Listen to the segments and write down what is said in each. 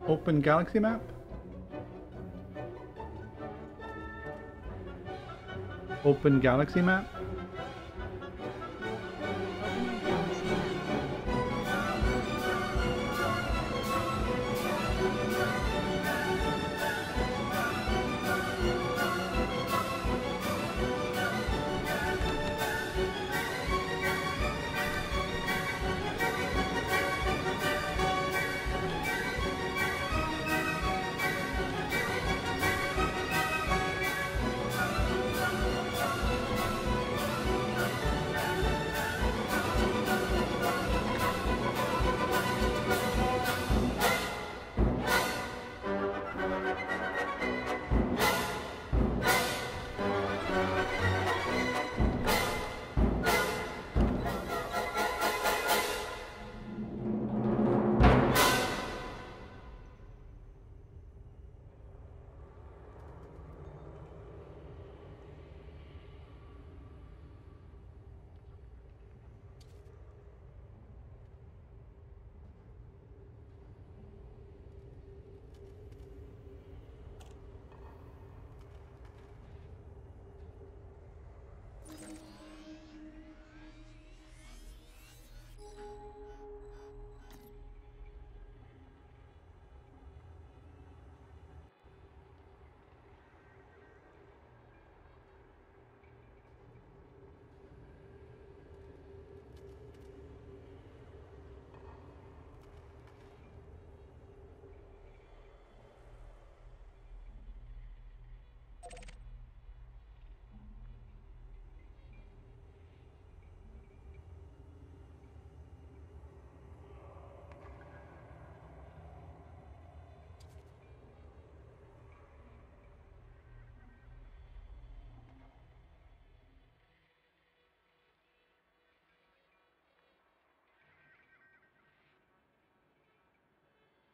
Open galaxy map? Open galaxy map?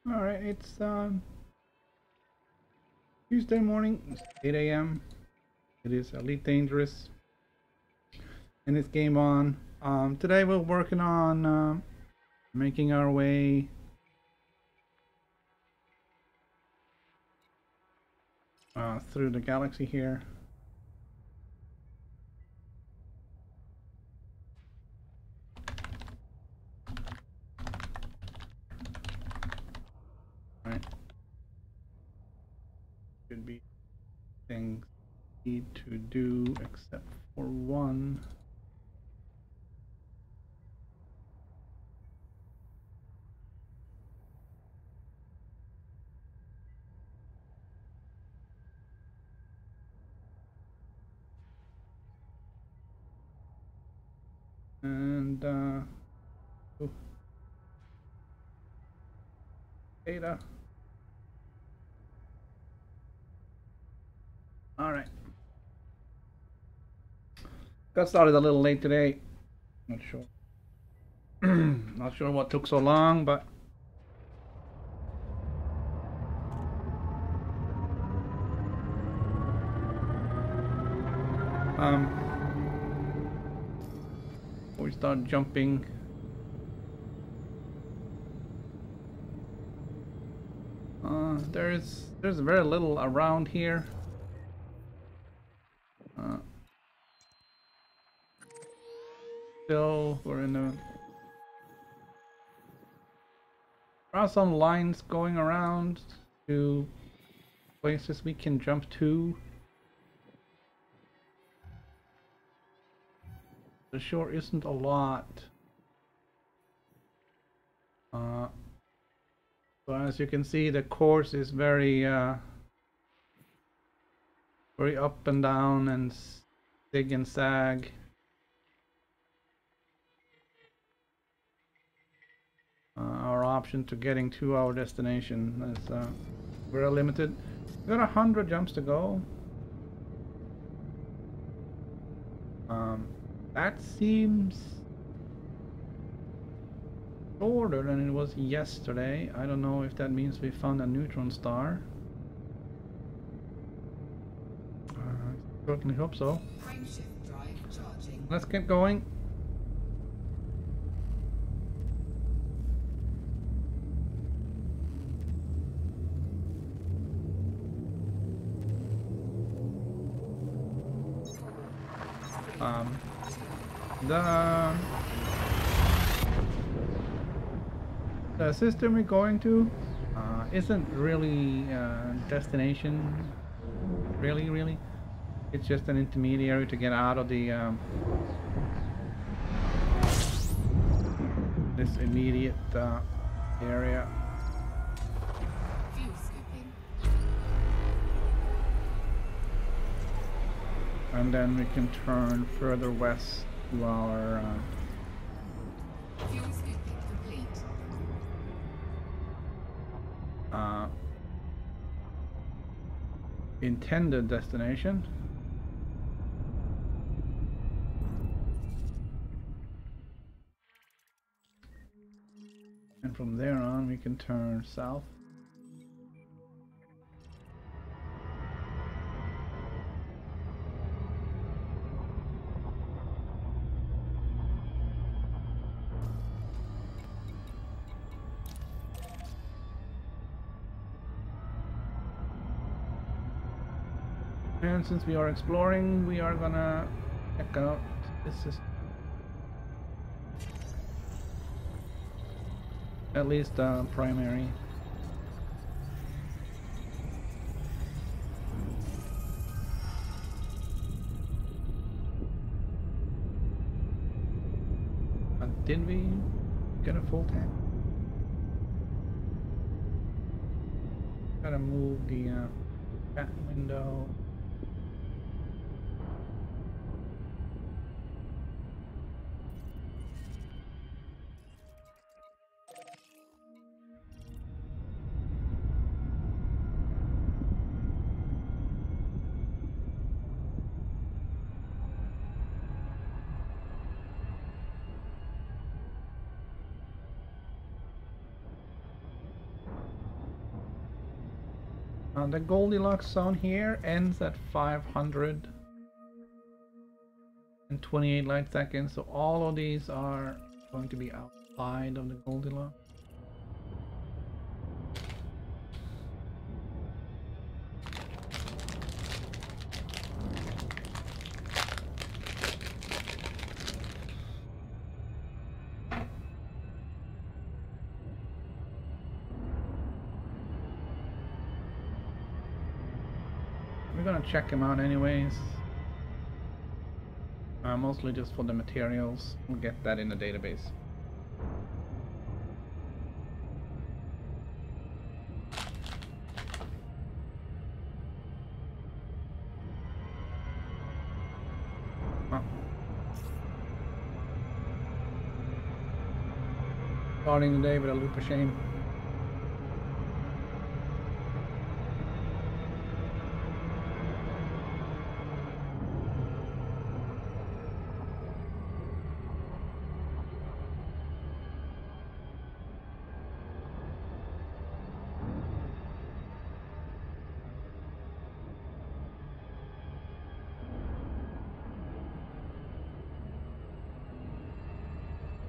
Alright, it's Tuesday morning, it's 8 a.m. It is Elite Dangerous. And it's game on. Today we're working on making our way through the galaxy here. Right. Should be things need to do except for one. And data. All right. Got started a little late today. Not sure. Not sure what took so long, but we start jumping. There's very little around here. Still, we're in a. There are some lines going around to places we can jump to. There sure isn't a lot. So as you can see, the course is very very up and down and zig and sag. Our option to getting to our destination is very limited. We've got 100 jumps to go. That seems shorter than it was yesterday. I don't know if that means we found a neutron star. Certainly hope so. Let's get going. The system we're going to isn't really destination. Really. It's just an intermediary to get out of the this immediate area. And then we can turn further west to our intended destination. And from there on we can turn south. And since we are exploring, we are gonna check out this system. At least primary. Did we get a full tank? Gotta move the chat window. The Goldilocks zone here ends at 528 light seconds, so all of these are going to be outside of the Goldilocks. We're gonna check them out anyways. Mostly just for the materials. We'll get that in the database. Huh. Starting the day with a loop of shame.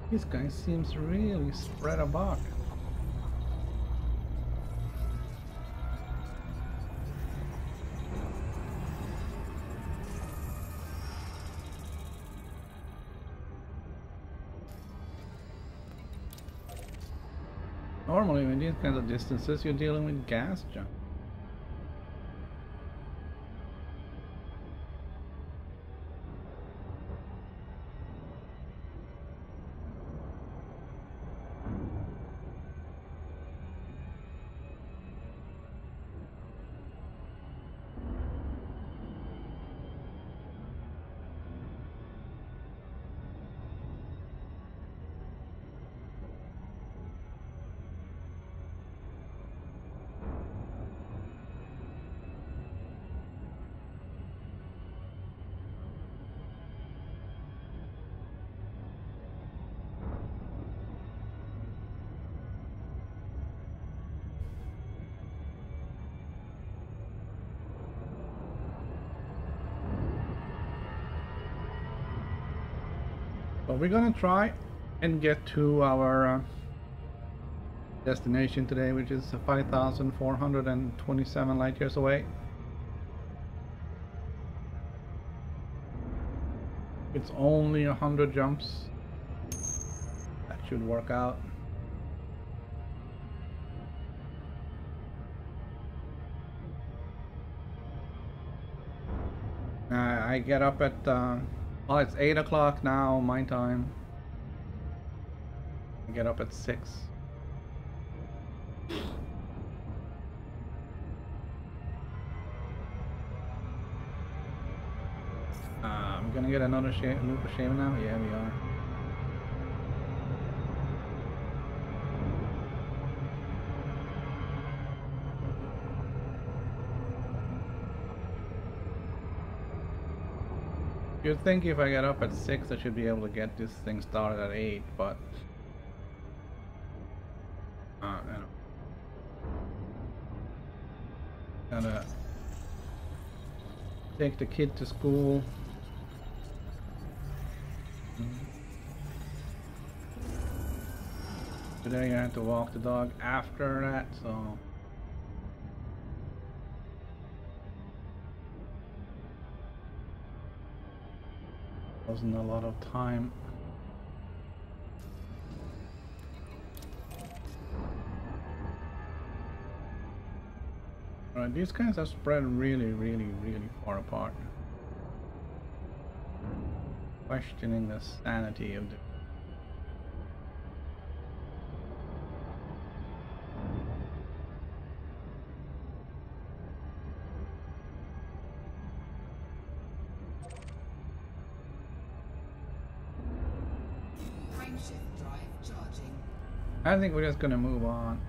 This guy seems really spread about. Normally, in these kinds of distances, you're dealing with gas junk. But we're gonna try and get to our destination today, which is 5,427 light years away. It's only 100 jumps. That should work out. I get up at well, it's 8 o'clock now my time. I get up at 6. I'm gonna get another loop of shame now. Yeah, we are. You'd think if I get up at 6 I should be able to get this thing started at 8, but you know, gotta take the kid to school. Today I had to walk the dog after that, so wasn't a lot of time. Alright, these guys are spread really far apart. Questioning the sanity of the I think we're just gonna move on.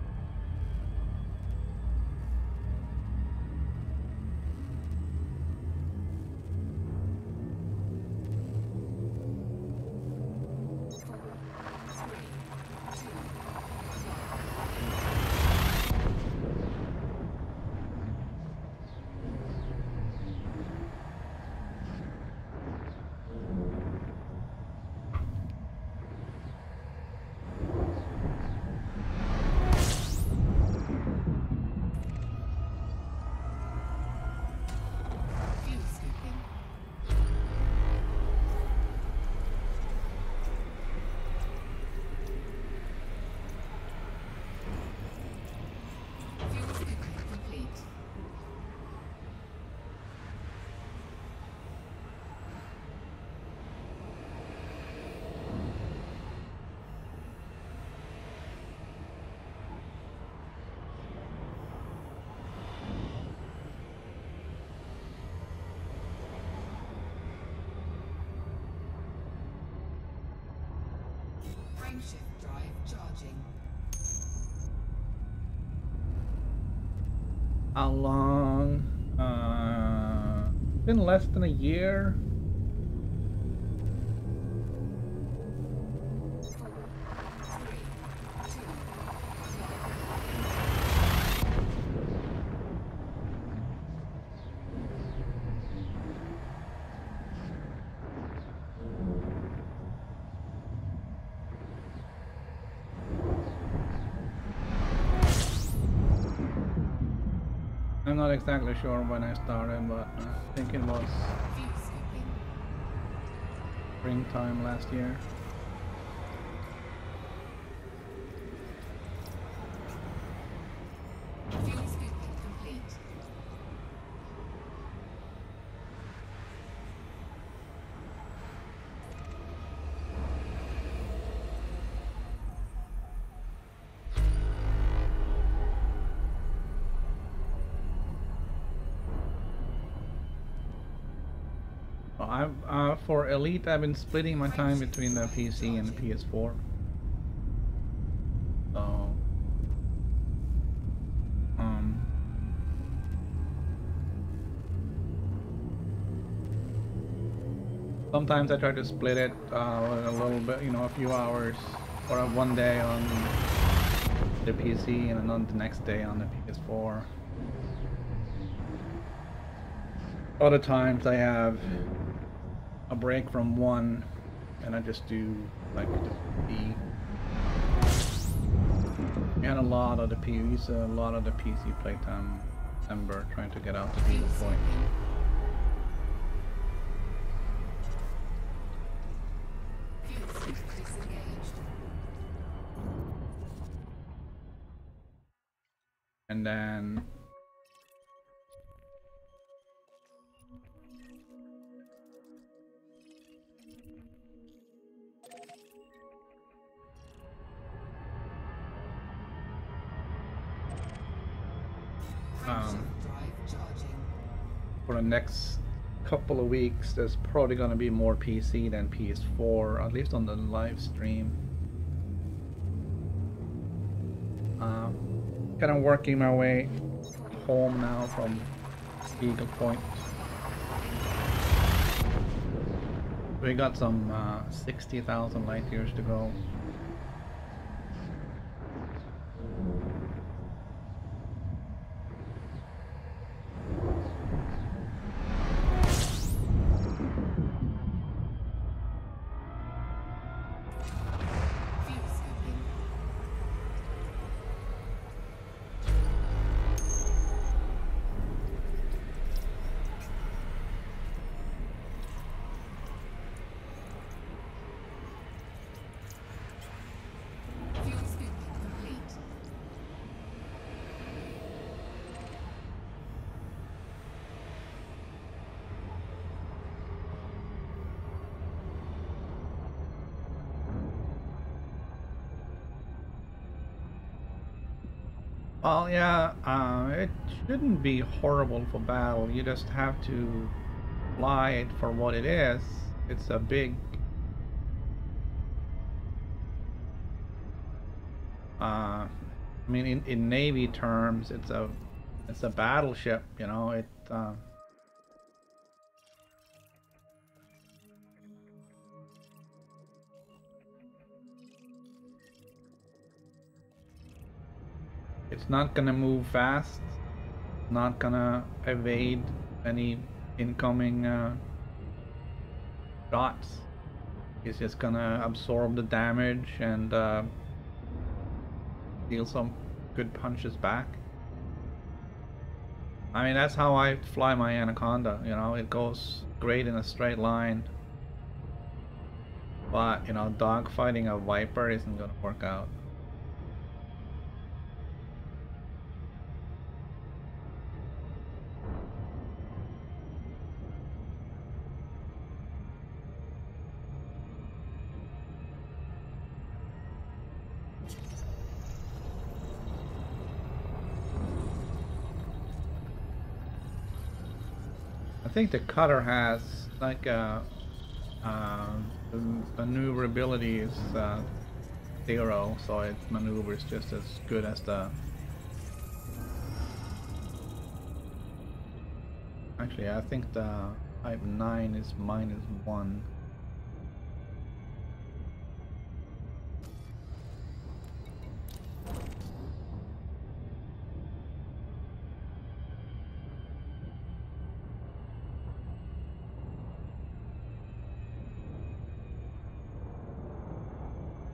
Shift drive charging. How long? Been less than a year. I'm not exactly sure when I started, but I think it was springtime last year. For Elite, I've been splitting my time between the PC and the PS4. So, sometimes I try to split it a little bit, you know, a few hours, or one day on the PC and then the next day on the PS4. Other times I have a break from one and I just do like the P. And a lot of the PC playtime Ember trying to get out the Beagle point. And then for the next couple of weeks, there's probably going to be more PC than PS4, at least on the live stream. Kind of working my way home now from Beagle Point. We got some 60,000 light years to go. Well, yeah, it shouldn't be horrible for battle. You just have to fly it for what it is. It's a big, I mean, in Navy terms, it's a battleship. You know, it's not gonna move fast, not gonna evade any incoming shots. It's just gonna absorb the damage and deal some good punches back. I mean, that's how I fly my Anaconda, you know, it goes great in a straight line. But, you know, dogfighting a Viper isn't gonna work out. I think the cutter has like the maneuverability is 0, so it maneuvers just as good as the. Actually, I think the Type 9 is -1.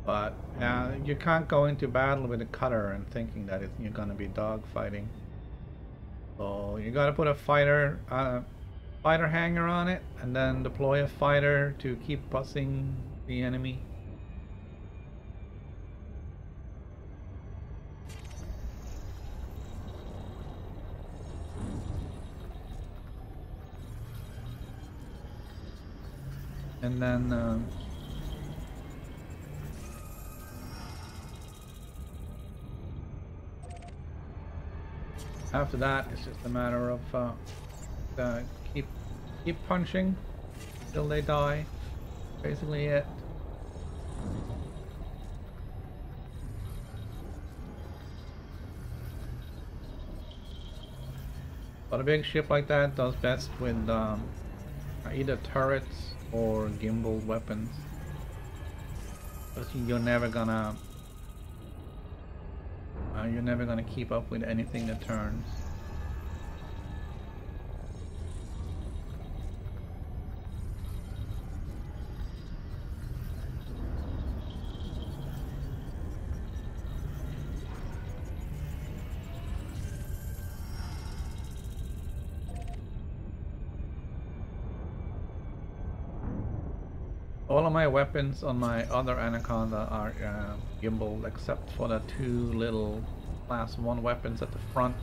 But you can't go into battle with a cutter and thinking that you're gonna be dogfighting. So you gotta put a fighter hanger on it, and then deploy a fighter to keep bussing the enemy. And then after that, it's just a matter of keep punching till they die. Basically it. But a big ship like that does best with either turrets or gimbal weapons. Because you're never gonna keep up with anything that turns. All of my weapons on my other Anaconda are gimbal, except for the two little class 1 weapons at the front,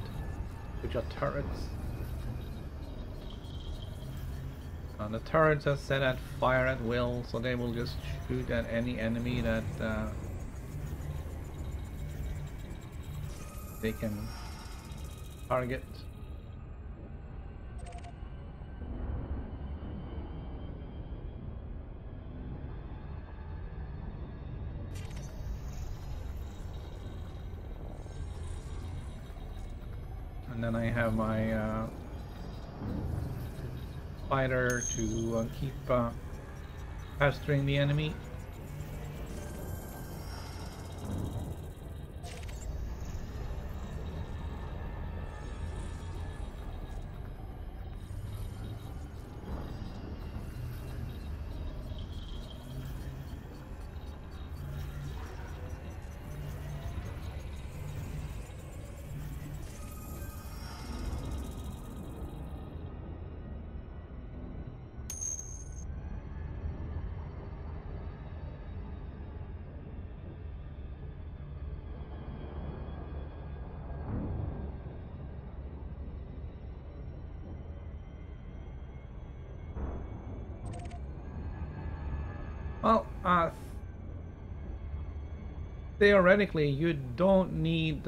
which are turrets. The turrets are set at fire at will, so they will just shoot at any enemy that they can target. And then I have my fighter to keep pestering the enemy. Well, theoretically, you don't need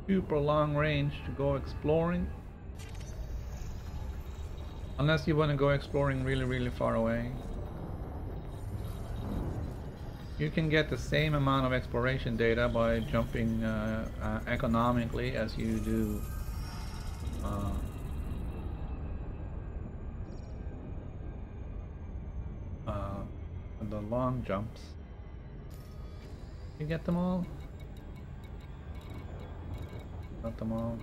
super long range to go exploring. Unless you want to go exploring really far away. You can get the same amount of exploration data by jumping economically as you do the long jumps. You get them all? Got them all.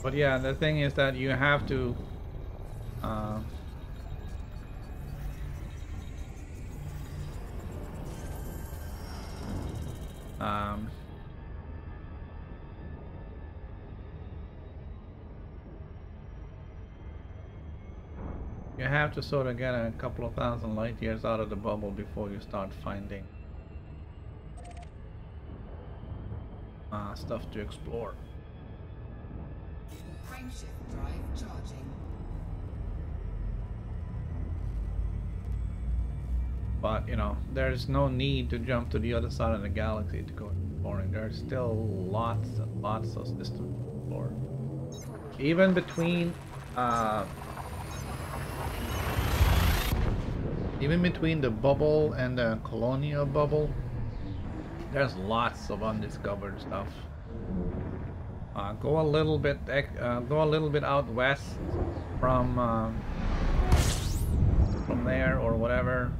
But yeah, the thing is that you have to you have to sort of get a couple of thousand light years out of the bubble before you start finding stuff to explore. Frameshift drive charging. But you know, there's no need to jump to the other side of the galaxy to go exploring. There's still lots and lots of systems to explore. Even between the bubble and the colonial bubble, there's lots of undiscovered stuff. Go a little bit out west from there or whatever.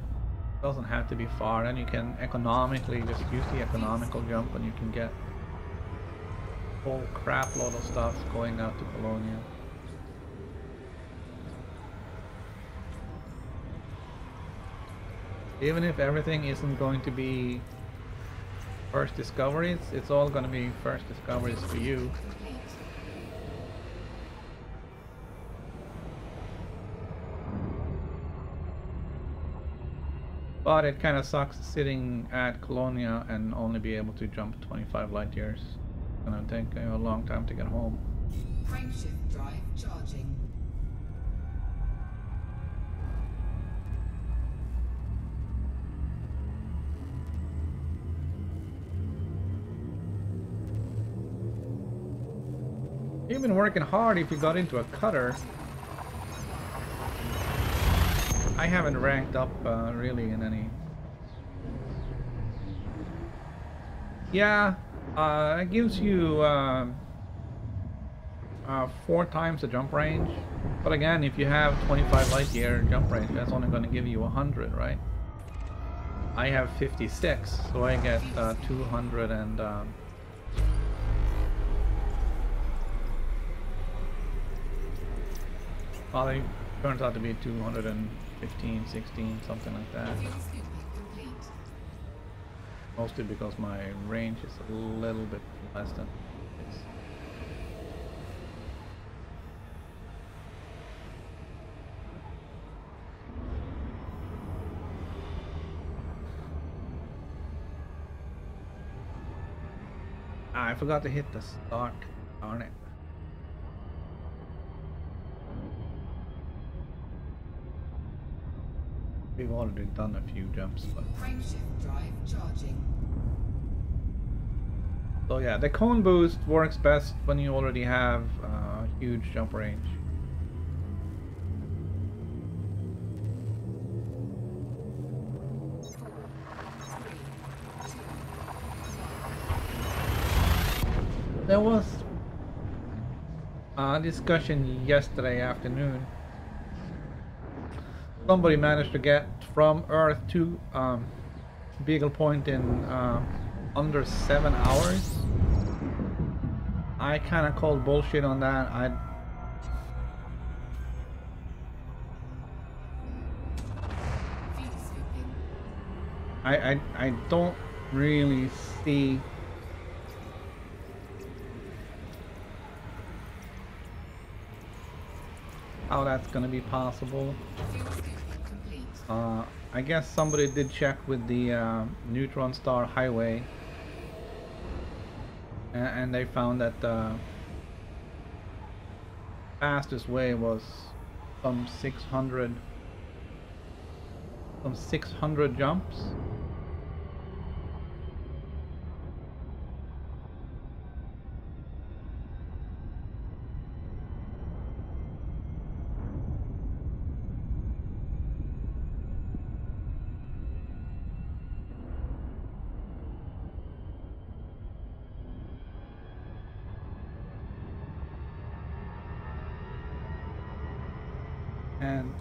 Doesn't have to be far, and you can economically just use the economical jump, and you can get a whole crap load of stuff going out to Colonia. Even if everything isn't going to be first discoveries, it's all going to be first discoveries for you. But it kind of sucks sitting at Colonia and only be able to jump 25 light years. It's gonna take a long time to get home. Frameshift drive charging. You've been working hard if you got into a cutter. I haven't ranked up really in any. Yeah, it gives you 4 times the jump range. But again, if you have 25 light year jump range, that's only going to give you 100, right? I have 56, so I get 200 and. Well, it turns out to be 215, 16, something like that. Mostly because my range is a little bit less than this. Ah, I forgot to hit the start. Darn it. We've already done a few jumps, but... Frameshift drive charging. So yeah, the cone boost works best when you already have huge jump range. There was a discussion yesterday afternoon. Somebody managed to get from Earth to Beagle Point in under 7 hours. I kind of called bullshit on that. I don't really see how that's gonna be possible. I guess somebody did check with the neutron star highway, and they found that the fastest way was some 600 jumps. And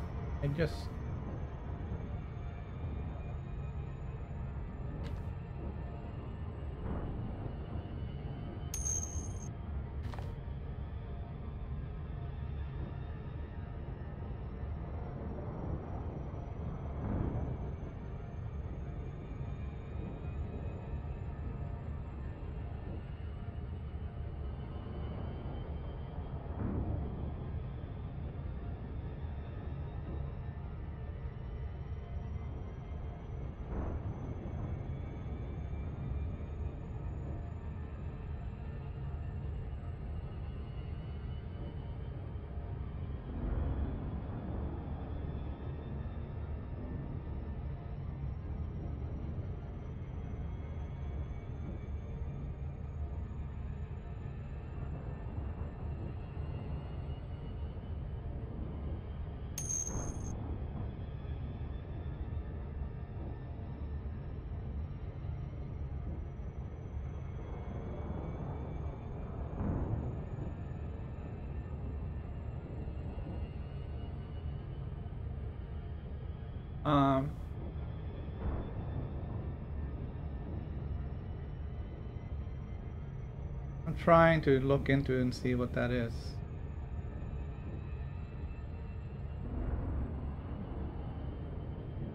I just I'm trying to look into it and see what that is.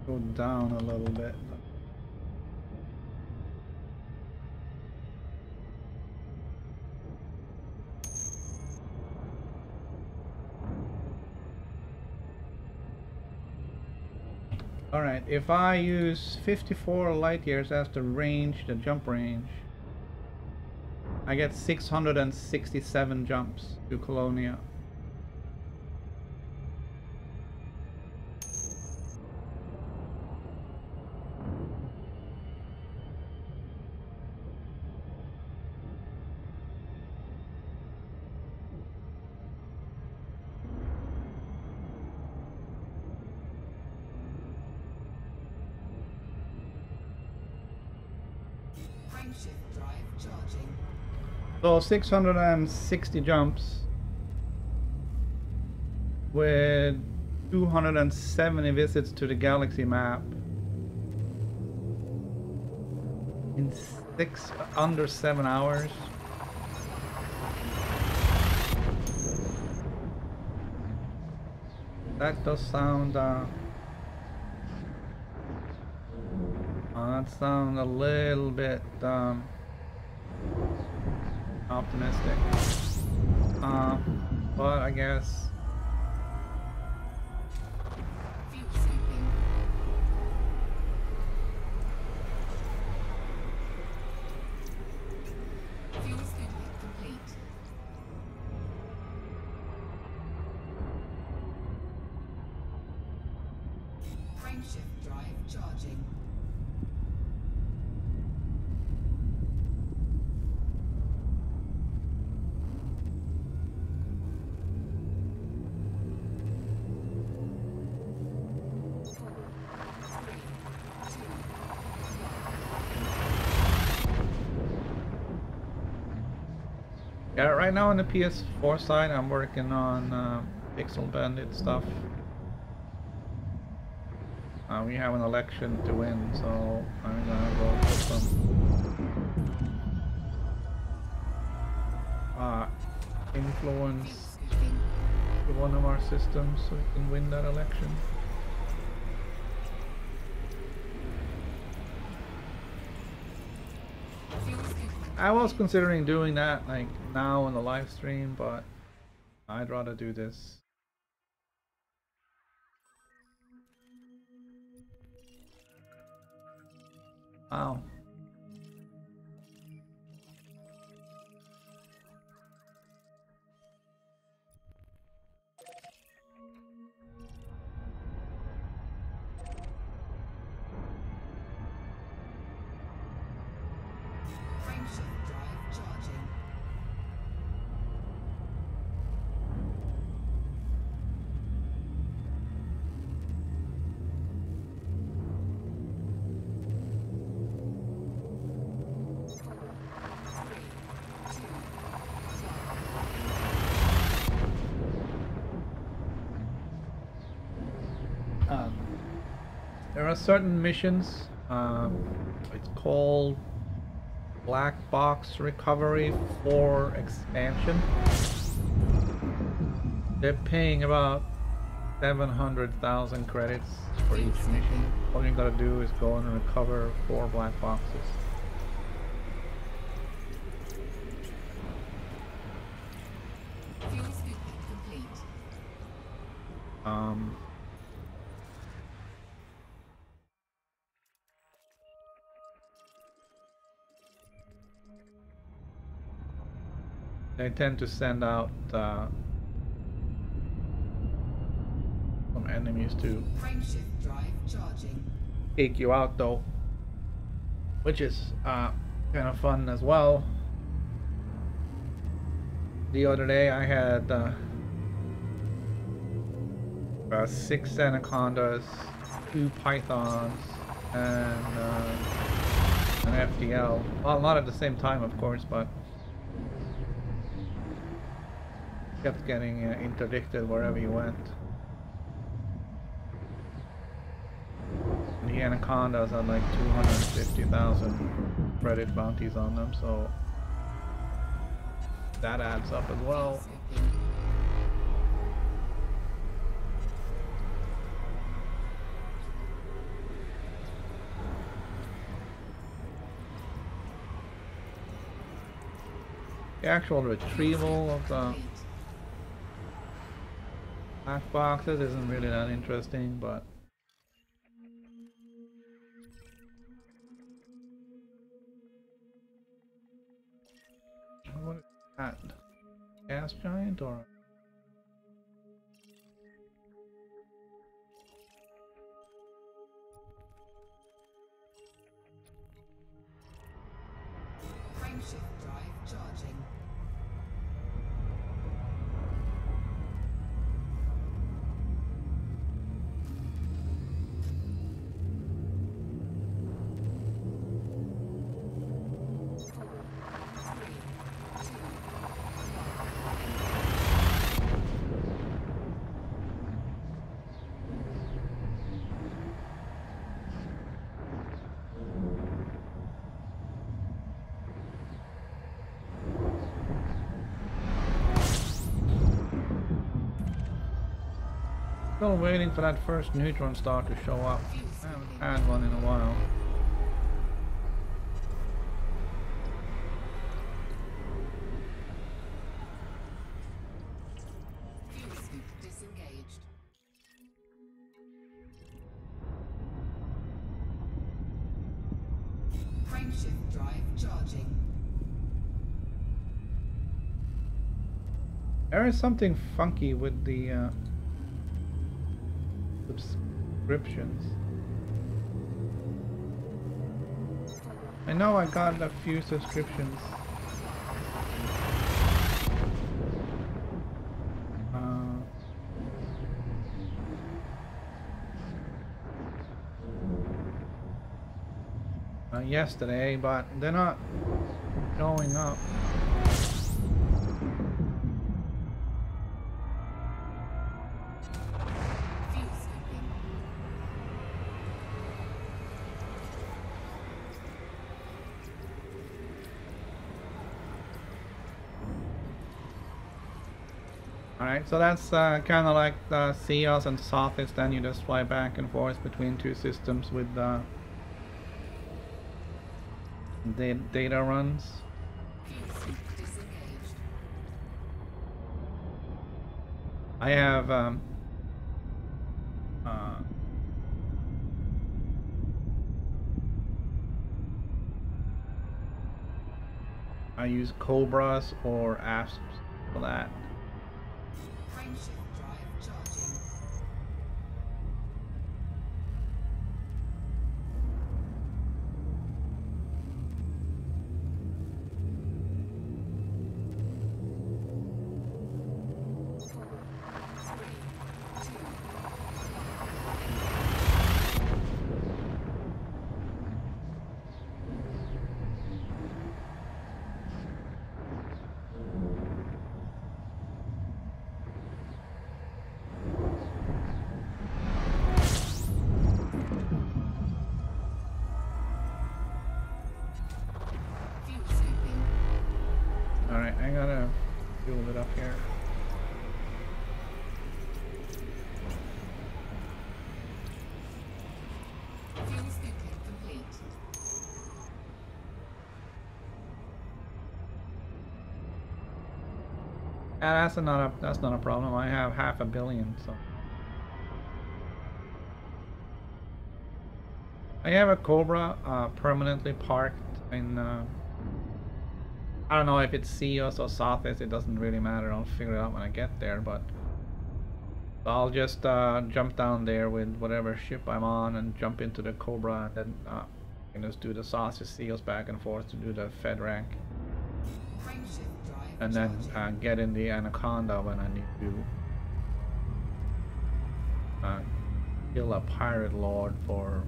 Go down a little bit. Alright, if I use 54 light years as the range, the jump range, I get 667 jumps to Colonia. Frameshift drive charging. So 660 jumps with 270 visits to the galaxy map in under 7 hours. That does sound That sounds a little bit optimistic. But I guess Fuel scooping. Fuel scooping complete. Frameshift drive charging. yeah, right now on the PS4 side, I'm working on Pixel Bandit stuff. We have an election to win, so I'm gonna go for some influence to one of our systems so we can win that election. I was considering doing that like now on the live stream, but I'd rather do this. Wow. Frameshift drive charging. There are certain missions. It's called Black Box Recovery for Expansion. They're paying about 700,000 credits for each mission. All you gotta do is go and recover 4 black boxes. Fuel scooping complete. They tend to send out some enemies to Frameshift drive charging. take you out though, which is kind of fun as well. The other day I had 6 anacondas, 2 pythons, and an FDL. Well, not at the same time, of course, but kept getting interdicted wherever you went. And the anacondas had like 250,000 credit bounties on them, so that adds up as well. The actual retrieval of the black boxes isn't really that interesting, but what is that? Gas giant or? Frameshift drive charging. Still waiting for that first neutron star to show up. I haven't had one in a while. Frameshift drive charging. There is something funky with the subscriptions. I know I got a few subscriptions. Yesterday, but they're not showing up. Alright, so that's kind of like the CEOs and sockets, then you just fly back and forth between two systems with data runs. I have I use Cobras or Asps for that. Frameshift drive charging. Alright, I gotta fuel it up here. Fuel scooping complete. Yeah, that's not a problem. I have 500 million, so I have a Cobra permanently parked in I don't know if it's Seos or Southeast, it doesn't really matter. I'll figure it out when I get there, but I'll just jump down there with whatever ship I'm on and jump into the Cobra, and then I can just do the Southeast Seals back and forth to do the Fed rank. And then get in the Anaconda when I need to kill a pirate lord for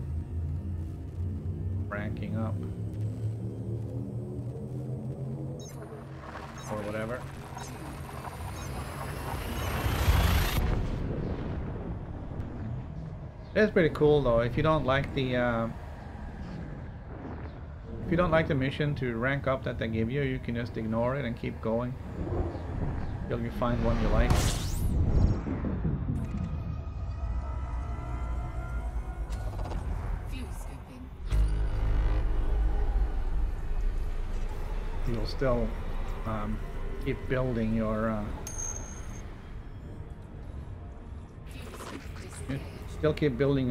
ranking up. Or whatever. It's pretty cool though. If you don't like the mission to rank up that they give you, you can just ignore it and keep going till you find one you like. You'll still keep building your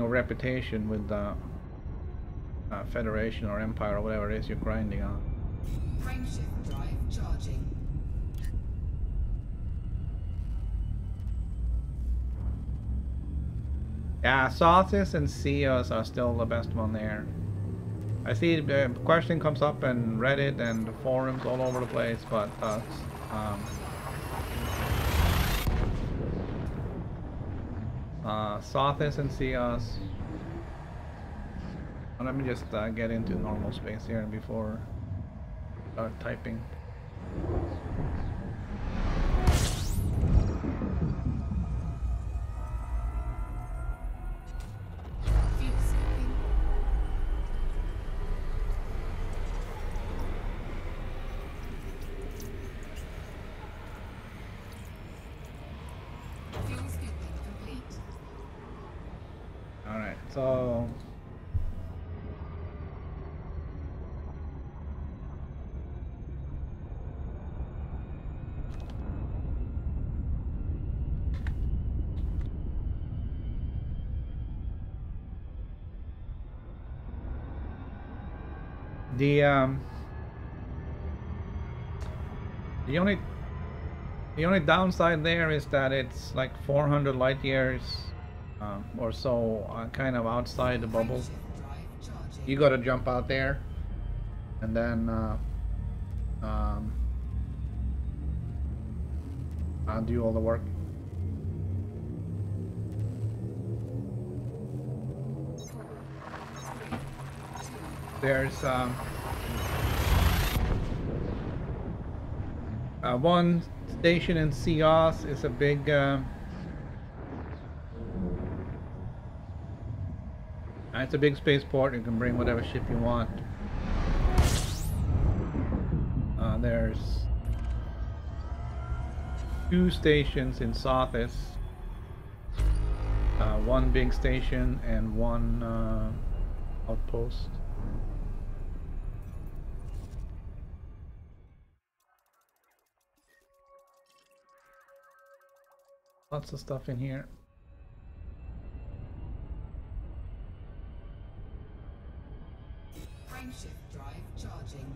reputation with the Federation or Empire or whatever it is you're grinding on. Frameshift drive charging. Yeah, Sauces and Seos are still the best one there. I see the question comes up in Reddit and the forums all over the place, but Sothis and Seos. Let me just get into normal space here before I start typing. So The the only downside there is that it's like 400 light years or so, kind of outside the bubble. You got to jump out there, and then do all the work. There's one station in Cios is a big it's a big spaceport. You can bring whatever ship you want. There's 2 stations in Sothis. One big station and one outpost. Lots of stuff in here. Frameshift drive charging.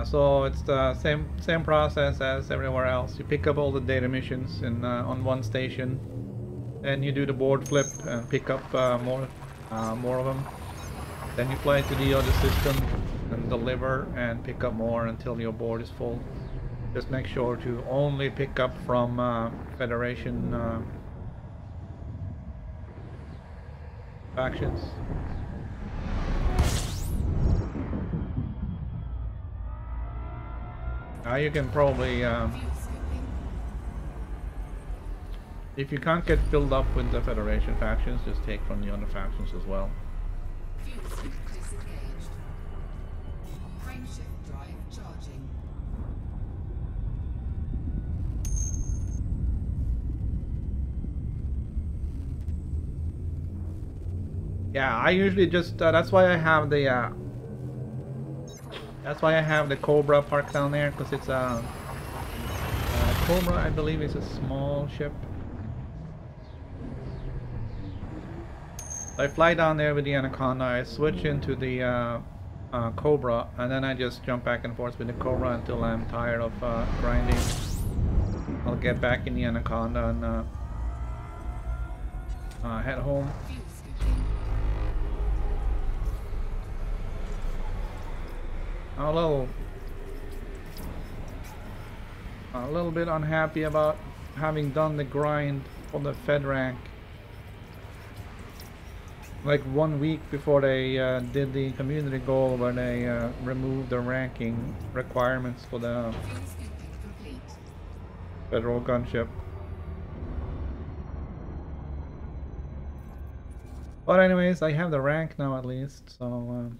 So it's the same process as everywhere else. You pick up all the data missions in on one station, then you do the board flip and pick up more of them. Then you fly to the other system and deliver and pick up more until your board is full. Just make sure to only pick up from Federation factions. You can probably, if you can't get filled up with the Federation factions, just take from the other factions as well. Frameshift drive charging. Yeah, I usually just that's why I have the Cobra parked down there, because it's Cobra, I believe, is a small ship. I fly down there with the Anaconda, I switch into the Cobra, and then I just jump back and forth with the Cobra until I'm tired of grinding. I'll get back in the Anaconda and head home. I'm a little bit unhappy about having done the grind for the Fed rank like 1 week before they did the community goal, where they removed the ranking requirements for the federal gunship. But anyways, I have the rank now at least, so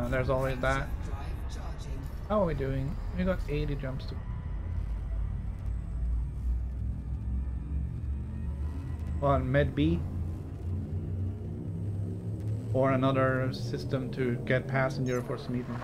there's always that. How are we doing? We got 80 jumps to on Med B, or another system to get passenger for Sweden.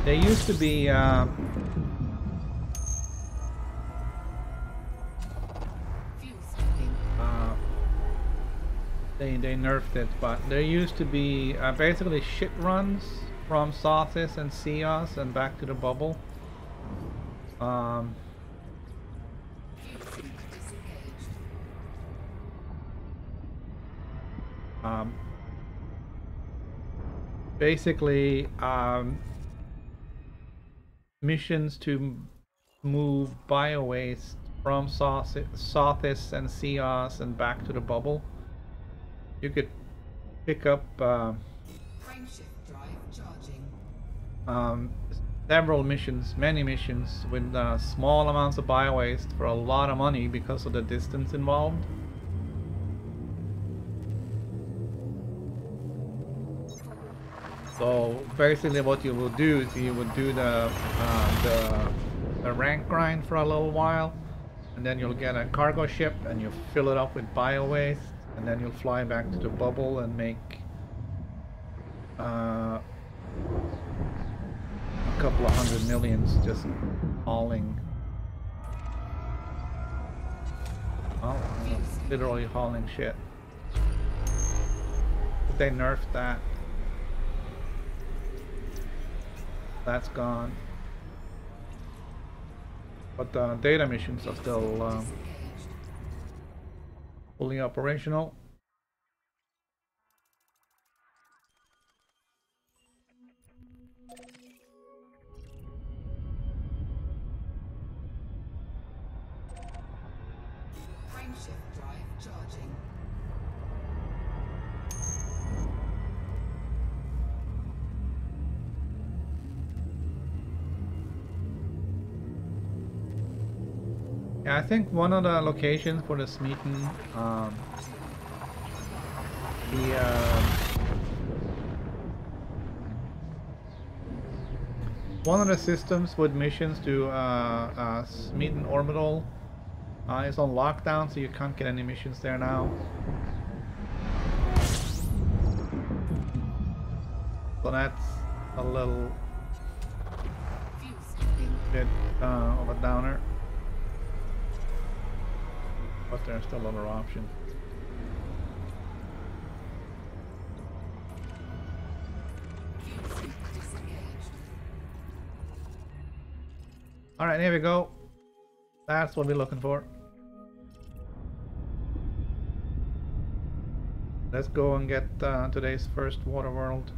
They used to be they nerfed it, but there used to be basically shit runs from Sothis and Cios and back to the bubble. Basically missions to move bio-waste from Sothis and Cios and back to the bubble. You could pick up several missions, many missions, with small amounts of bio-waste for a lot of money because of the distance involved. So basically what you will do is you would do the rank grind for a little while, and then you'll get a cargo ship and you fill it up with bio waste, and then you'll fly back to the bubble and make a couple of 100 millions just hauling. Well, literally hauling shit. But they nerfed that. That's gone. But the data missions are still fully operational. Frameshift drive charging. Yeah, I think one of the locations for the Smeaton, one of the systems with missions to Smeaton Orbital is on lockdown, so you can't get any missions there now. So that's a little bit of a downer. But there are still other options. Alright, here we go. That's what we're looking for. Let's go and get today's first water world.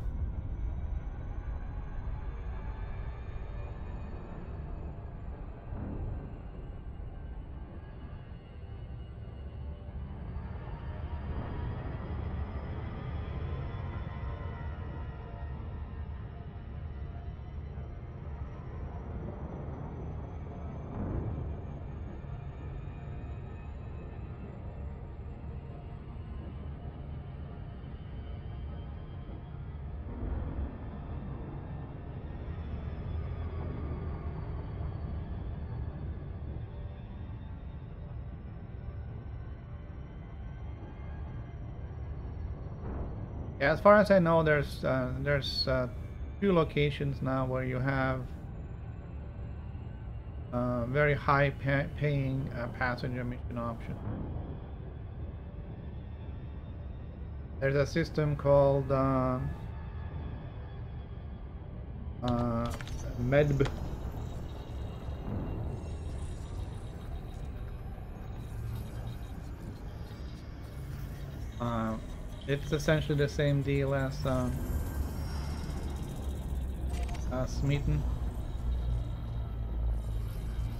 Yeah, as far as I know, there's two locations now where you have very high paying passenger mission option. There's a system called Medb. It's essentially the same deal as Smeaton.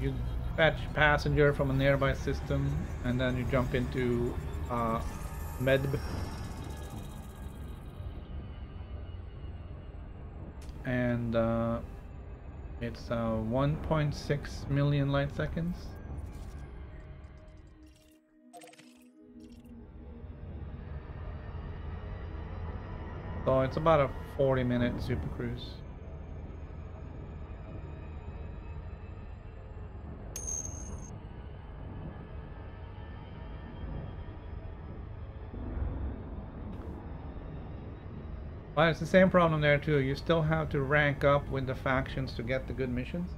You fetch passenger from a nearby system, and then you jump into Medb. And it's 1.6 million light seconds. So it's about a 40-minute super cruise. But it's the same problem there too. You still have to rank up with the factions to get the good missions.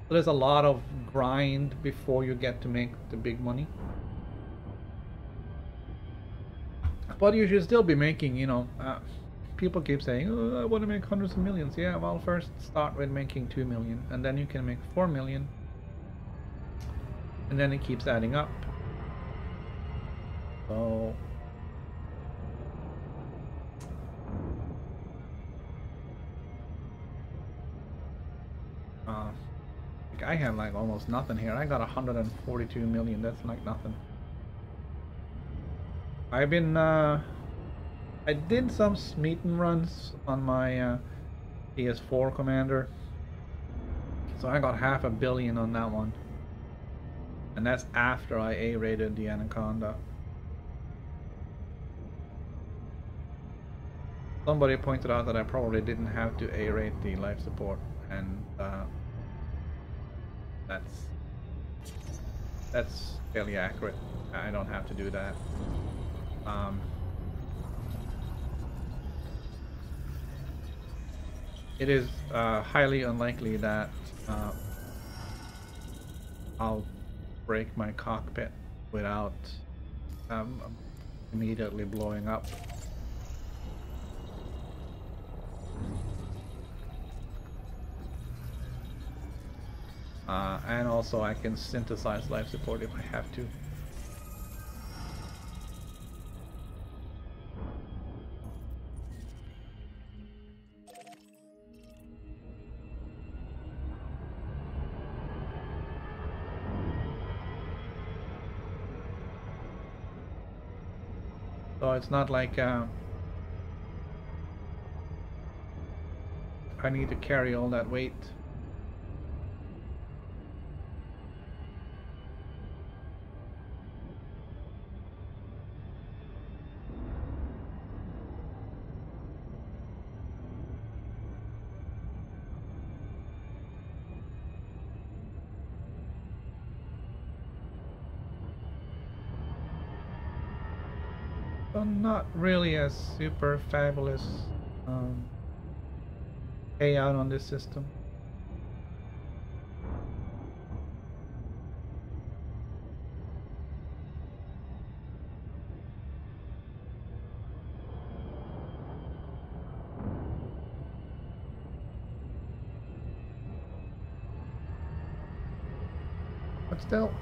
So there's a lot of grind before you get to make the big money. But you should still be making, you know, people keep saying, oh, I want to make hundreds of millions. Yeah, well, first start with making 2 million, and then you can make 4 million. And then it keeps adding up. So like I have like almost nothing here. I got 142 million. That's like nothing. I've been I did some Smeaton runs on my PS4 commander, so I got 500 million on that one, and that's after I A-rated the Anaconda. Somebody pointed out that I probably didn't have to A-rate the life support, and that's fairly accurate. I don't have to do that. It is highly unlikely that I'll break my cockpit without immediately blowing up. And also I can synthesize life support if I have to. So it's not like I need to carry all that weight. So not really a super fabulous payout on this system. But still.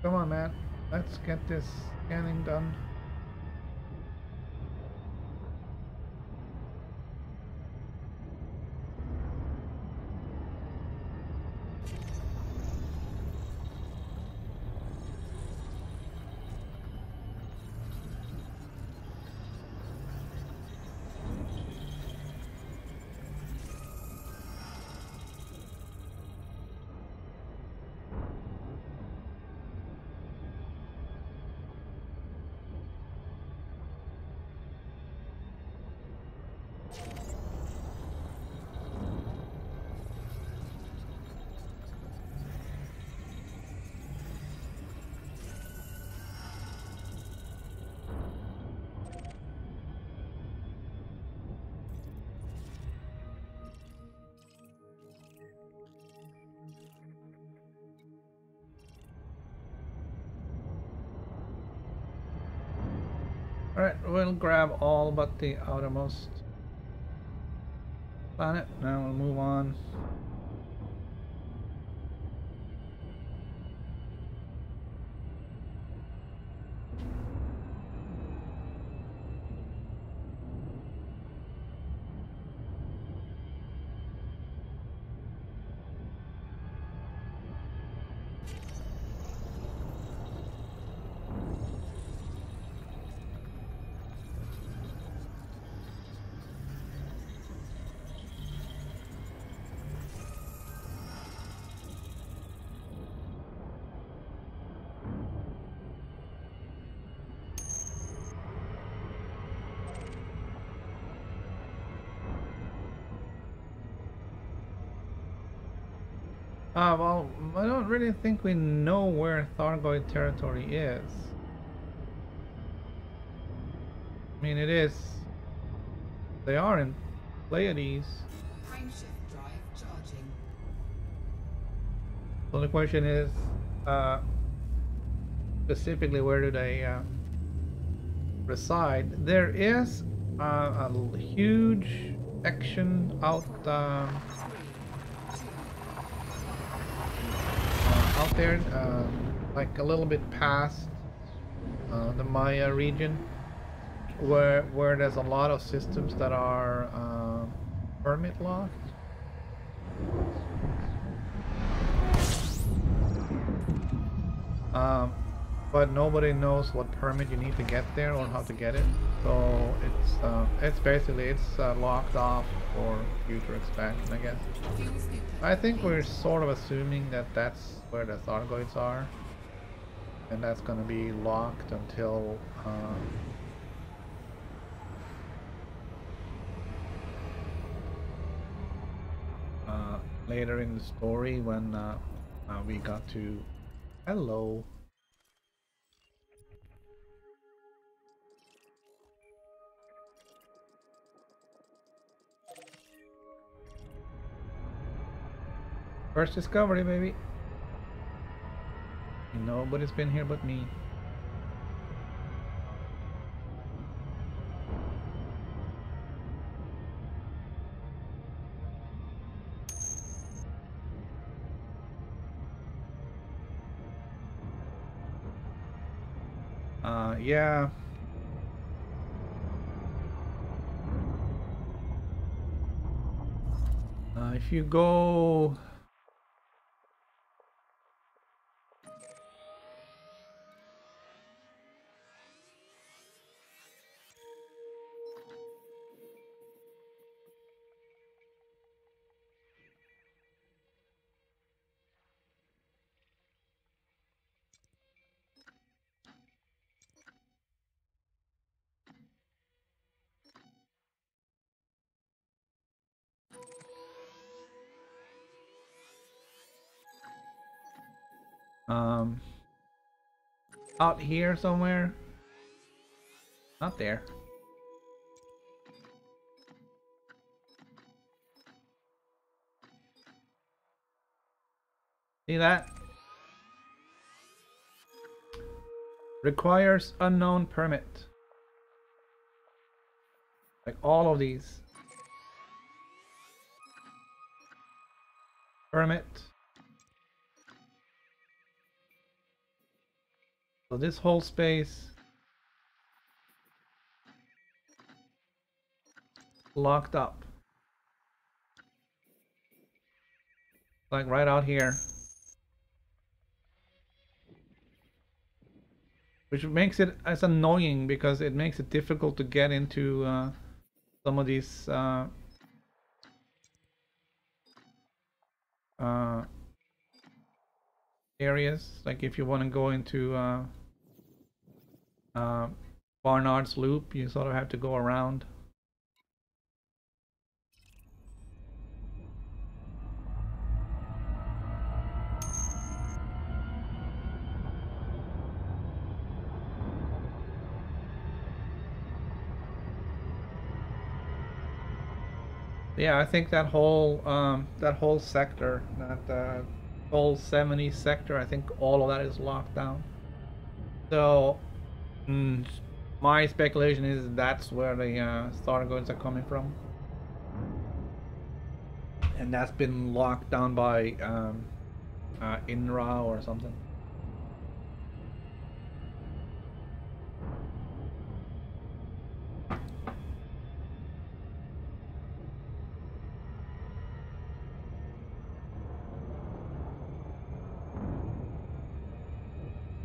Come on, man. Let's get this scanning done. Alright, we'll grab all but the outermost planet. Now we'll move on. Well, I don't really think we know where Thargoid territory is. I mean, they are in Pleiades. Frameshift drive charging. So the question is, specifically, where do they reside? There is a huge section out there, like a little bit past the Maya region, where there's a lot of systems that are permit locked. But nobody knows what permit you need to get there or how to get it. So it's basically locked off for future expansion, I guess. I think we're sort of assuming that that's where the Thargoids are. and that's gonna be locked until later in the story when we got to... Hello. First discovery, baby. Nobody's been here but me. Yeah. If you go... out here somewhere. Not there. See that? Requires unknown permit. Like all of these. Permit. So this whole space locked up. Like right out here. Which makes it as annoying because it makes it difficult to get into some of these areas. Like if you want to go into Barnard's Loop, you sort of have to go around. Yeah, I think that whole sector, that whole 70 sector, I think all of that is locked down. So, my speculation is that's where the Thargoids are coming from, and that's been locked down by Inra or something.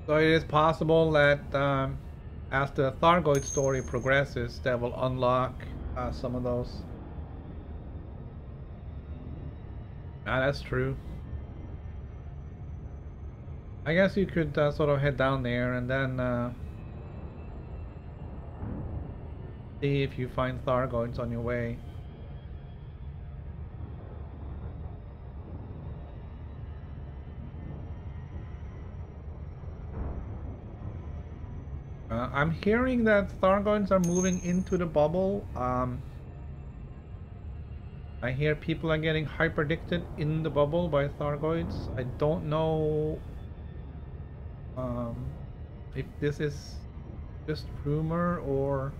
So it is possible that as the Thargoid story progresses, that will unlock some of those. That's true. I guess you could sort of head down there and then see if you find Thargoids on your way. I'm hearing that Thargoids are moving into the bubble. I hear people are getting hyperdicted in the bubble by Thargoids. I don't know if this is just rumor or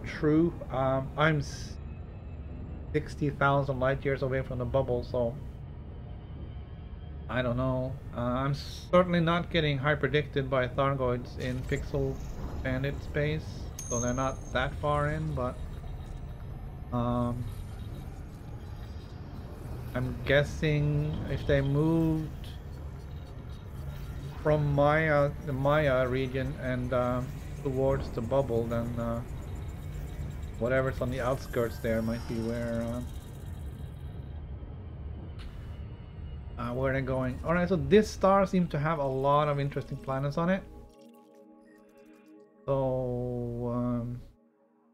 true. I'm 60,000 light years away from the bubble, so I don't know. I'm certainly not getting hyperdicted by Thargoids in pixel bandit space, so they're not that far in, but I'm guessing if they moved from the Maya region and towards the bubble, then whatever's on the outskirts there might be where Where they're going. Alright, so this star seems to have a lot of interesting planets on it. So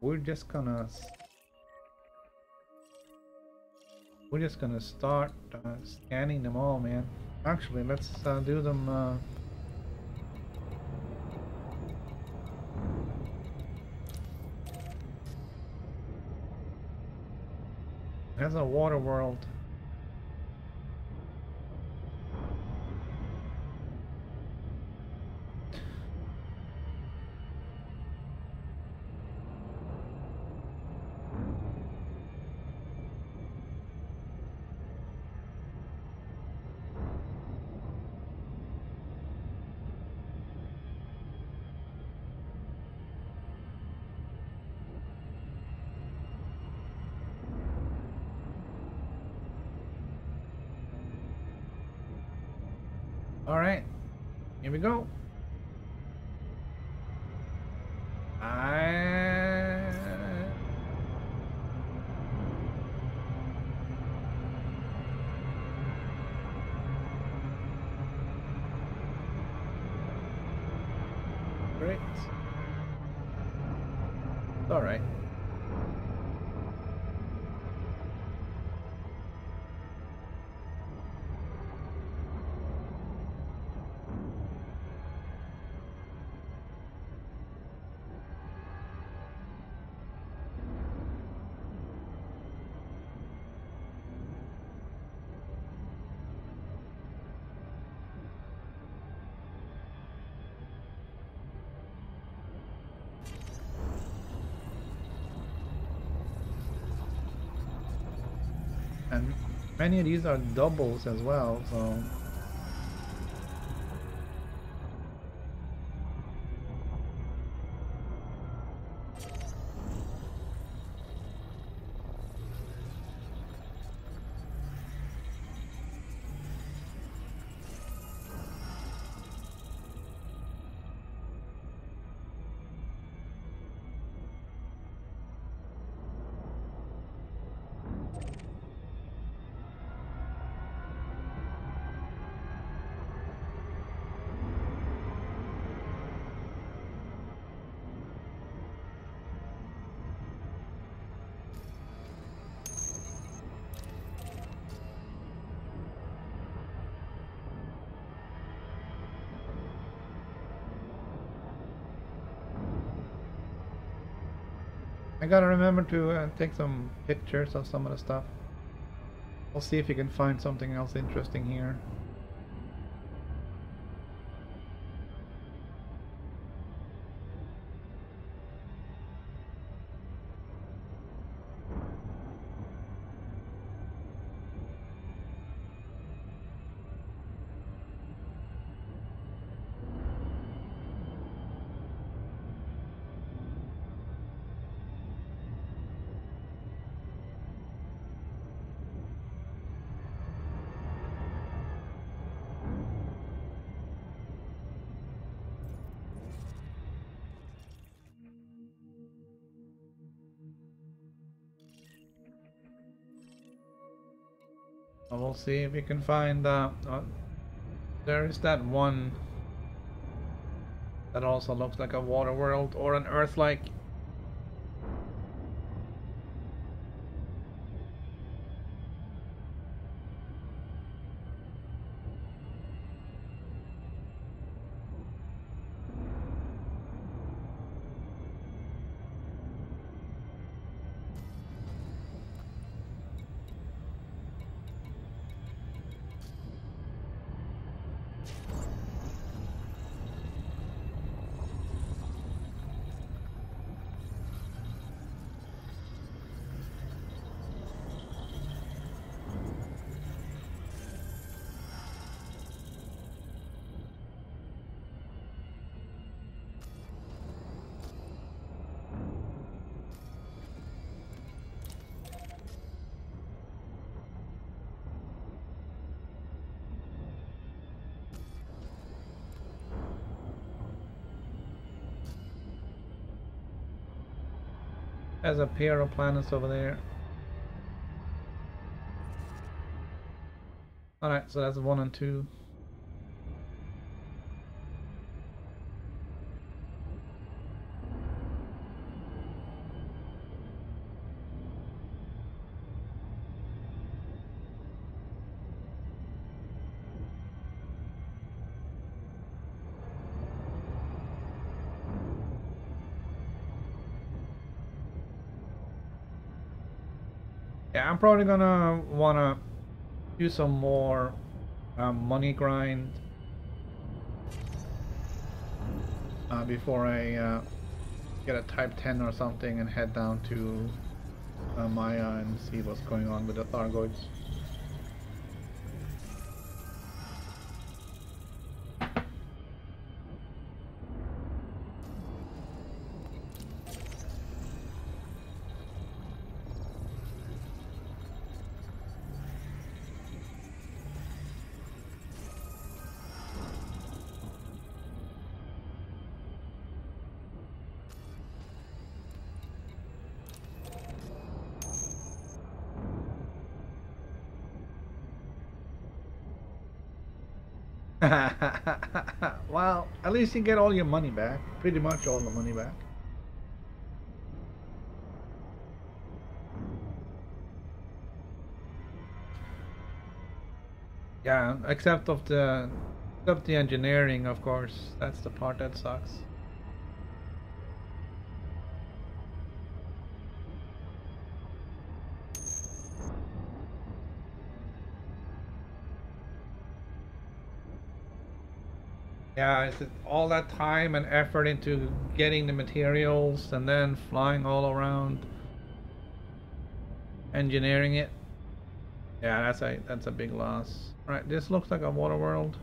we're just gonna start scanning them all, man. Actually, let's do them. There's a water world. Alright, here we go. Great. Alright. And many of these are doubles as well, so I gotta remember to take some pictures of some of the stuff. We'll see if you can find something else interesting here. We'll see if we can find there is that one that also looks like a water world or an Earth-like. There's a pair of planets over there. Alright, so that's 1 and 2. Yeah, I'm probably gonna wanna do some more money grind before I get a type 10 or something and head down to Maya and see what's going on with the Thargoids. Well, at least you get all your money back. Pretty much all the money back. Yeah, except the engineering, of course. That's the part that sucks. Yeah, it's all that time and effort into getting the materials and then flying all around, engineering it. Yeah, that's a big loss. All right, this looks like a water world.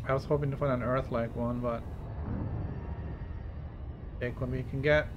I was hoping to find an Earth-like one, but take what we can get.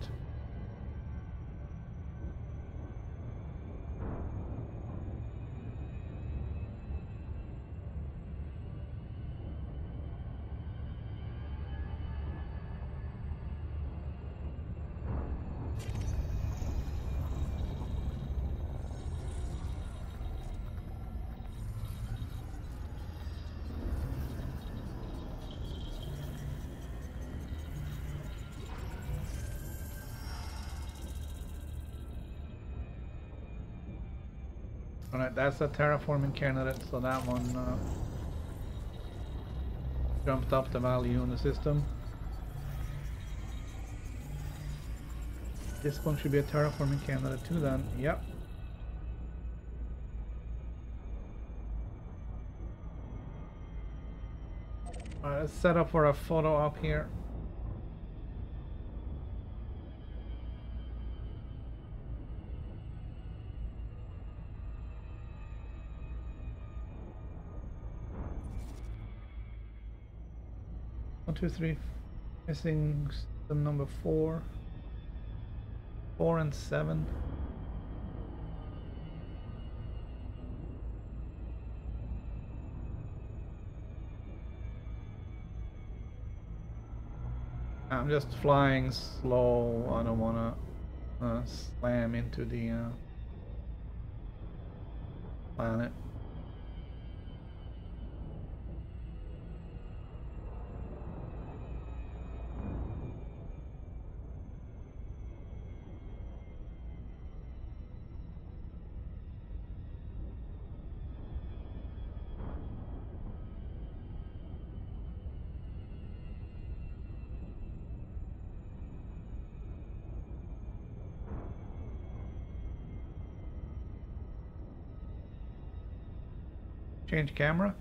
Alright, that's a terraforming candidate, so that one jumped up the value in the system. This one should be a terraforming candidate too then. Yep. Alright, let's set up for a photo up here. One, two, three. Missing system number 4. 4 and 7. I'm just flying slow. I don't want to slam into the planet. Change camera.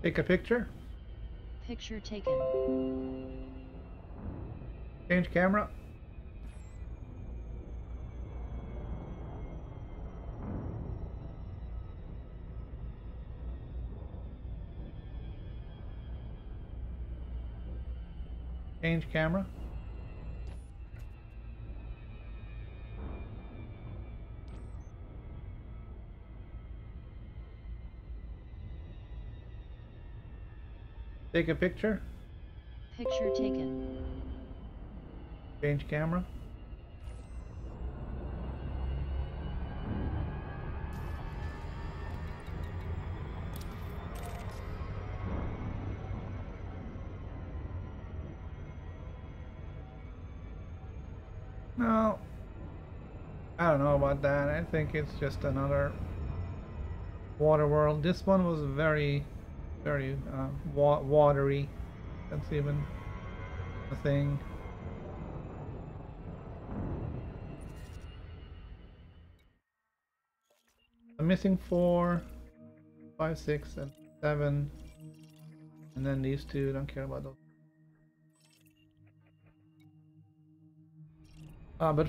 Take a picture. Picture taken. Change camera. Change camera. Take a picture. Picture taken. Change camera. No, I don't know about that. I think it's just another water world. This one was very, very watery. That's even a thing. I'm missing 4, 5, 6, and 7. And then these two, don't care about those. But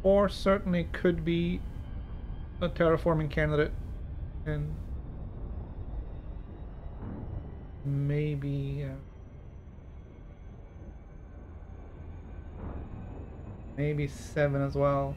4 certainly could be a terraforming candidate, and maybe maybe 7 as well.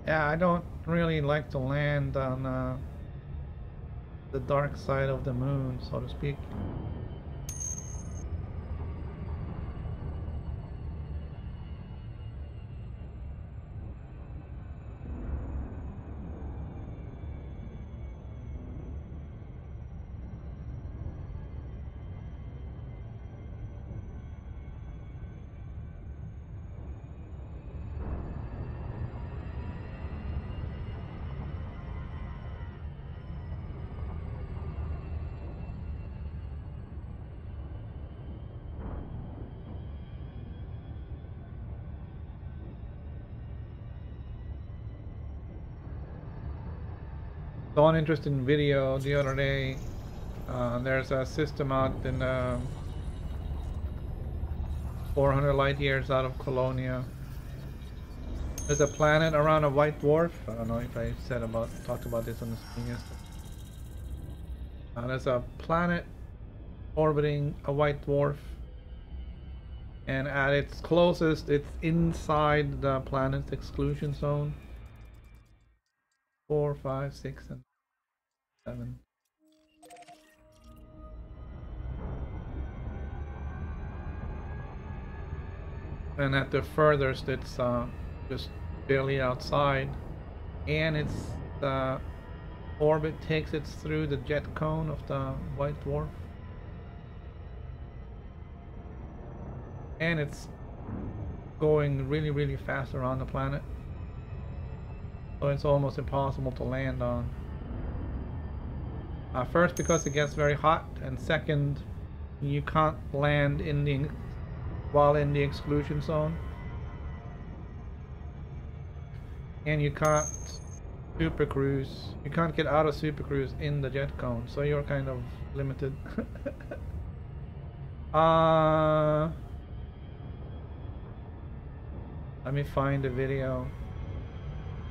Yeah, I don't really like to land on the dark side of the moon, so to speak. Saw an interesting video the other day. There's a system out in 400 light years out of Colonia. There's a planet around a white dwarf. I don't know if I talked about this on the screen yesterday. There's a planet orbiting a white dwarf, and at its closest, it's inside the planet's exclusion zone. 4, 5, 6, and 7. And at the furthest, it's just barely outside, and its orbit takes it through the jet cone of the white dwarf, and it's going really, really fast around the planet, so it's almost impossible to land on. First, because it gets very hot, and second, you can't land while in the exclusion zone, and you can't super cruise. You can't get out of super cruise in the jet cone, so you're kind of limited. Let me find the video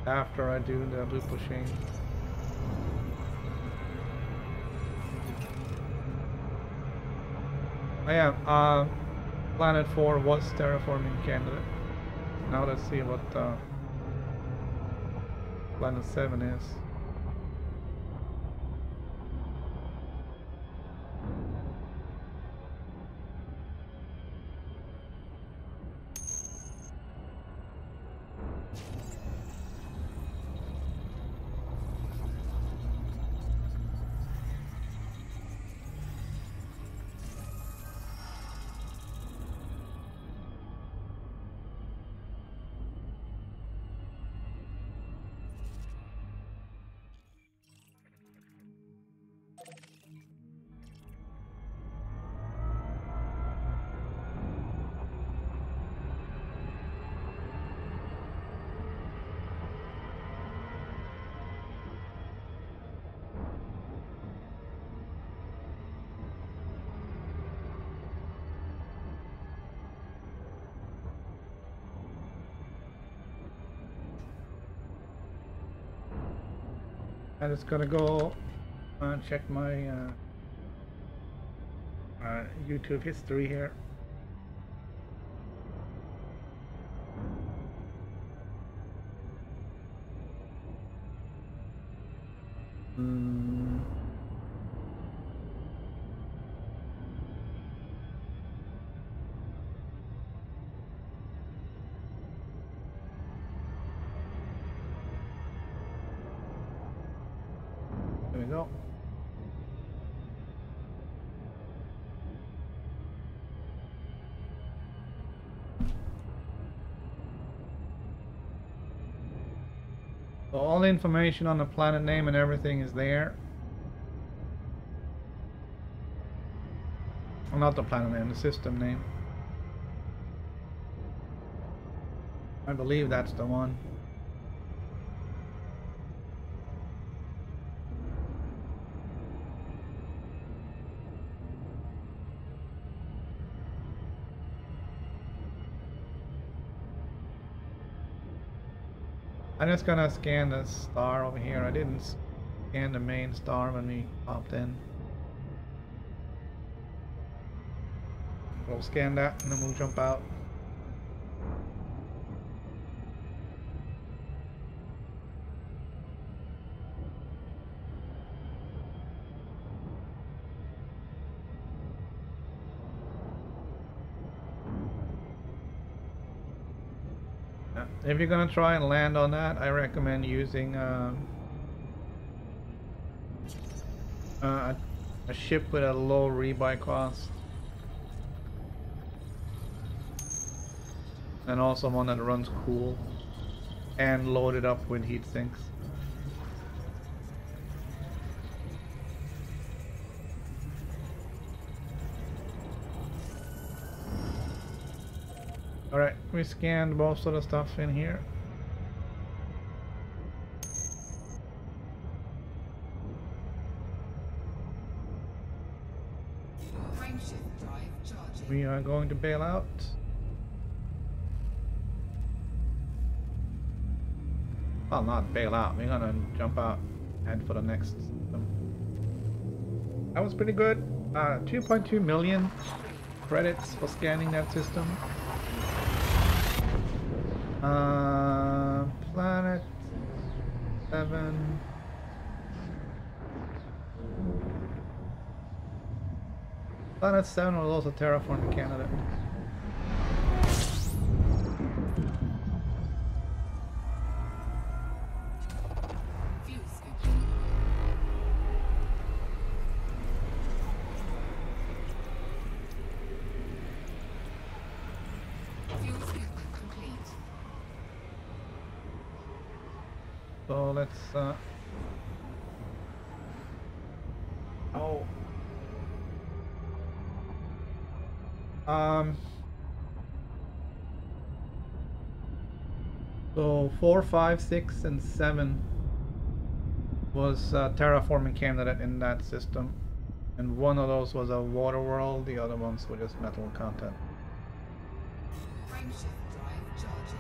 after I do the loop pushing. Oh yeah, Planet 4 was terraforming candidate. Now let's see what Planet 7 is. I just gotta go check my YouTube history here. There we go. So all the information on the planet name and everything is there. Well, not the planet name, the system name. I believe that's the one. I'm just gonna scan the star over here. I didn't scan the main star when we popped in. We'll scan that and then we'll jump out. If you're gonna try and land on that, I recommend using a ship with a low rebuy cost, and also one that runs cool and loaded up with heat sinks. Alright, we scanned most of the stuff in here. Frameshift drive charging. We are going to bail out. Well, not bail out. We're gonna jump out, head for the next system. That was pretty good. 2.2 million credits for scanning that system. Planet 7. Planet 7 was also terraforming Canada. Fuel scooping. Fuel scooping complete. So let's so 4, 5, 6, and 7 was terraforming candidate in that system, and one of those was a water world. The other ones were just metal content. Frameshift drive charging.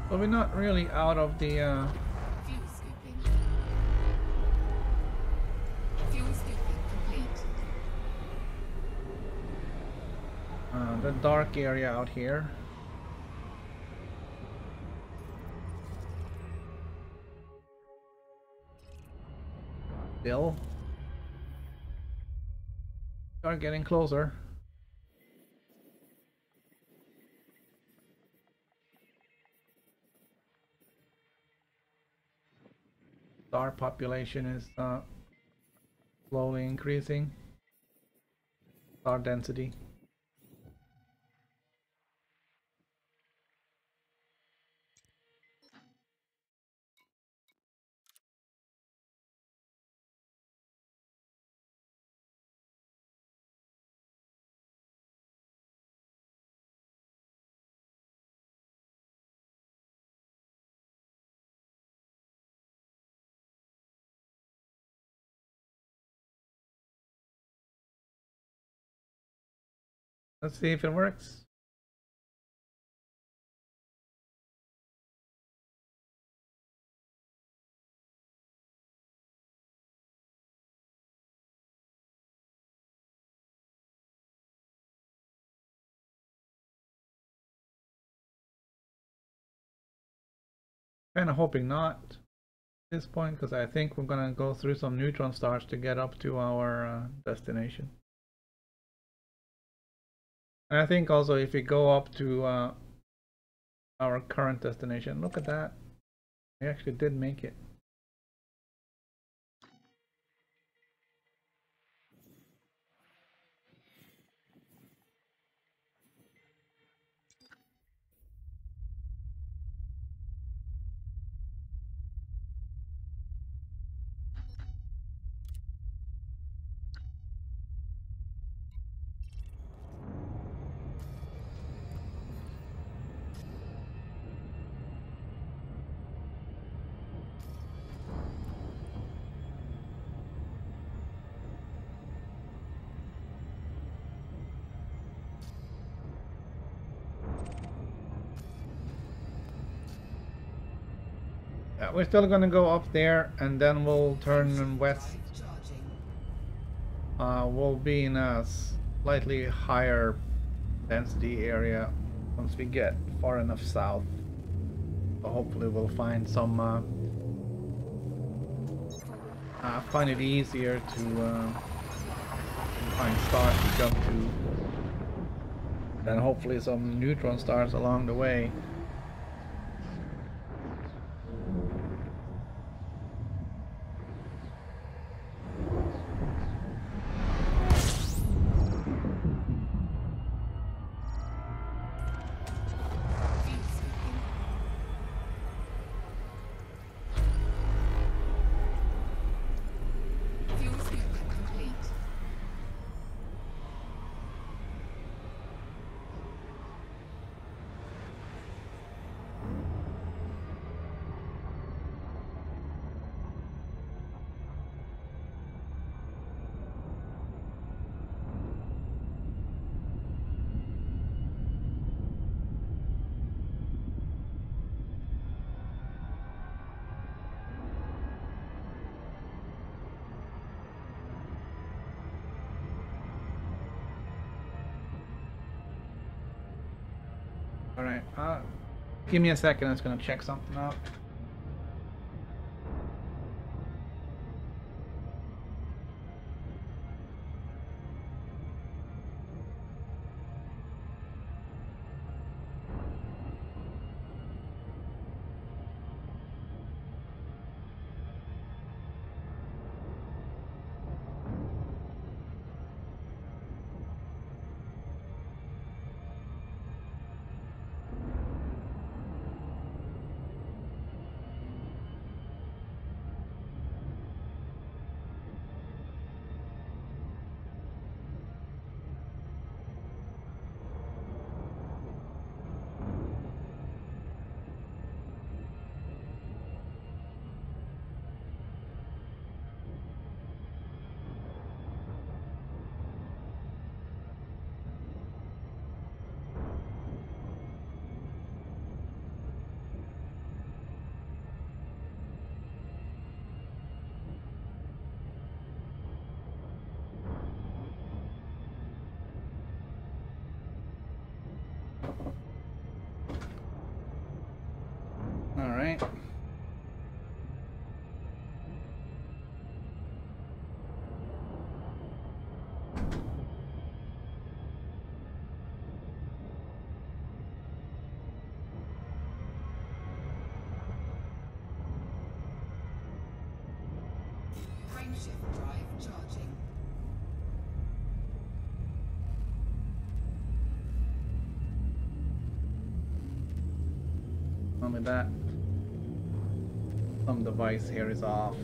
So we're not really out of the Fuel scooping. Fuel scooping complete. the dark area out here. Still. Start getting closer. Star population is slowly increasing. Star density. Let's see if it works. Kind of hoping not at this point, because I think we're gonna go through some neutron stars to get up to our destination. And I think also if we go up to our current destination, look at that, we actually did make it. Yeah, we're still gonna go up there and then we'll turn west. We'll be in a slightly higher density area once we get far enough south. So hopefully we'll find some find it easier to find stars to jump to. Then hopefully some neutron stars along the way. Alright, give me a second, I'm just gonna check something out. Alright. Frameshift drive charging. Only that some device here is off.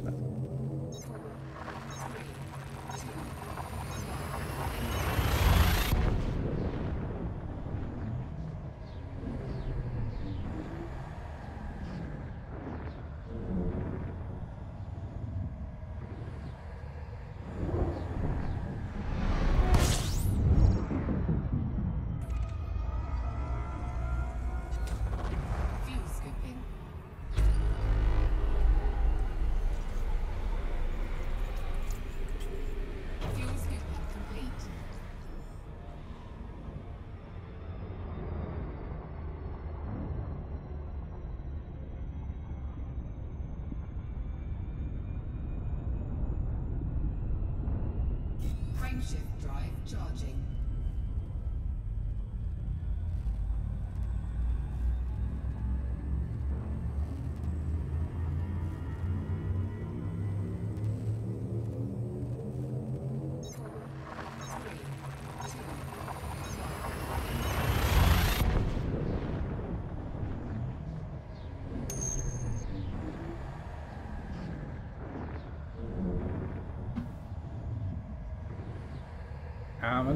Frameshift drive charging.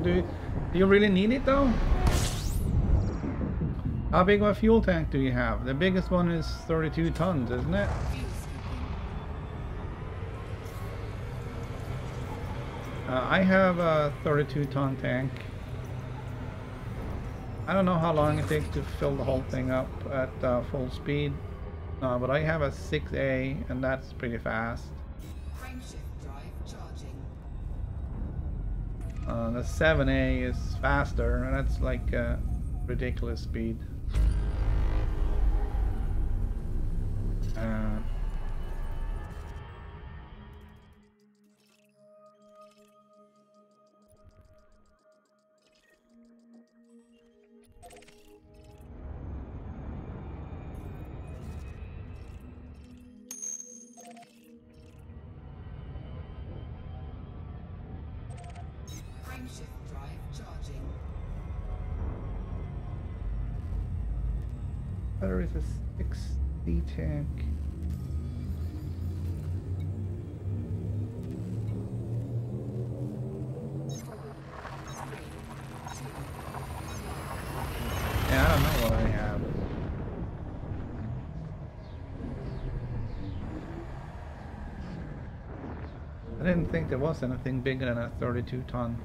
Do you really need it though? How big of a fuel tank do you have? The biggest one is 32 tons, isn't it? I have a 32-ton tank. I don't know how long it takes to fill the whole thing up at full speed, but I have a 6A and that's pretty fast. Frameshift drive charging. The 7A is faster, and that's like ridiculous speed. Frameshift drive charging. There is a 6D tank. Yeah, I don't know what I have. I didn't think there was anything bigger than a 32-ton.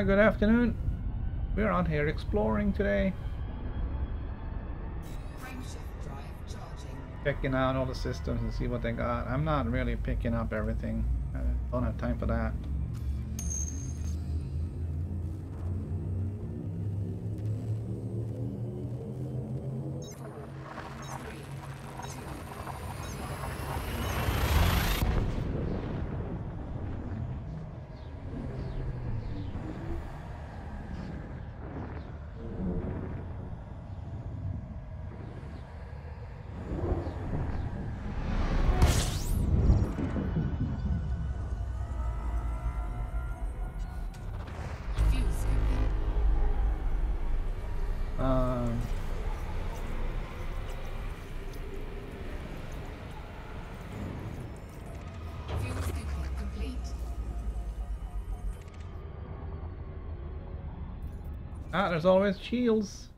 Good afternoon. We're out here exploring today. Frameshift drive charging. Checking out all the systems and see what they got. I'm not really picking up everything. I don't have time for that. There's always shields.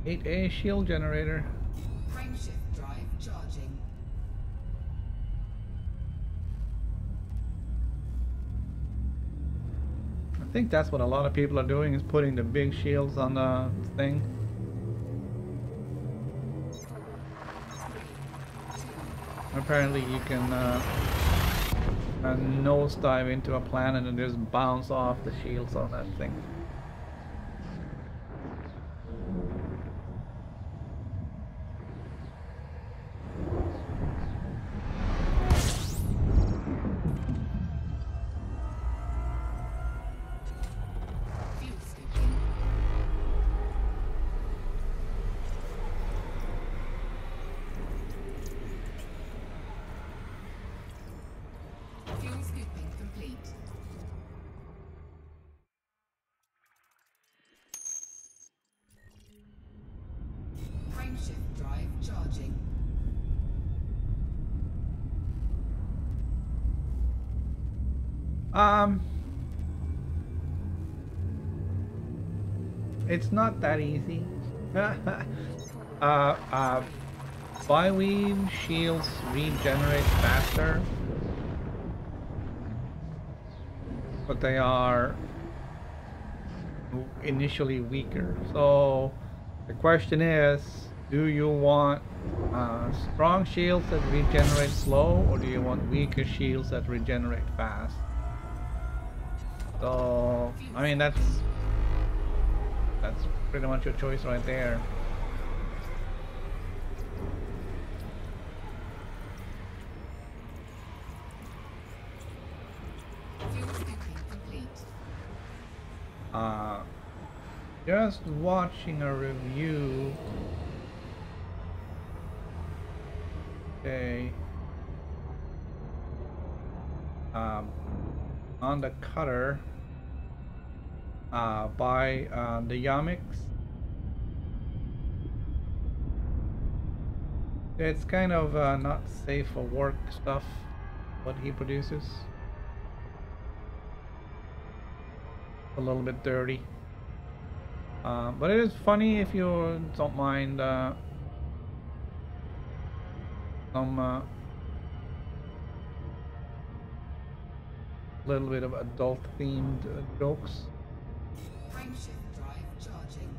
A shield generator. Frameshift drive charging. I think that's what a lot of people are doing, is putting the big shields on the thing. Apparently you can nosedive into a planet and just bounce off the shields on that thing. Frameshift drive charging. Um, it's not that easy. uh, Byweave shields regenerate faster, but they are initially weaker. So the question is, do you want strong shields that regenerate slow, or do you want weaker shields that regenerate fast? So I mean that's pretty much your choice right there. Just watching a review. Okay. On the cutter by the Yamix. It's kind of not safe for work stuff, what he produces. A little bit dirty. But it is funny if you don't mind some little bit of adult themed jokes. Frameshift drive charging.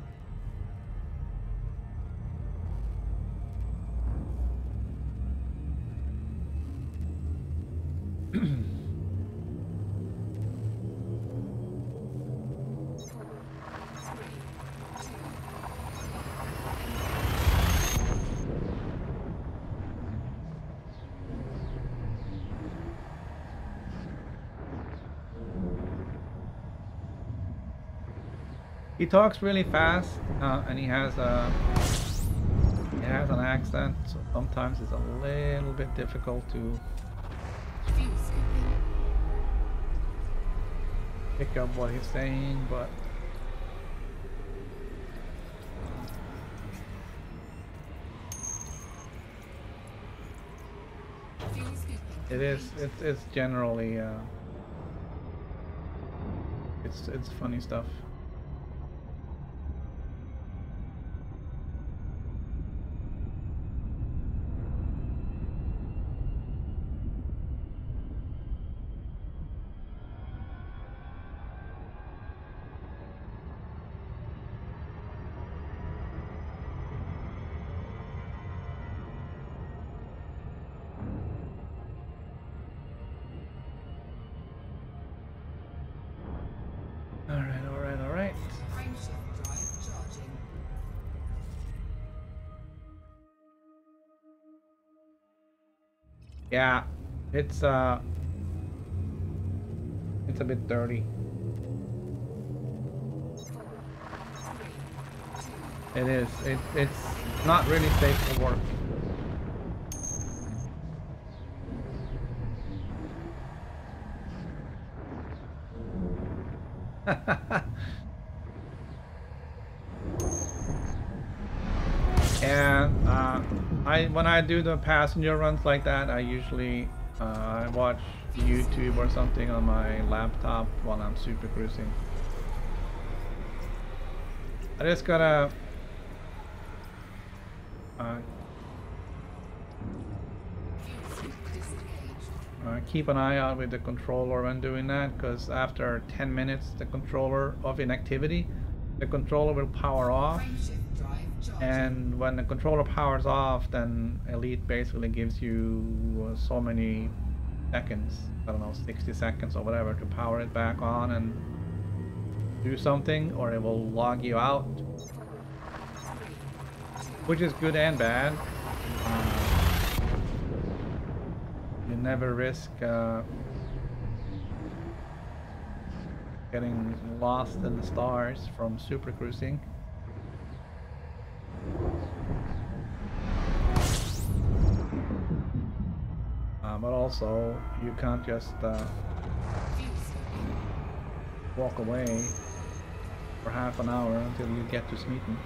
He talks really fast, and he has an accent, so sometimes it's a little bit difficult to pick up what he's saying, but it's generally it's funny stuff. All right. Frameshift drive charging. Yeah, it's a bit dirty. It is. It's not really safe for work. And when I do the passenger runs like that, I usually I watch YouTube or something on my laptop while I'm super cruising. I just gotta keep an eye out with the controller when doing that, because after 10 minutes the controller of inactivity, the controller will power off, and when the controller powers off, then Elite basically gives you so many seconds, I don't know, 60 seconds or whatever, to power it back on and do something, or it will log you out, which is good and bad. You never risk getting lost in the stars from super cruising. But also, you can't just walk away for half an hour until you get to Smeaton.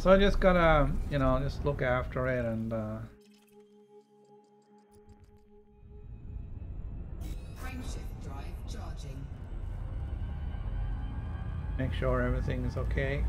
So I just gotta, you know, just look after it and Frameshift drive charging. make sure everything is okay.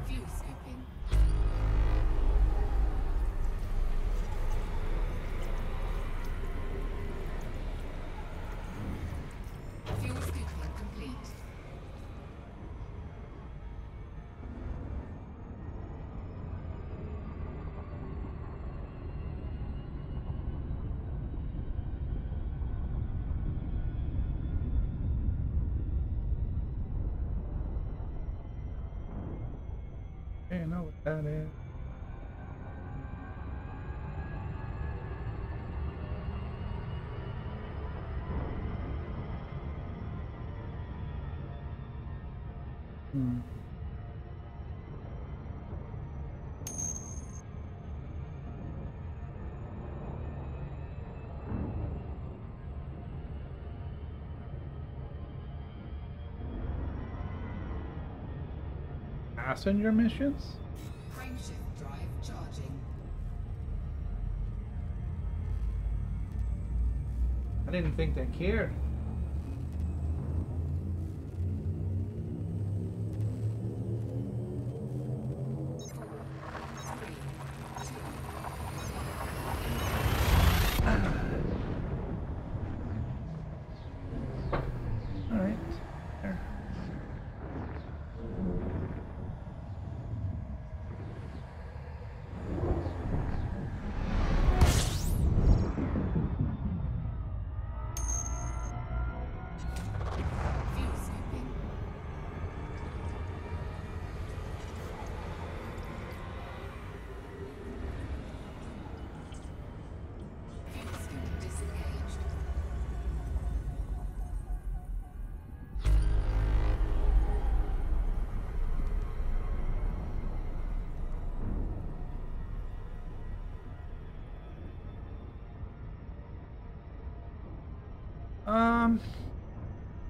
Fuel scooping. Fuel scooping complete. Okay, I know what that is. Hmm. Passenger missions? Frameshift drive charging. I didn't think they cared. All right. There. Fuel scooping. Fuel scoop disengaged.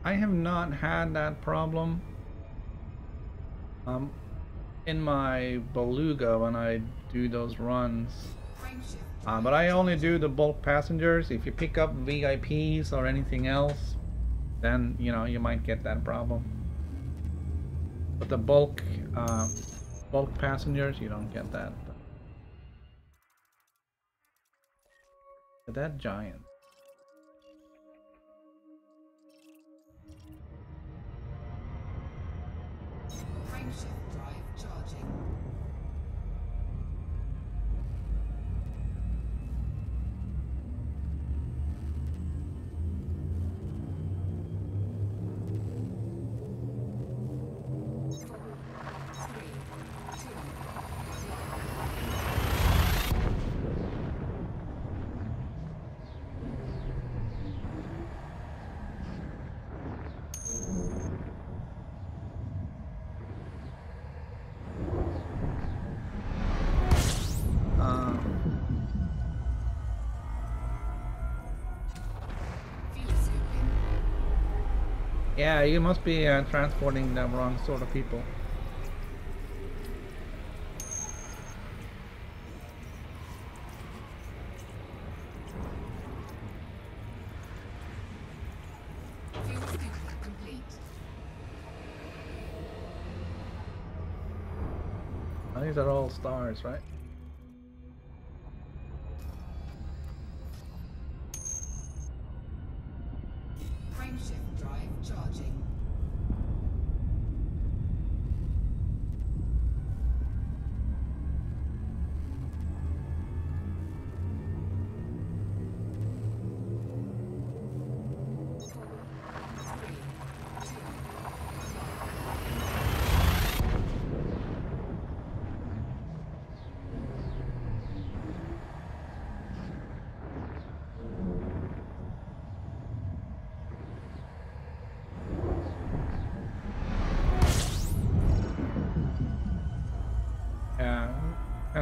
I have not had that problem. In my Beluga when I do those runs. Frameshift But I only do the bulk passengers. If you pick up VIPs or anything else, then you know you might get that problem. But the bulk passengers, you don't get that. But that giant. Frameshift drive charging. Fuel scooping. Yeah, you must be transporting the wrong sort of people. Fuel scooping complete. These are all stars, right? Frameshift drive charging.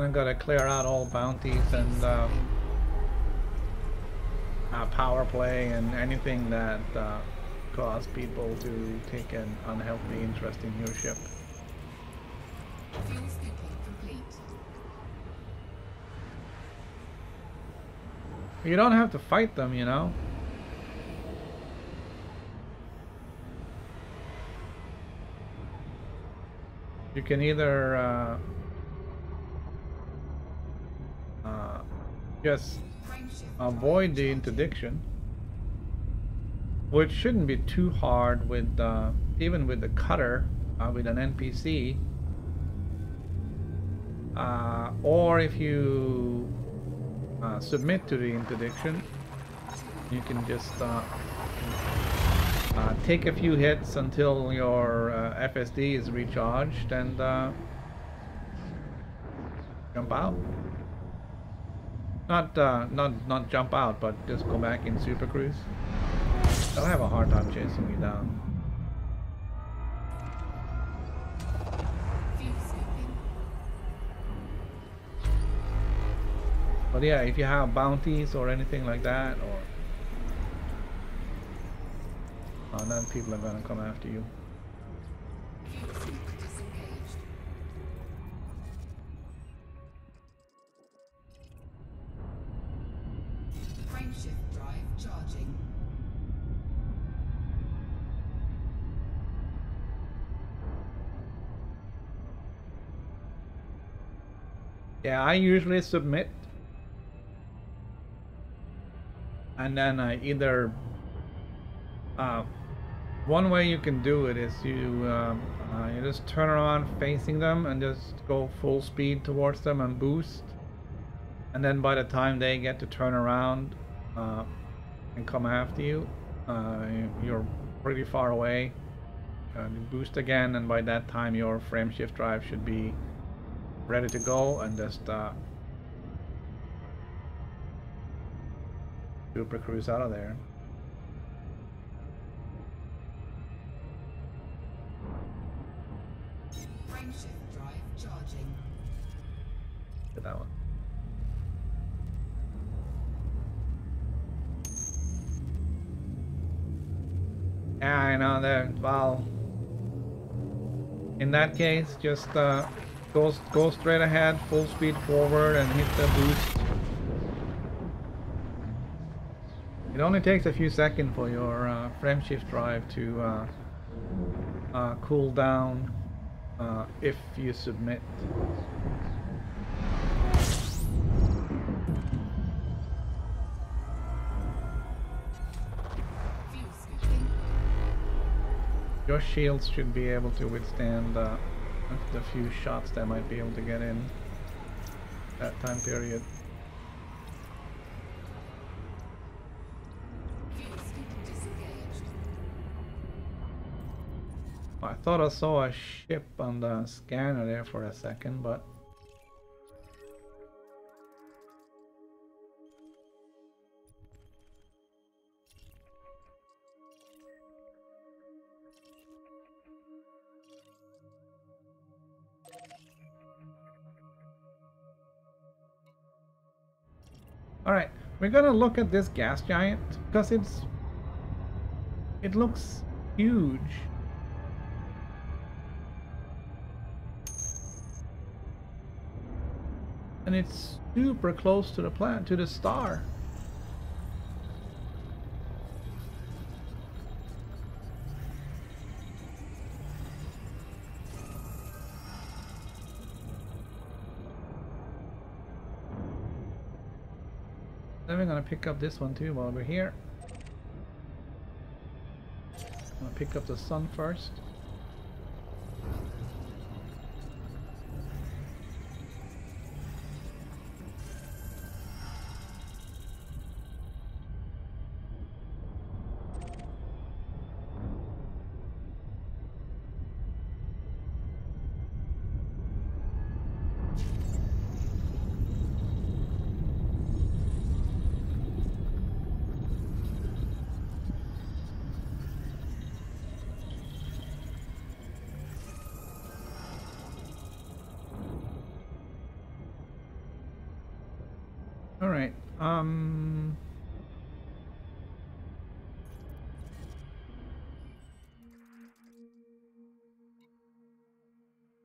kind of got to clear out all bounties and power play and anything that cause people to take an unhealthy interest in your ship. Fuel scooping complete. You don't have to fight them, you know. You can either just avoid the interdiction, which shouldn't be too hard with even with the cutter with an NPC, or if you submit to the interdiction, you can just take a few hits until your FSD is recharged and jump out. Not jump out, but just go back in Super Cruise. They'll have a hard time chasing you down. But yeah, if you have bounties or anything like that, or then people are gonna come after you. Frameshift drive charging. Yeah, I usually submit, and then I either one way you can do it is you just turn around facing them and just go full speed towards them and boost, and then by the time they get to turn around and come after you, you're pretty far away. You boost again, and by that time your frameshift drive should be ready to go, and just Super Cruise out of there. Frameshift drive charging. Get that one. Yeah, I know that. Well, in that case, just go straight ahead, full speed forward, and hit the boost. It only takes a few seconds for your frameshift drive to cool down if you submit. Fuel scooping. Your shields should be able to withstand the few shots they might be able to get in that time period. Fuel scoop disengaged. I thought I saw a ship on the scanner there for a second, but alright, we're gonna look at this gas giant because it looks huge. And it's super close to the planet, to the star. Then we're gonna pick up this one too while we're here. I'm gonna pick up the sun first. All right.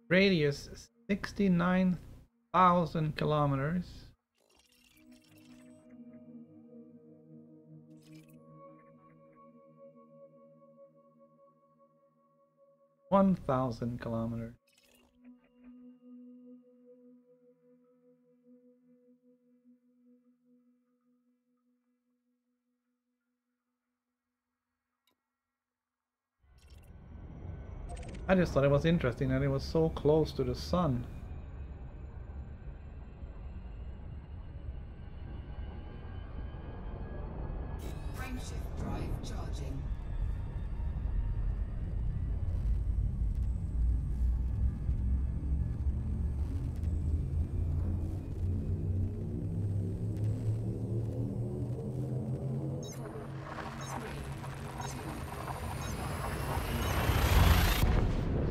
Radius 69,000 kilometers. 1,000 kilometers. I just thought it was interesting that it was so close to the sun. Frameshift drive charging.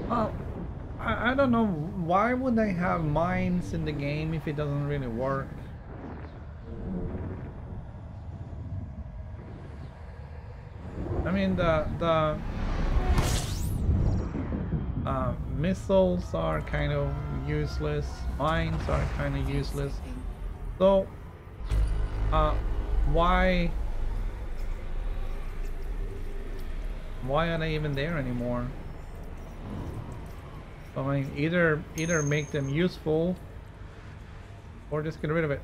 Well, I don't know, why would they have mines in the game if it doesn't really work? I mean, the missiles are kind of useless, mines are kind of useless. So, why are they even there anymore? I mean, either make them useful or just get rid of it.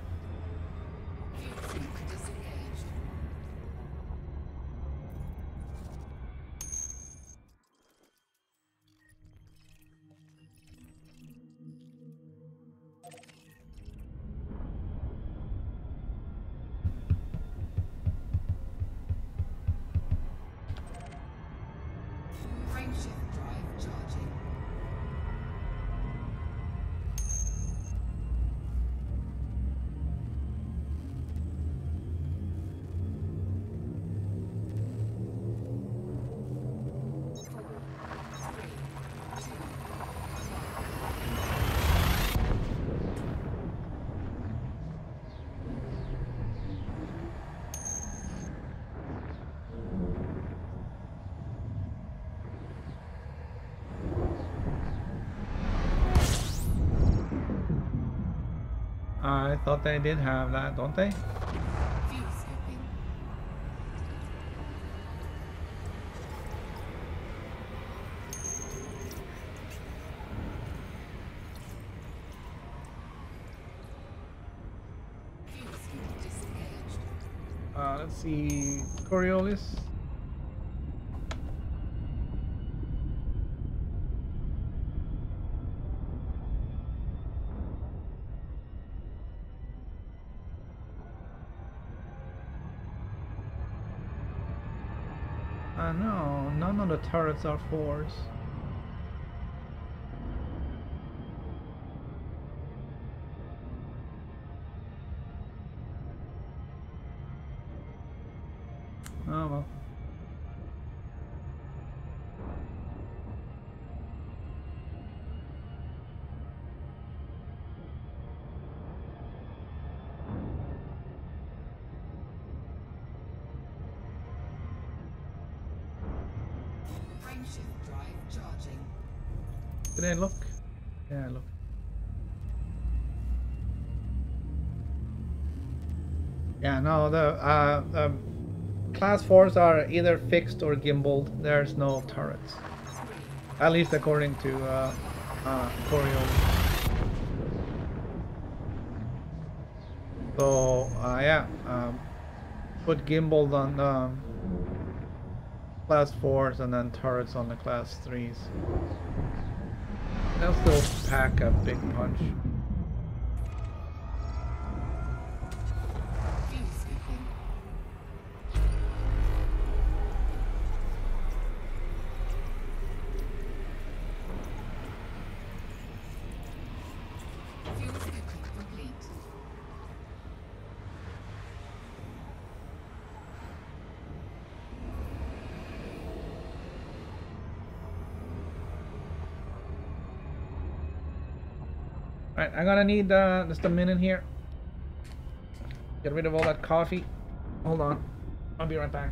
Frameshift drive charging. I thought they did have that, don't they? Fuel skipping. Fuel skip disengaged. Let's see, Coriolis. No, none of the turrets are fours. Oh well. Frameshift drive charging. Did I look? Yeah, look. Yeah, no, the class 4s are either fixed or gimbaled. There's no turrets. At least according to Coriolis. So, yeah, put gimbaled on class 4s and then turrets on the class 3s. They'll still pack a big punch. Fuel skipping. Fuel skipping complete. Alright, I'm gonna need just a minute here. Get rid of all that coffee. Hold on. I'll be right back.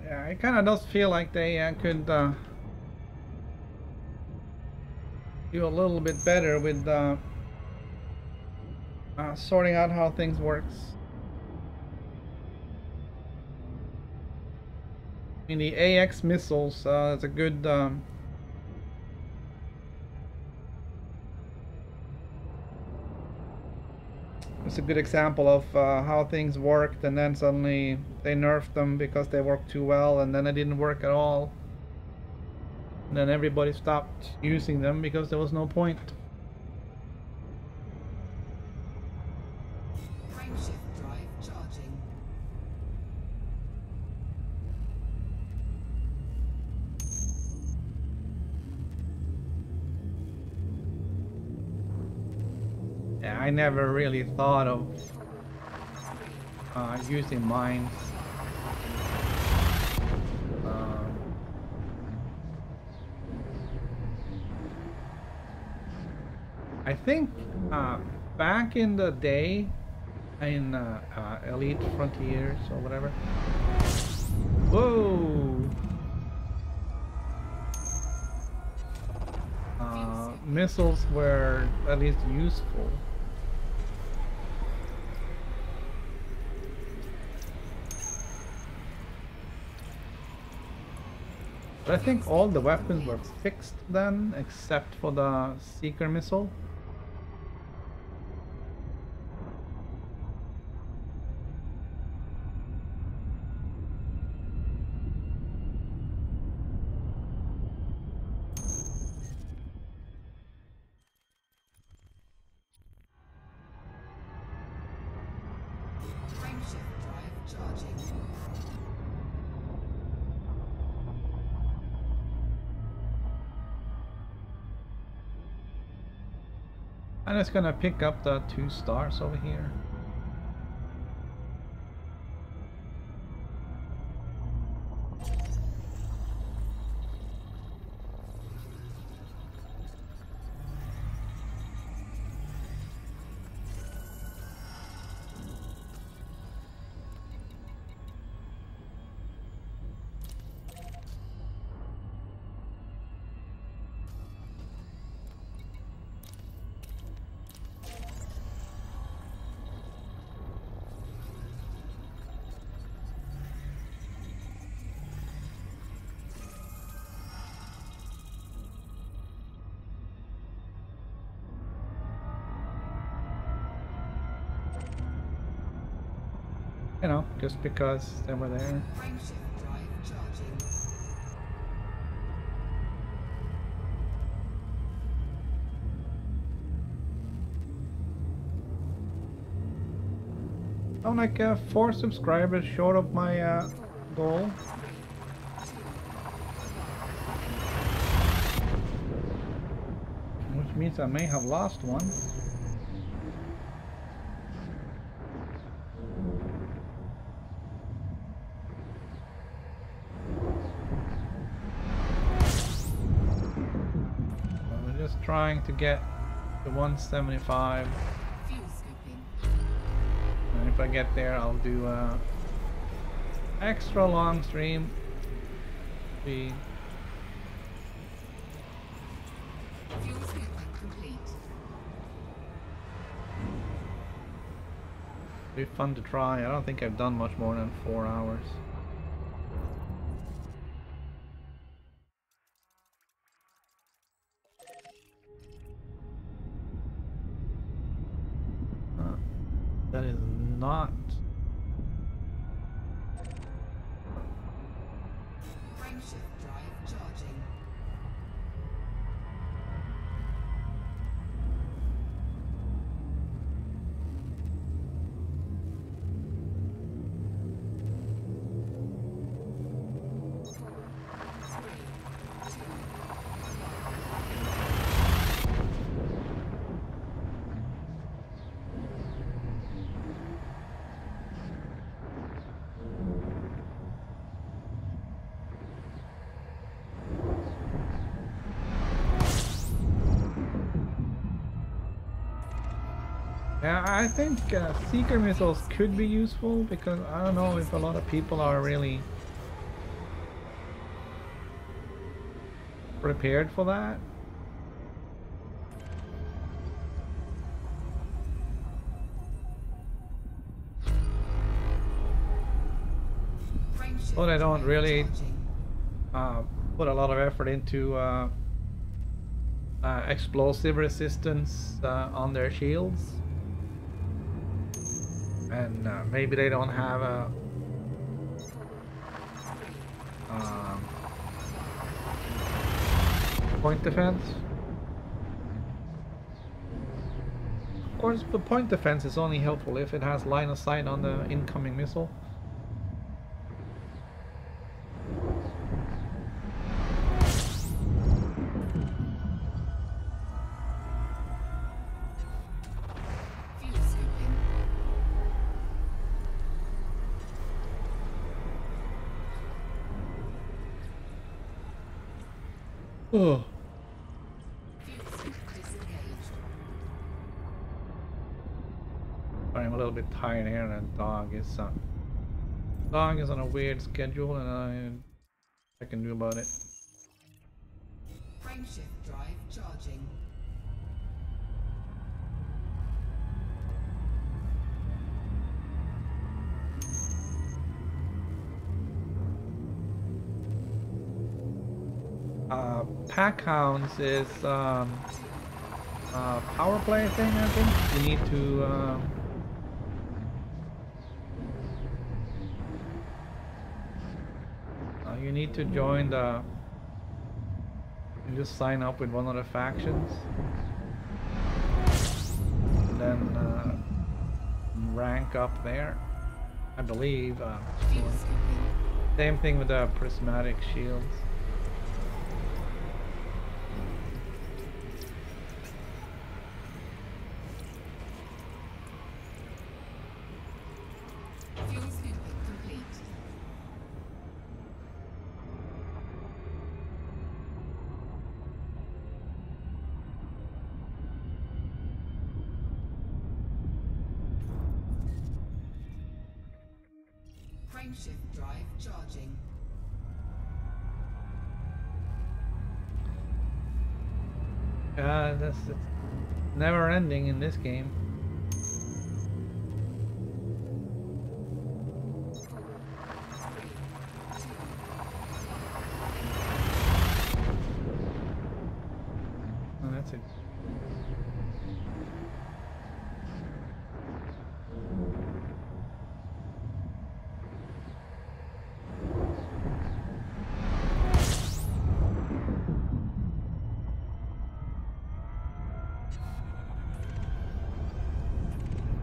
Yeah, it kind of does feel like they could do a little bit better with sorting out how things works. I mean, the AX missiles is a good it's a good example of how things worked, and then suddenly they nerfed them because they worked too well, and then it didn't work at all. And then everybody stopped using them because there was no point. Frameshift drive charging. Yeah, I never really thought of using mines. I think back in the day, in Elite Frontiers or whatever. Whoa! Missiles were at least useful. But I think all the weapons were fixed then, except for the Seeker missile. Frameshift drive charging. I'm just gonna pick up the 2 stars over here. You know, just because they were there. Frameshift drive charging. I'm like 4 subscribers short of my goal. Which means I may have lost one. We're just trying to get to 175. Fuel scooping. And if I get there, I'll do a extra long stream. Fuel scooping complete. Be fun to try. I don't think I've done much more than 4 hours. That is not. Frameshift drive charging. Yeah, I think seeker missiles could be useful because I don't know if a lot of people are really prepared for that. Frameshift But I don't drive really charging. put a lot of effort into explosive resistance on their shields. And maybe they don't have a point defense. Of course, the point defense is only helpful if it has line of sight on the incoming missile. Fuel scooping. Oh. Fuel scoop disengaged. I'm a little bit tired here, and dog is on a weird schedule, and I can do about it. Frameshift drive charging. Pack hounds is power play thing. I think you need to join the. You just sign up with one of the factions, and then rank up there. I believe. Fuel scooping. Same thing with the prismatic shields. Fuel scooping complete. Frameshift drive charging. It's never ending in this game. Oh, that's it.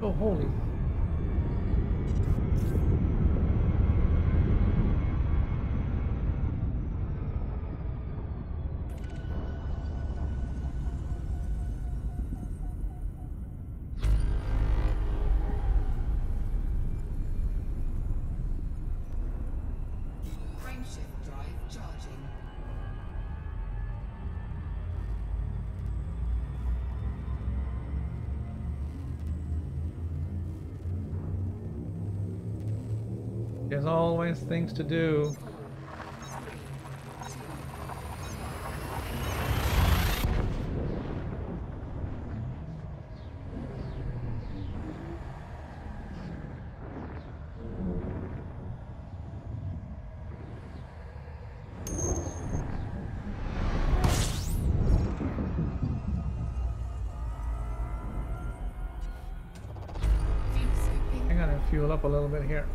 Oh, holy. Frameshift drive charging. There's always things to do. Fuel scooping. I'm gonna fuel up a little bit here.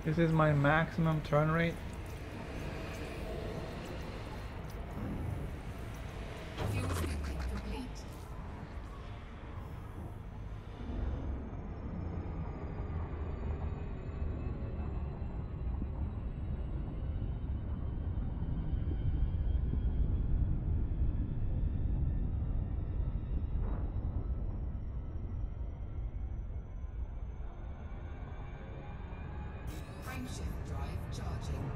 This is my maximum turn rate. Fuel scooping complete. Frameshift drive charging.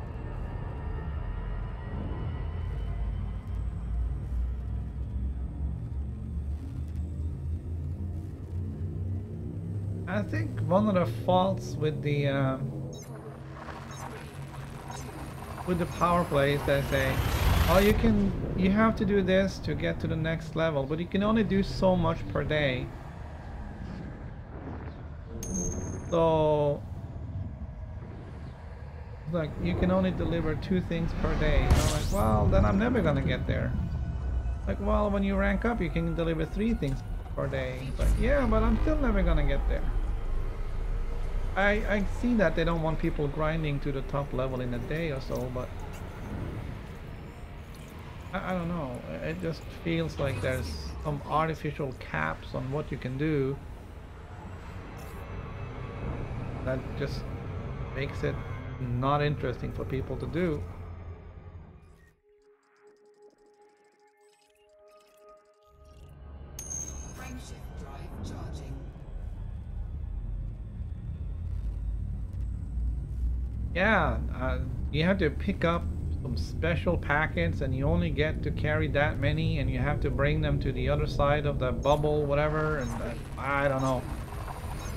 I think one of the faults with the power plays that say, oh, you have to do this to get to the next level, but you can only do so much per day. So like you can only deliver 2 things per day. And I'm like, well, then I'm never gonna get there. Like, well, when you rank up, you can deliver 3 things per day. It's like, yeah, but I'm still never gonna get there. I see that they don't want people grinding to the top level in a day or so, but I don't know. It just feels like there's some artificial caps on what you can do that just makes it not interesting for people to do. Frameshift drive charging. Yeah, you have to pick up some special packets and you only get to carry that many and you have to bring them to the other side of the bubble, whatever, and I don't know.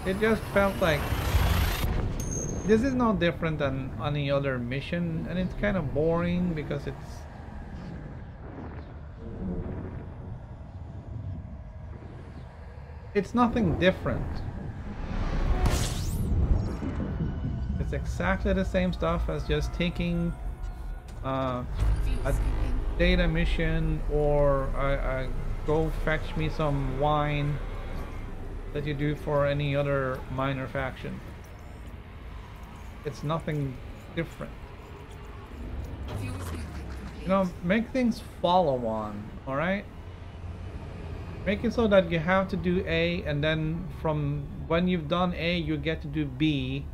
It just felt like this is no different than any other mission, and it's kind of boring because it's nothing different. It's exactly the same stuff as just taking a data mission or go fetch me some wine that you do for any other minor faction. It's nothing different. Fuel scooping complete. You know, make things follow on, alright? Make it so that you have to do A, and then from when you've done A, you get to do B,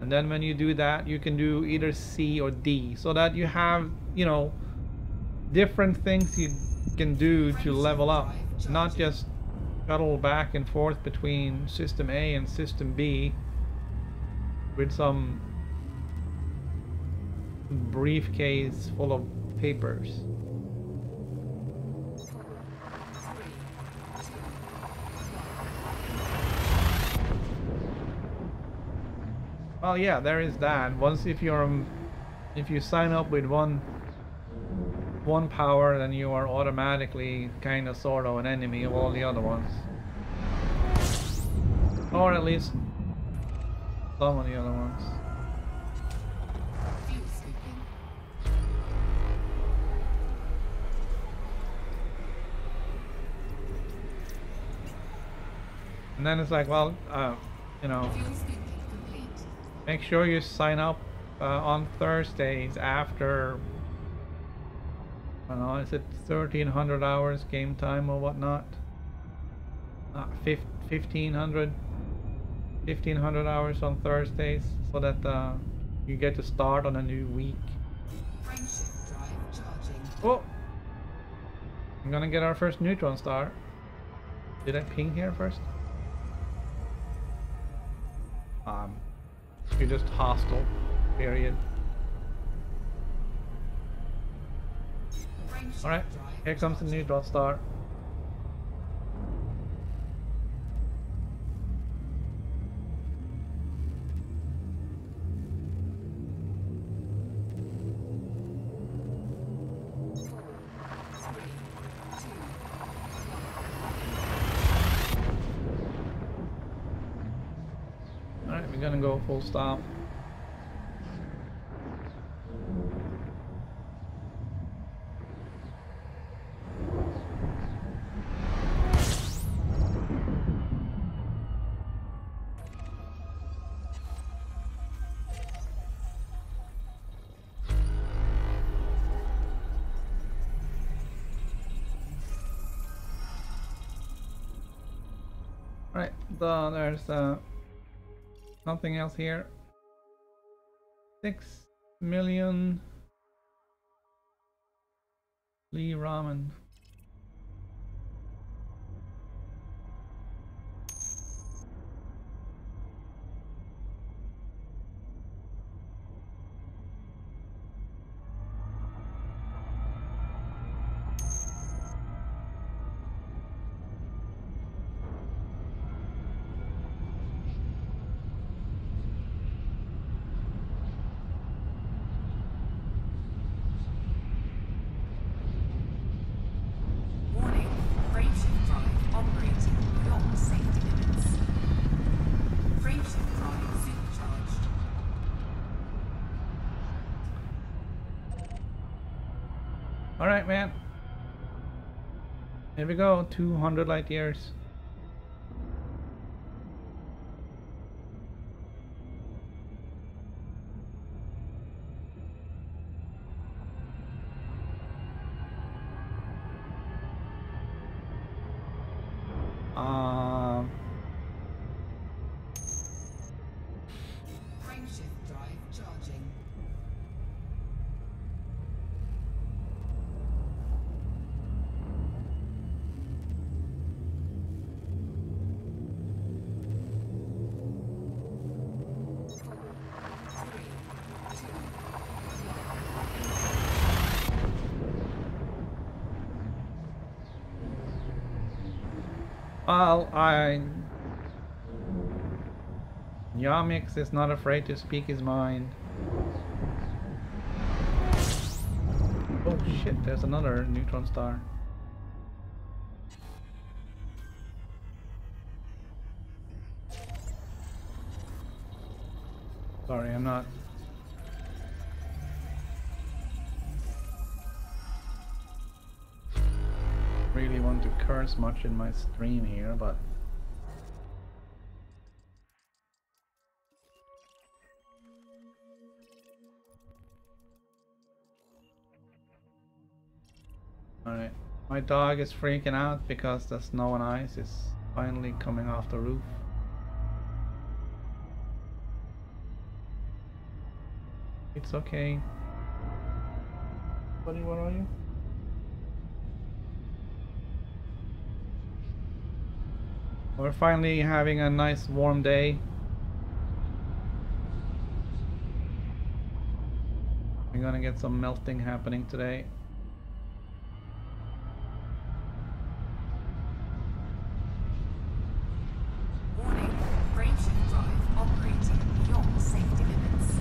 and then when you do that, you can do either C or D, so that you have, you know, different things you can do to level up, not just shuttle back and forth between system A and system B with some briefcase full of papers. Well, yeah, there is that. Once if you sign up with one power, then you are automatically kind of sort of an enemy of all the other ones, or at least some of the other ones. Fuel scooping. And then it's like, well, you know, Fuel scooping Make sure you sign up on Thursdays after, I don't know, is it 1300 hours game time or whatnot? 1500 hours on Thursdays, so that you get to start on a new week. Frameshift drive charging. Oh! I'm gonna get our first neutron star. Did I ping here first? You're just hostile, period. Frameshift Alright, drive here comes the charging. neutron star. Alright, we're gonna go full stop. Right, so there's nothing else here. 6 million Lee ramen. Warning, frameshift drive operating beyond safety limits. Frameshift drive supercharged. Alright, man. Here we go, 200 light years. Frameshift drive charging. Well, Yamix is not afraid to speak his mind. Oh shit, there's another neutron star. Sorry, I'm not really want to curse much in my stream here, but alright. My dog is freaking out because the snow and ice is finally coming off the roof. It's okay. Buddy, where are you? We're finally having a nice warm day. We're gonna get some melting happening today. Warning, frameshift drive operating beyond safety limits.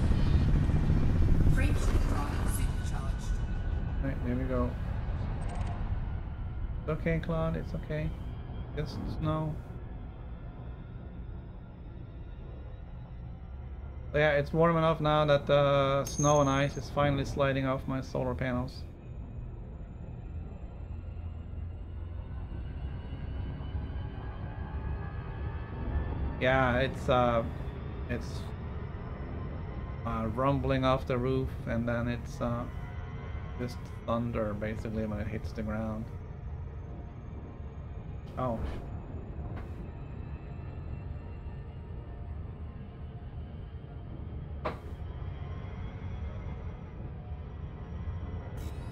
Frameshift drive supercharged. Right, there we go. It's okay, Claude, it's okay. Just snow. So yeah, it's warm enough now that the snow and ice is finally sliding off my solar panels. Yeah, it's rumbling off the roof, and then it's just thunder basically when it hits the ground. Oh.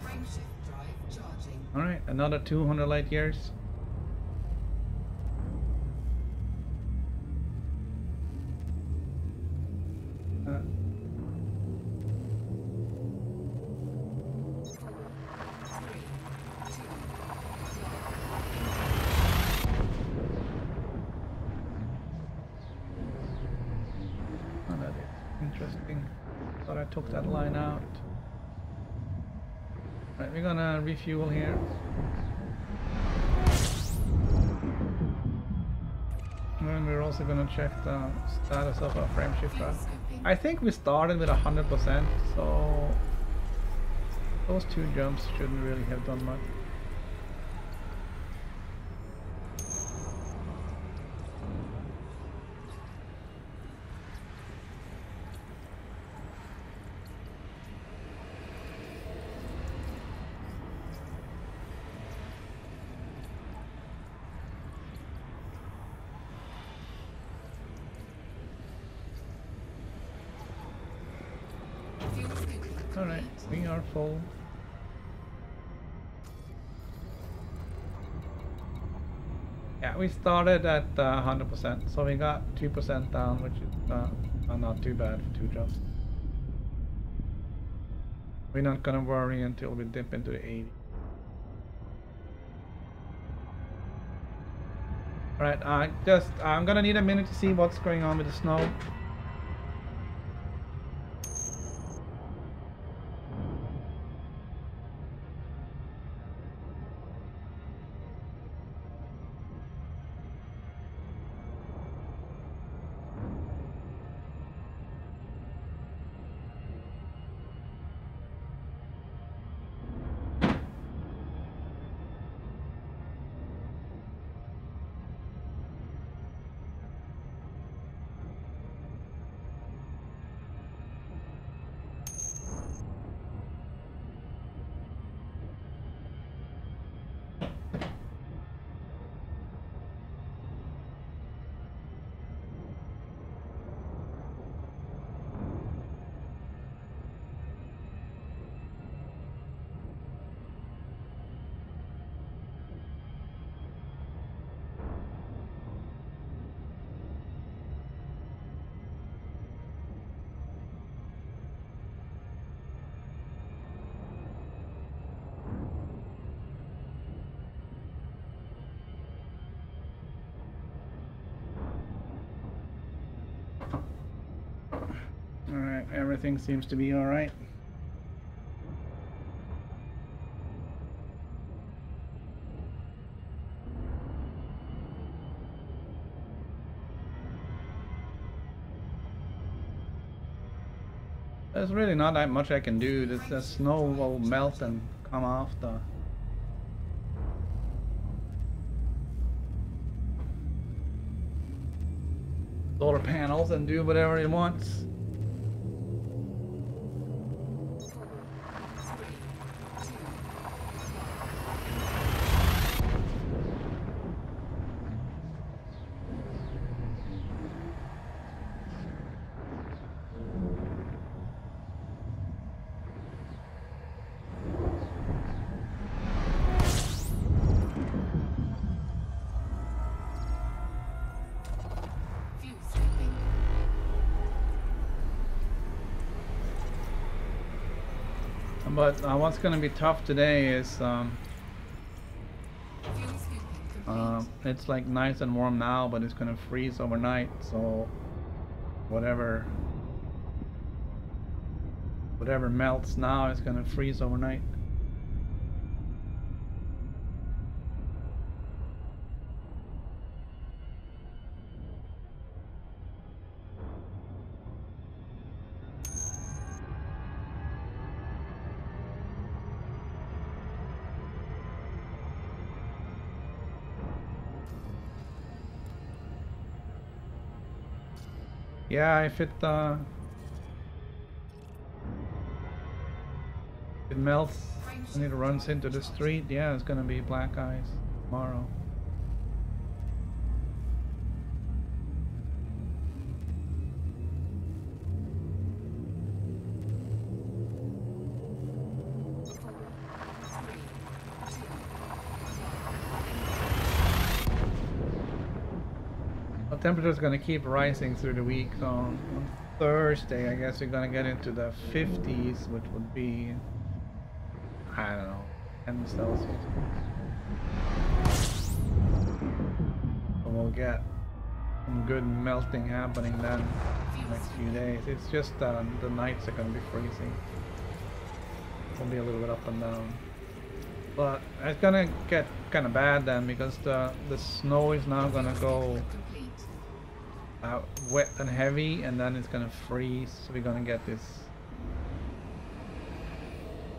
Frameshift drive charging. Alright, another 200 light years. Interesting. Thought I took that line out. Right, we're gonna refuel here. And we're also gonna check the status of our frameshift drive. I think we started with 100%, so those two jumps shouldn't really have done much. Alright, we are full. Yeah, we started at 100%, so we got 2% down, which is not too bad for two jumps. We're not gonna worry until we dip into the 80. Alright, I'm gonna need a minute to see what's going on with the snow. Alright, everything seems to be alright. There's really not that much I can do. The snow will melt and come off the solar panels and do whatever it wants. But what's going to be tough today is it's like nice and warm now, but it's going to freeze overnight. So whatever melts now is going to freeze overnight. Yeah, if it It melts and it runs into the street. Yeah, it's gonna be black ice tomorrow. The temperature is gonna keep rising through the week. So on Thursday, I guess we're gonna get into the 50s, which would be, I don't know, 10 Celsius. So we'll get some good melting happening then the next few days. It's just the nights are going to be freezing. It'll be a little bit up and down. But it's going to get kind of bad then because the snow is now going to go wet and heavy, and then it's going to freeze. So we're going to get this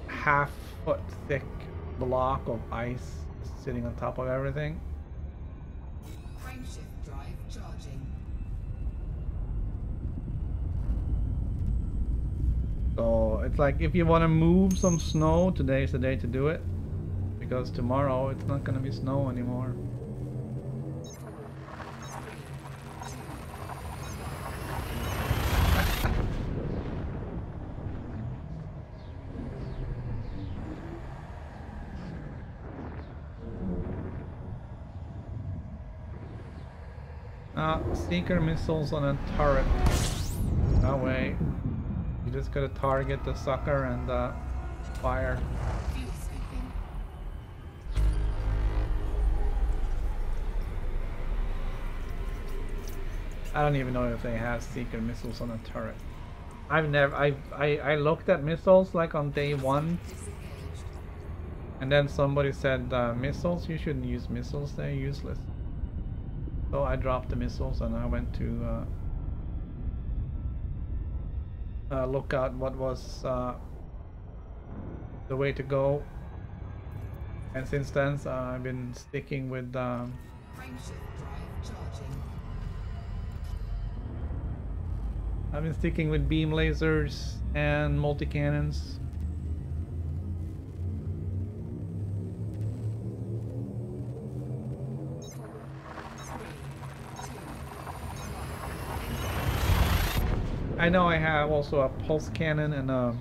half-foot thick block of ice sitting on top of everything. Frameshift drive charging. So it's like if you want to move some snow, today's the day to do it, because tomorrow it's not going to be snow anymore. Seeker missiles on a turret. That way, you just gotta target the sucker and fire. I don't even know if they have seeker missiles on a turret. I looked at missiles like on day 1, and then somebody said missiles, you shouldn't use missiles, they're useless. So I dropped the missiles and I went to look at what was the way to go. And since then I've been sticking with Frameshift drive charging. I've been sticking with beam lasers and multi-cannons. I know I have also a pulse cannon and a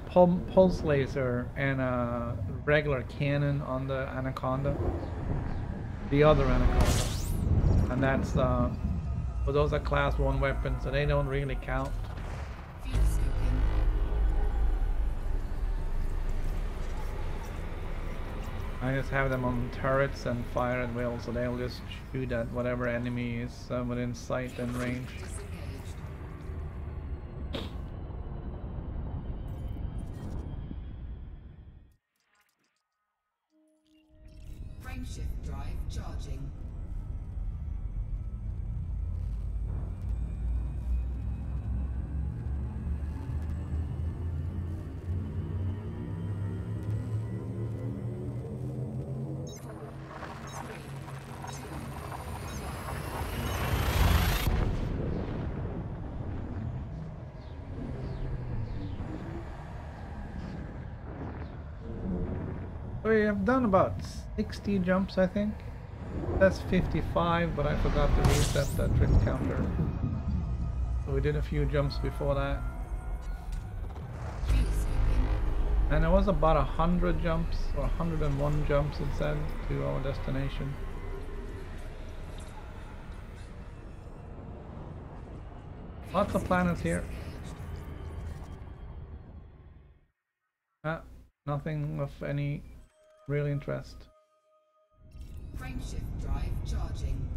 pulse laser and a regular cannon on the Anaconda, the other Anaconda, and that's but those are class 1 weapons, so they don't really count. I just have them on turrets and fire at will, so they'll just shoot at whatever enemy is within sight and range. Frameshift drive charging. We have done about 60 jumps, I think. That's 55, but I forgot to reset the trip counter. So we did a few jumps before that. And it was about 100 jumps, or 101 jumps it said, to our destination. Lots of planets here. Nothing of any real interest. Frameshift drive charging.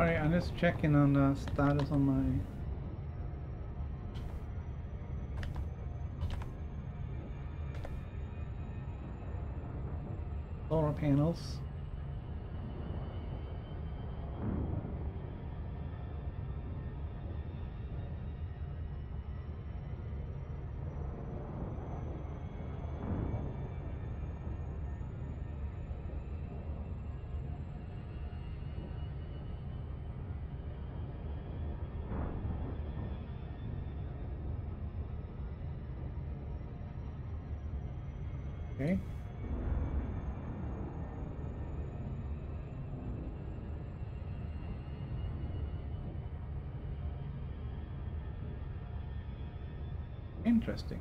Sorry, I'm just checking on the status on my solar panels. Okay. Interesting.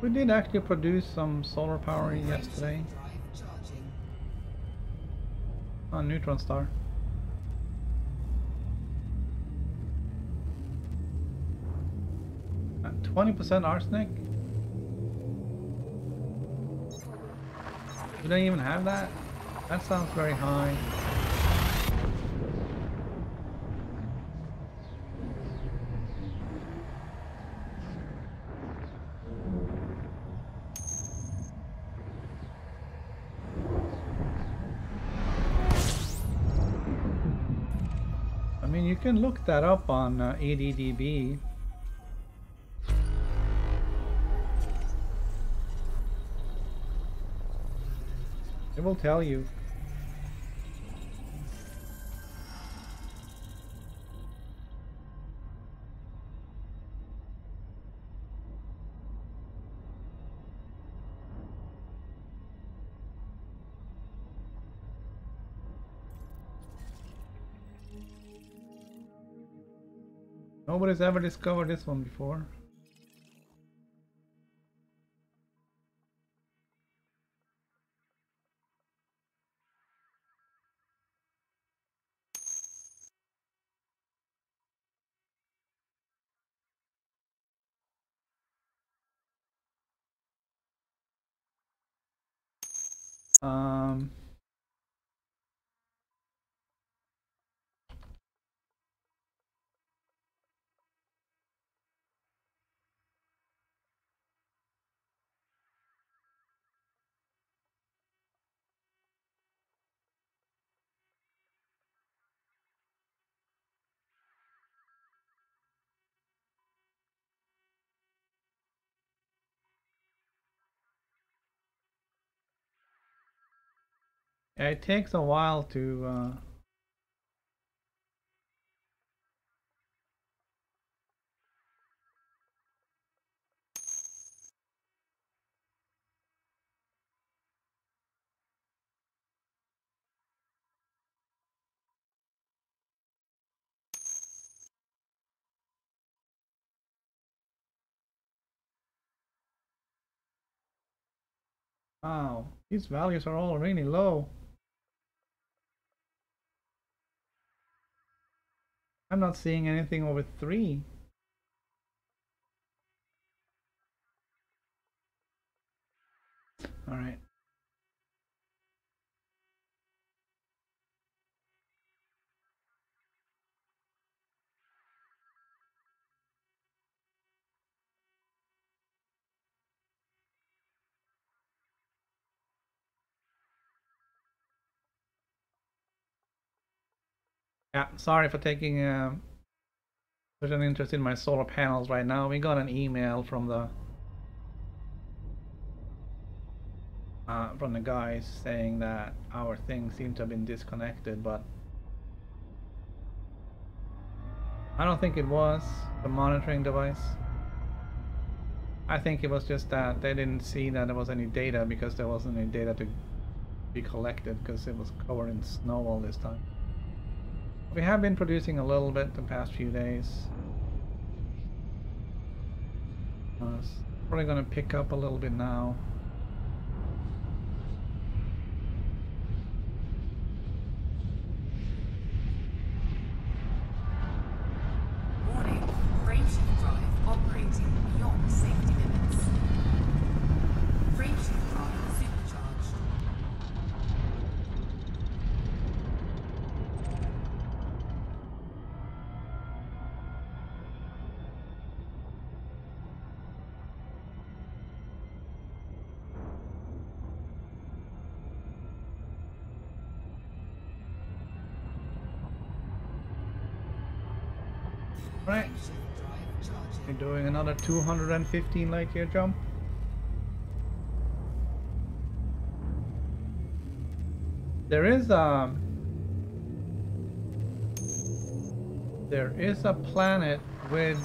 We did actually produce some solar power yesterday Drive charging. on Neutron Star. 20% arsenic? We don't even have that? That sounds very high. I mean, you can look that up on ADDB. It will tell you. Nobody's ever discovered this one before. Yeah, it takes a while to wow, these values are all really low. I'm not seeing anything over 3. All right. Yeah, sorry for taking such an interest in my solar panels right now. We got an email from the guys saying that our thing seemed to have been disconnected, but I don't think it was the monitoring device. I think it was just that they didn't see that there was any data because there wasn't any data to be collected because it was covered in snow all this time. We have been producing a little bit the past few days. It's probably going to pick up a little bit now. Warning, frameshift drive operating Right. Frameshift drive charging. We're doing another 215 light year jump. There is a planet with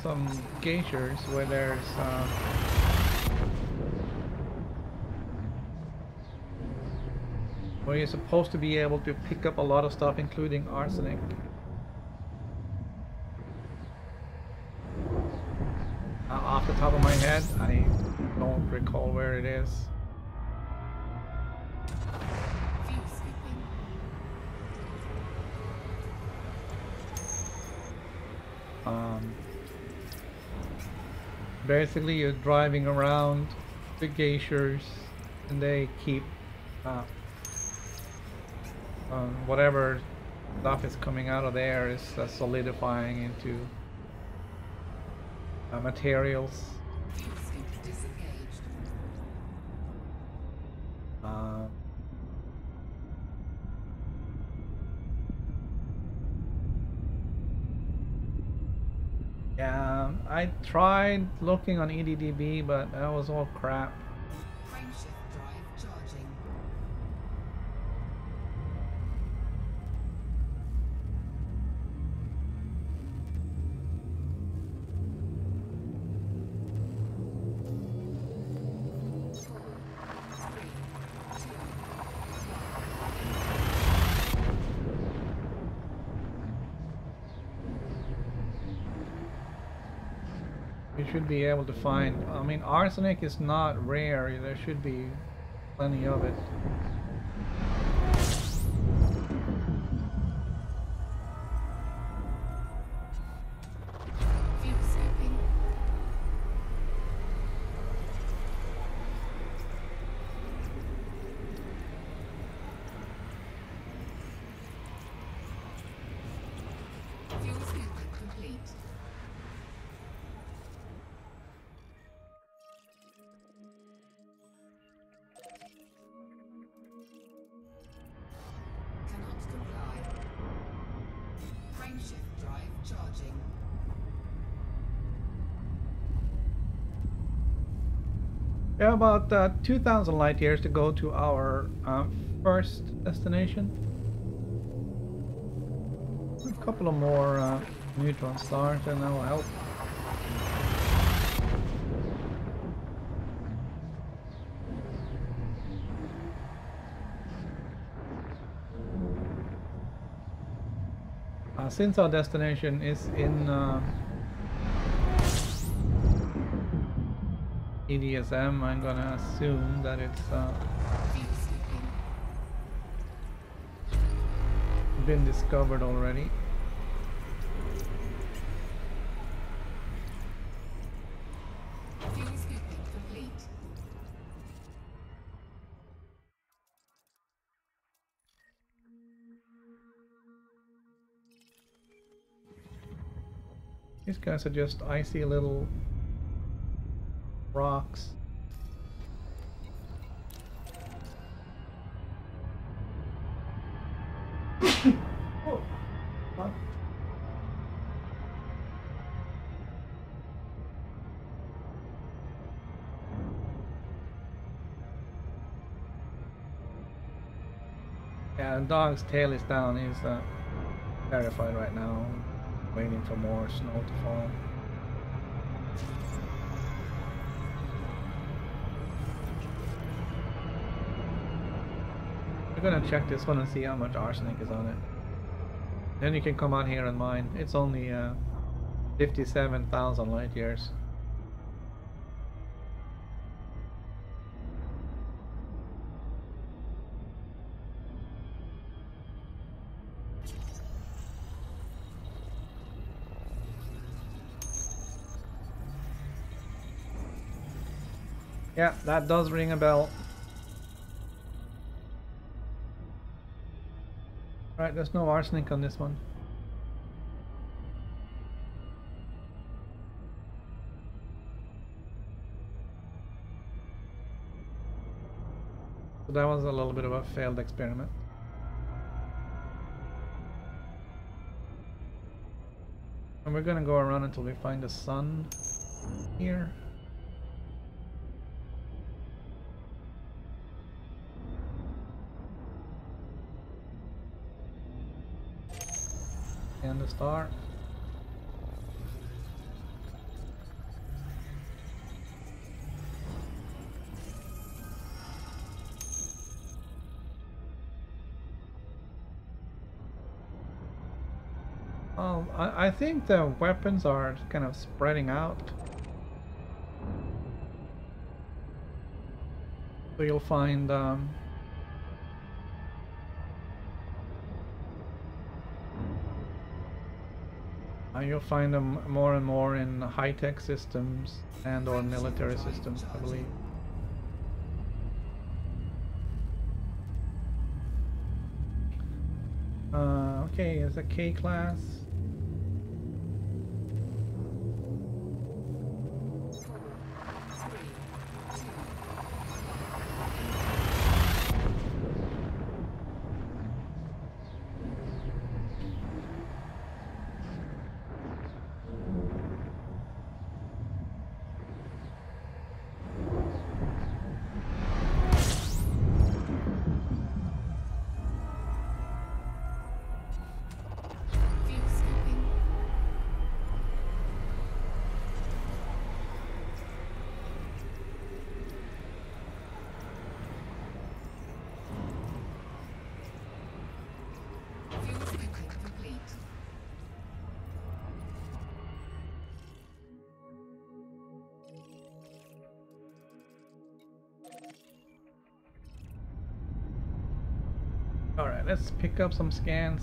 some geysers where there's where you're supposed to be able to pick up a lot of stuff, including arsenic. Off the top of my head, I don't recall where it is. Fuel skipping. Basically, you're driving around the geysers, and they keep whatever stuff is coming out of there is solidifying into materials. Fuel skip disengaged. Yeah, I tried looking on EDDB, but that was all crap. Frameshift drive charging. You should be able to find, I mean, arsenic is not rare, there should be plenty of it. Fuel skipping. Fuel skipping complete. Cannot comply. Frameshift drive charging. We have about 2,000 light years to go to our first destination. A couple of more neutron stars and that will help. Since our destination is in EDSM, I'm gonna assume that it's Fuel skipping. been discovered already. Fuel skipping complete. These guys are just icy little rocks. Oh, huh? Yeah, the dog's tail is down. He's terrified right now, waiting for more snow to fall. We're gonna check this one and see how much arsenic is on it. Then you can come out here and mine. It's only 57,000 light years. Yeah, that does ring a bell. Right, there's no arsenic on this one. So that was a little bit of a failed experiment. And we're gonna go around until we find the sun here. And the star. Oh, I think the weapons are kind of spreading out. So you'll find them more and more in high-tech systems and or military systems, I believe. Okay, it's a K class. Alright, let's pick up some scans.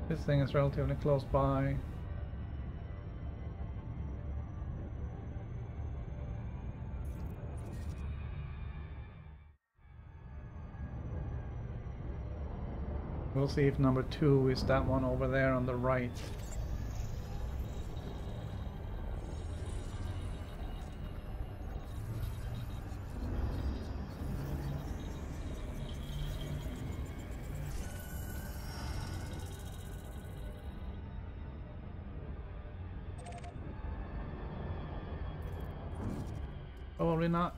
This thing is relatively close by. We'll see if number 2 is that one over there on the right. Probably not.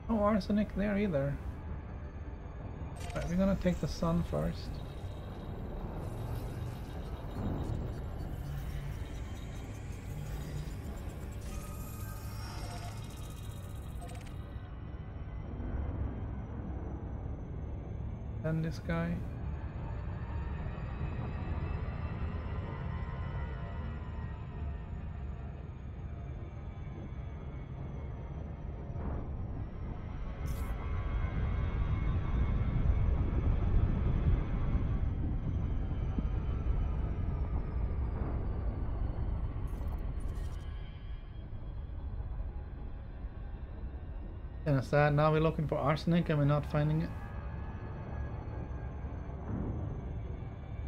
No arsenic there either. Right, we're gonna take the sun first. Then this guy. Kinda sad, now we're looking for arsenic and we're not finding it.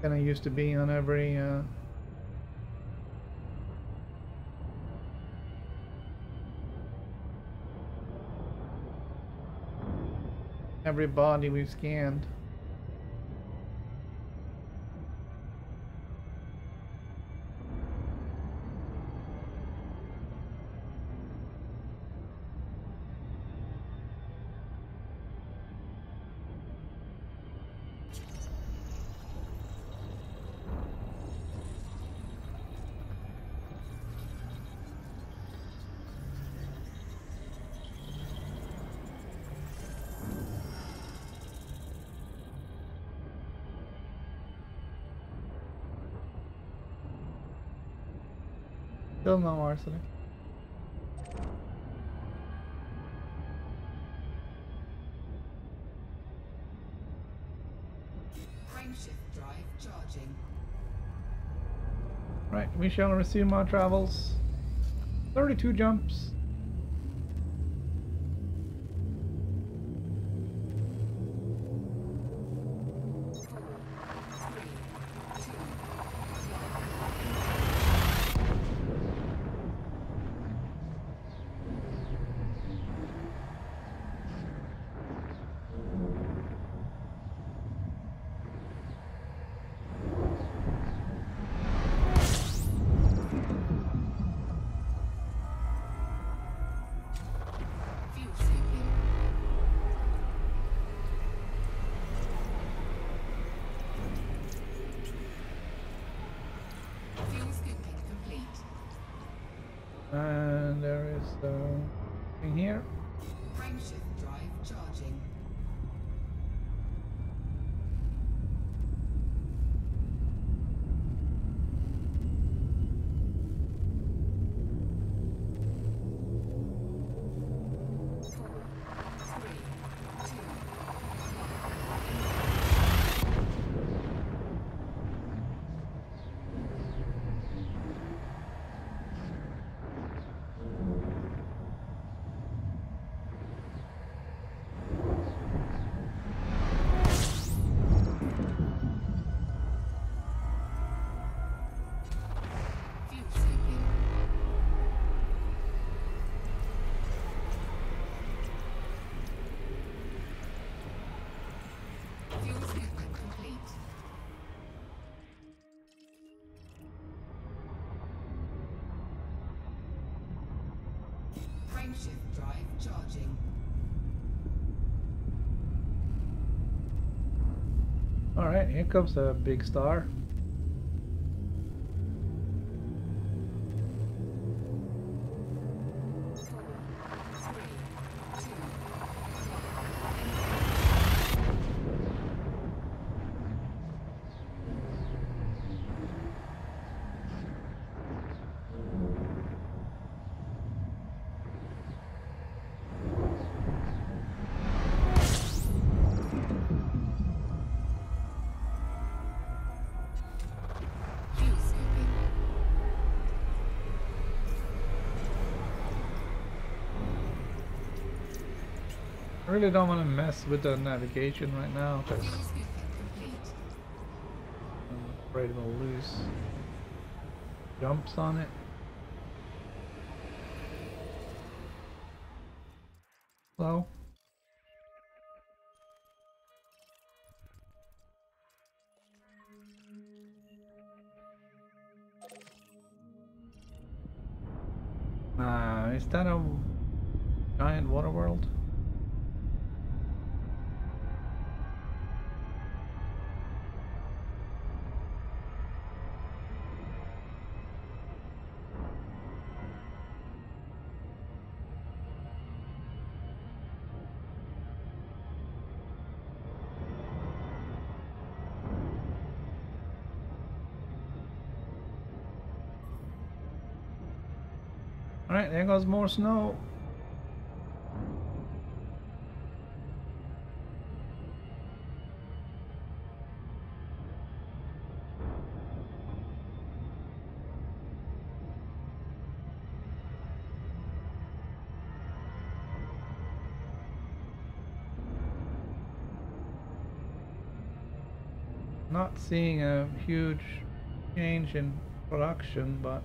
Kinda used to be on every body we've scanned. Still no arsenic. Frameshift drive charging. Right, we shall resume our travels. 32 jumps. in here. Frameshift drive charging. Frameshift drive charging. Alright, here comes a big star. I really don't want to mess with the navigation right now because I'm afraid we'll lose jumps on it. Hello? Is that a giant water world? Alright, there goes more snow. Not seeing a huge change in production, but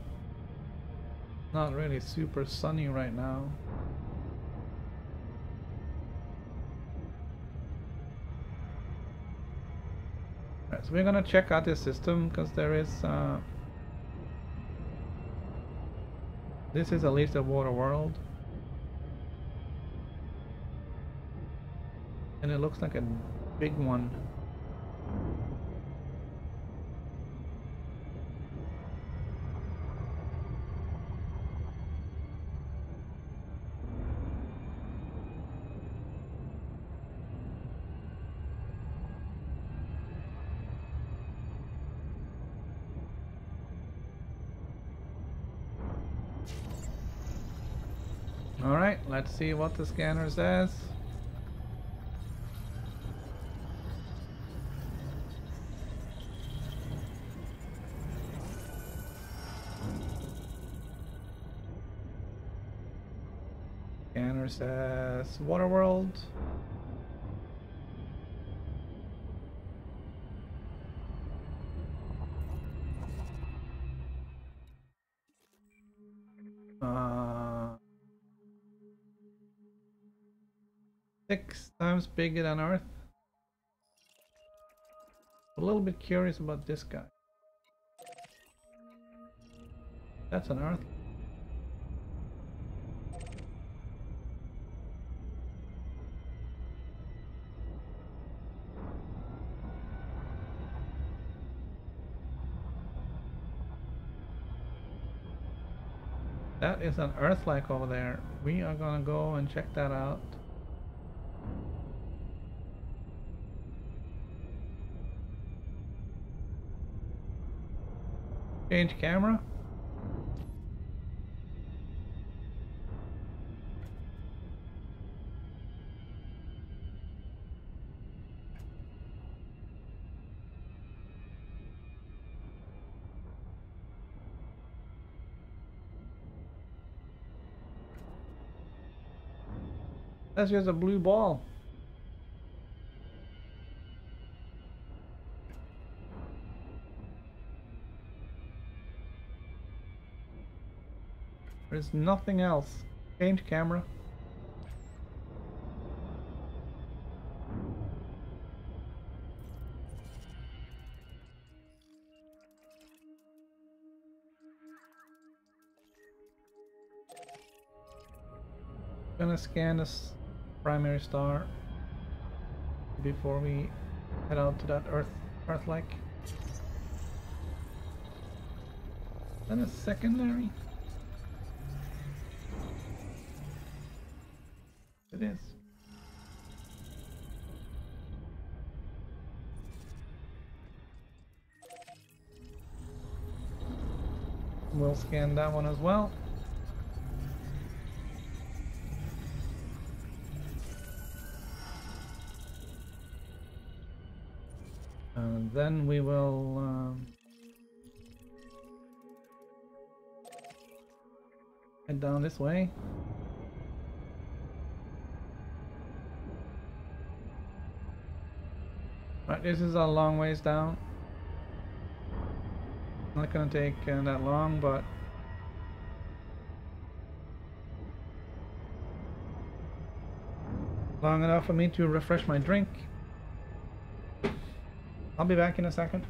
not really super sunny right now. Alright, so we're gonna check out this system because there is this is at least a water world, and it looks like a big one. Alright, let's see what the scanner says. Scanner says water world. Six times bigger than Earth. A little bit curious about this guy. That's an Earth. That is an Earth-like over there. We are gonna go and check that out. Change camera. That's just a blue ball. There's nothing else. Change camera. Gonna scan this primary star before we head out to that Earth-like. Then a secondary. It is. We'll scan that one as well. And then we will head down this way. Right, this is a long ways down. Not gonna take that long, but long enough for me to refresh my drink. I'll be back in a second.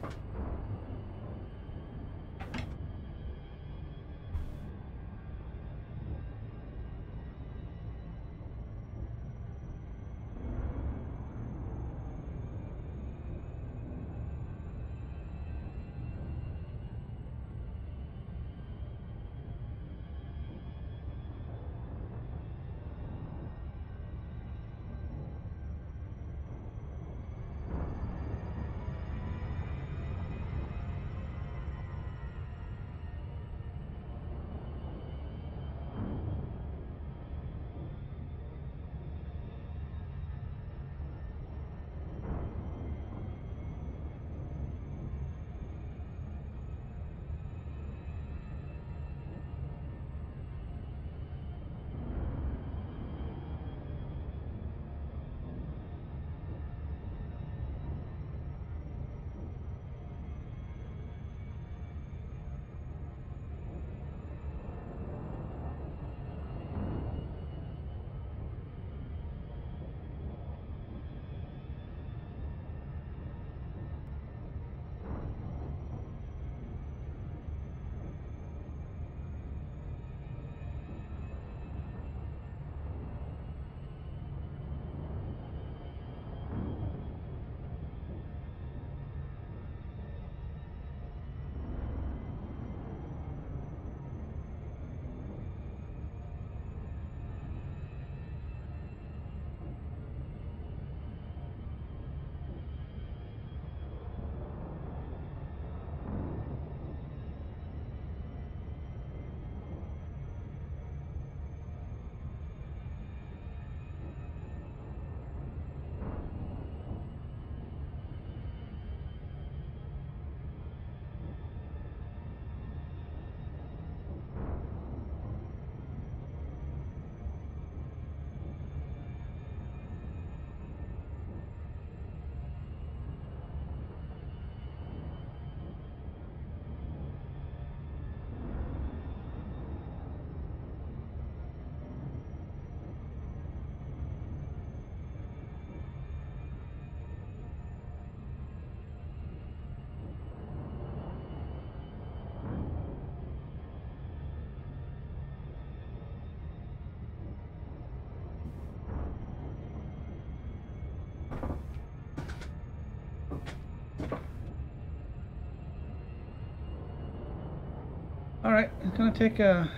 Alright, it's gonna take a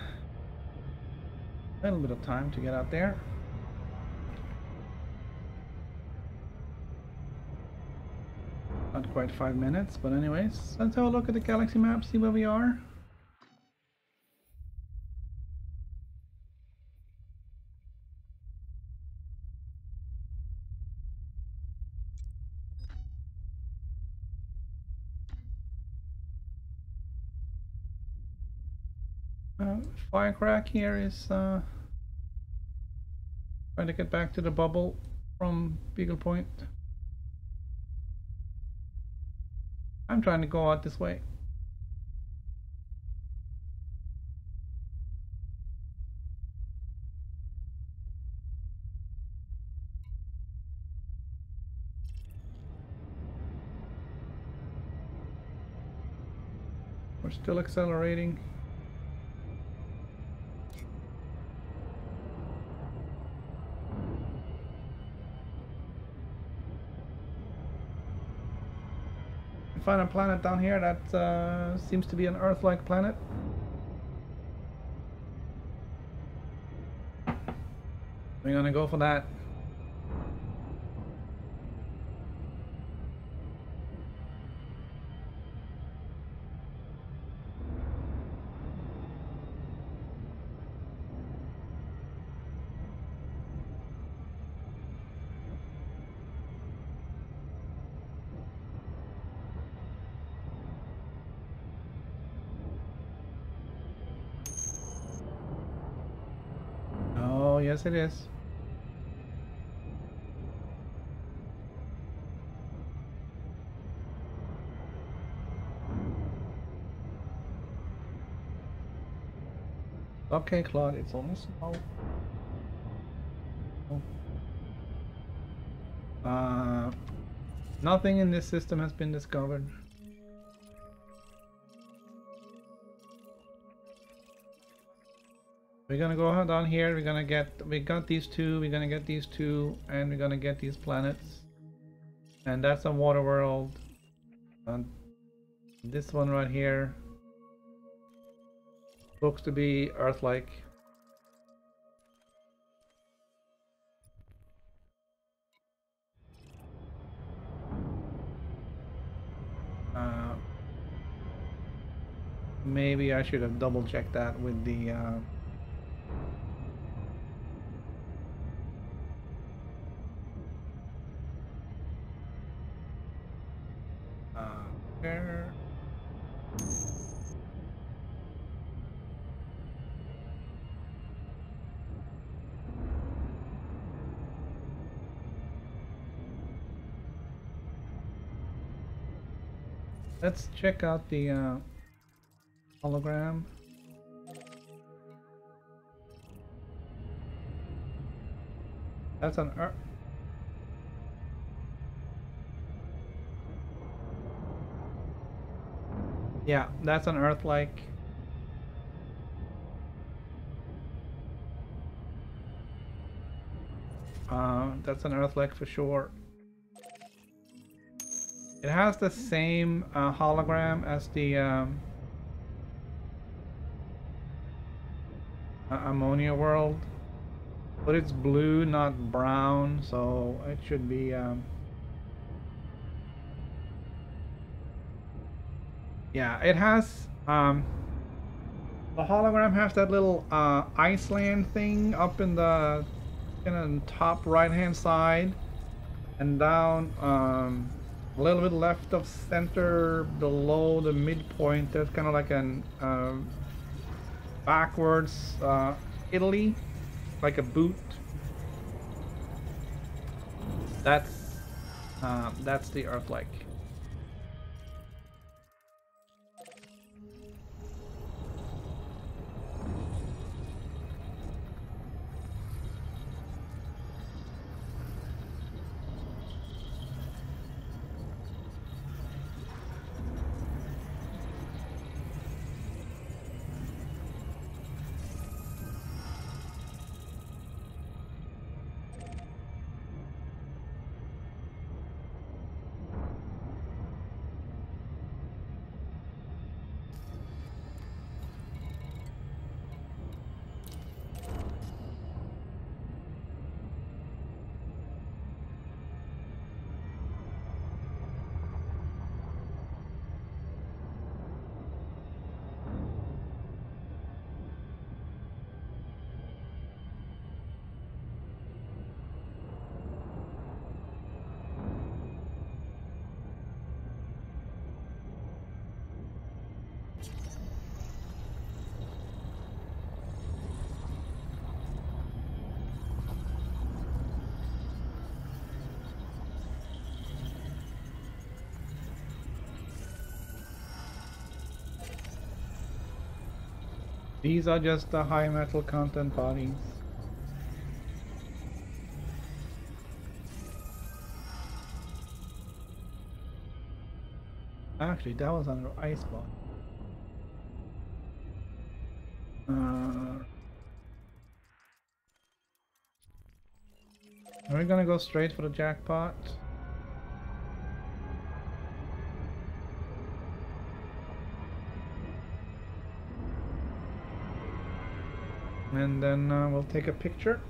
A little bit of time to get out there. Not quite 5 minutes, but anyways, let's have a look at the galaxy map, see where we are. Firecrack here is trying to get back to the bubble from Beagle Point. I'm trying to go out this way. We're still accelerating. Find a planet down here that seems to be an Earth-like planet. We're gonna go for that. Oh, yes it is. Okay, Claude, it's only snow. Nothing in this system has been discovered. We're gonna go down here, we got these two, we're gonna get these two, and we're gonna get these planets. And that's a water world. This one right here looks to be Earth-like. Maybe I should have double checked that with the there. Let's check out the hologram. That's an Earth. Yeah, that's an Earth-like. That's an Earth-like for sure. It has the same hologram as the ammonia world, but it's blue, not brown, so it should be yeah, it has the hologram has that little Iceland thing up in the top right hand side, and down a little bit left of center below the midpoint there's kind of like an backwards Italy, like a boot. That's the Earth-like. These are just the high metal content bodies. Actually, that was under ice body. Are we gonna go straight for the jackpot? And then we'll take a picture.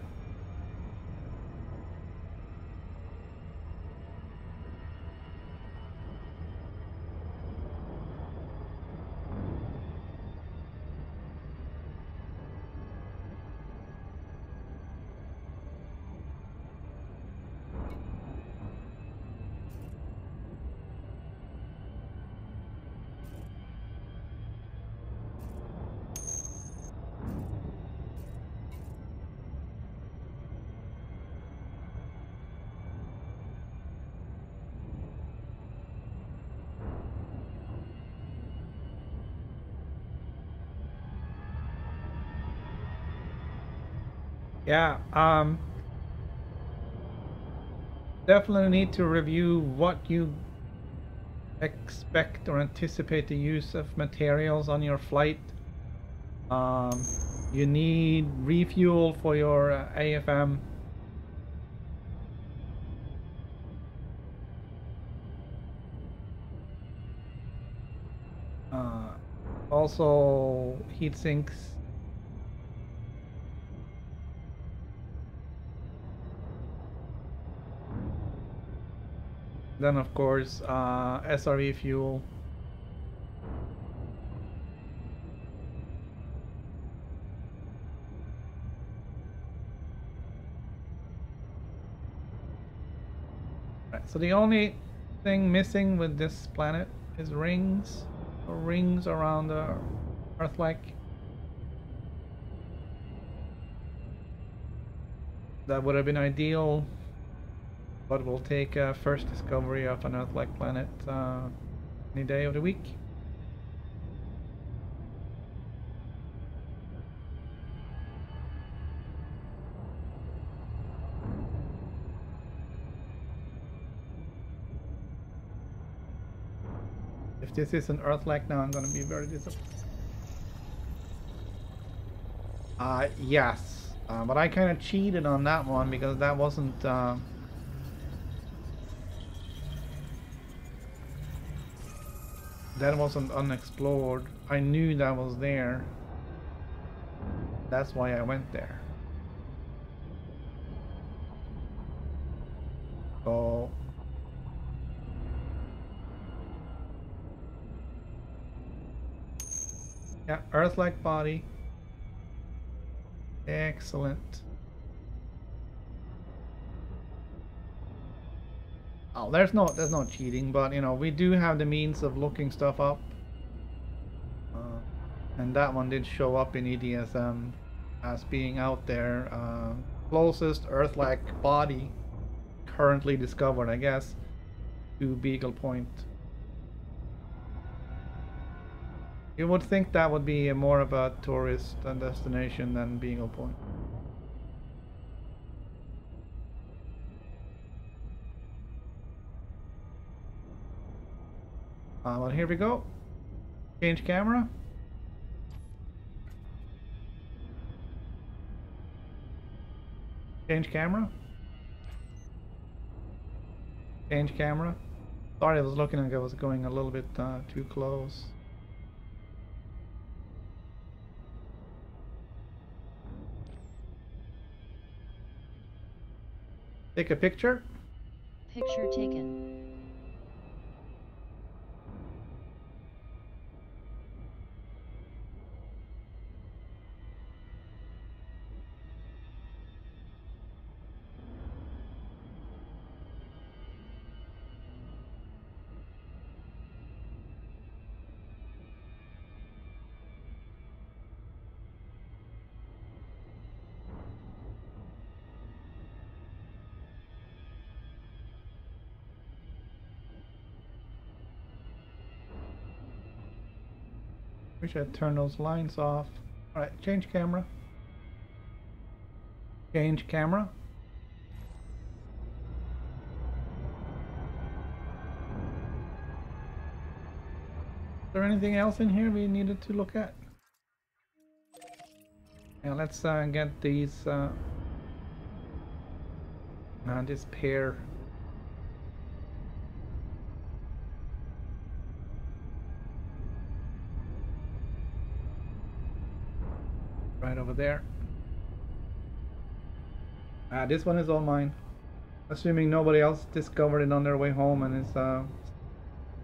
Yeah, definitely need to review what you expect or anticipate the use of materials on your flight. You need refuel for your AFM. Also heat sinks. Then of course SRE fuel. Right, so the only thing missing with this planet is rings, or rings around the Earth-like. That would have been ideal, but we'll take first discovery of an Earth-like planet any day of the week. If this is an Earth-like now, I'm gonna be very disappointed. Yes, but I kind of cheated on that one because that wasn't. That wasn't unexplored. I knew that was there. That's why I went there. So yeah, Earth-like body. Excellent. Oh, there's no cheating, but you know, we do have the means of looking stuff up. And that one did show up in EDSM as being out there. Closest Earth-like body currently discovered, I guess, to Beagle Point. You would think that would be more of a tourist destination than Beagle Point. Well, here we go. Change camera. Change camera. Change camera. Sorry, I was looking like I was going a little bit too close. Take a picture. Picture taken. Wish I'd turn those lines off. Alright, change camera. Change camera. Is there anything else in here we needed to look at? Yeah, let's get these this pair. Right over there. This one is all mine. Assuming nobody else discovered it on their way home and is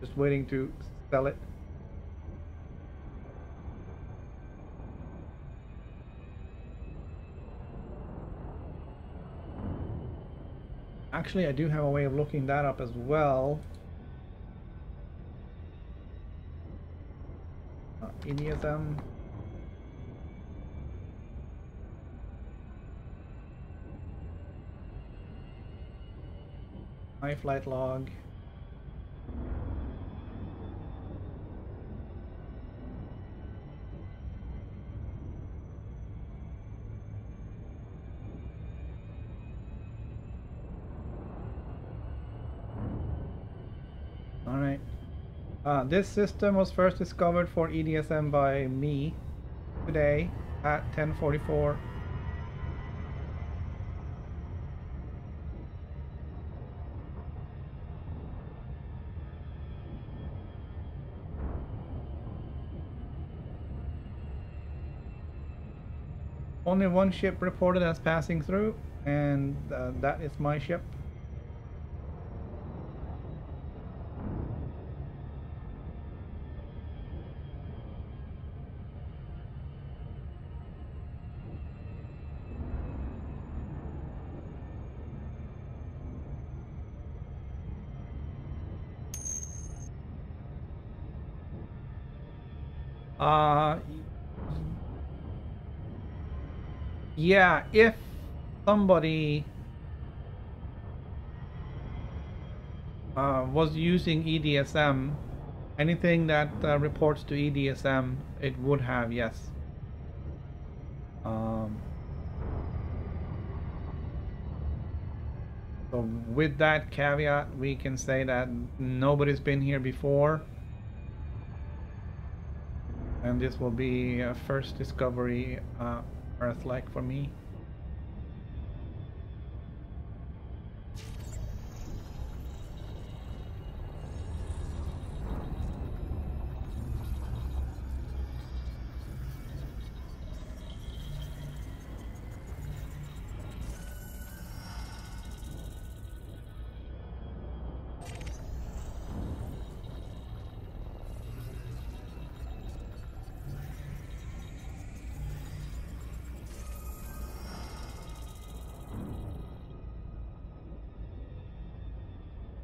just waiting to sell it. Actually, I do have a way of looking that up as well. EDSM. My flight log. All right. This system was first discovered for EDSM by me today at 10:44. Only one ship reported as passing through, and that is my ship. Yeah, if somebody was using EDSM, anything that reports to EDSM, it would have, yes. So with that caveat, we can say that nobody's been here before. And this will be a first discovery Earth-like for me.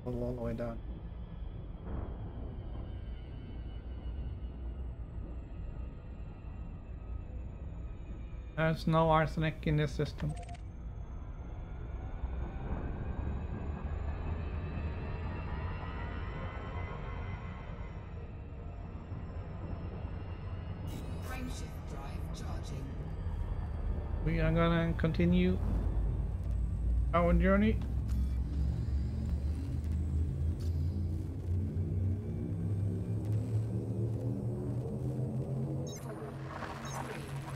All the way down. There's no arsenic in this system. Frameshift drive charging. We are gonna continue our journey.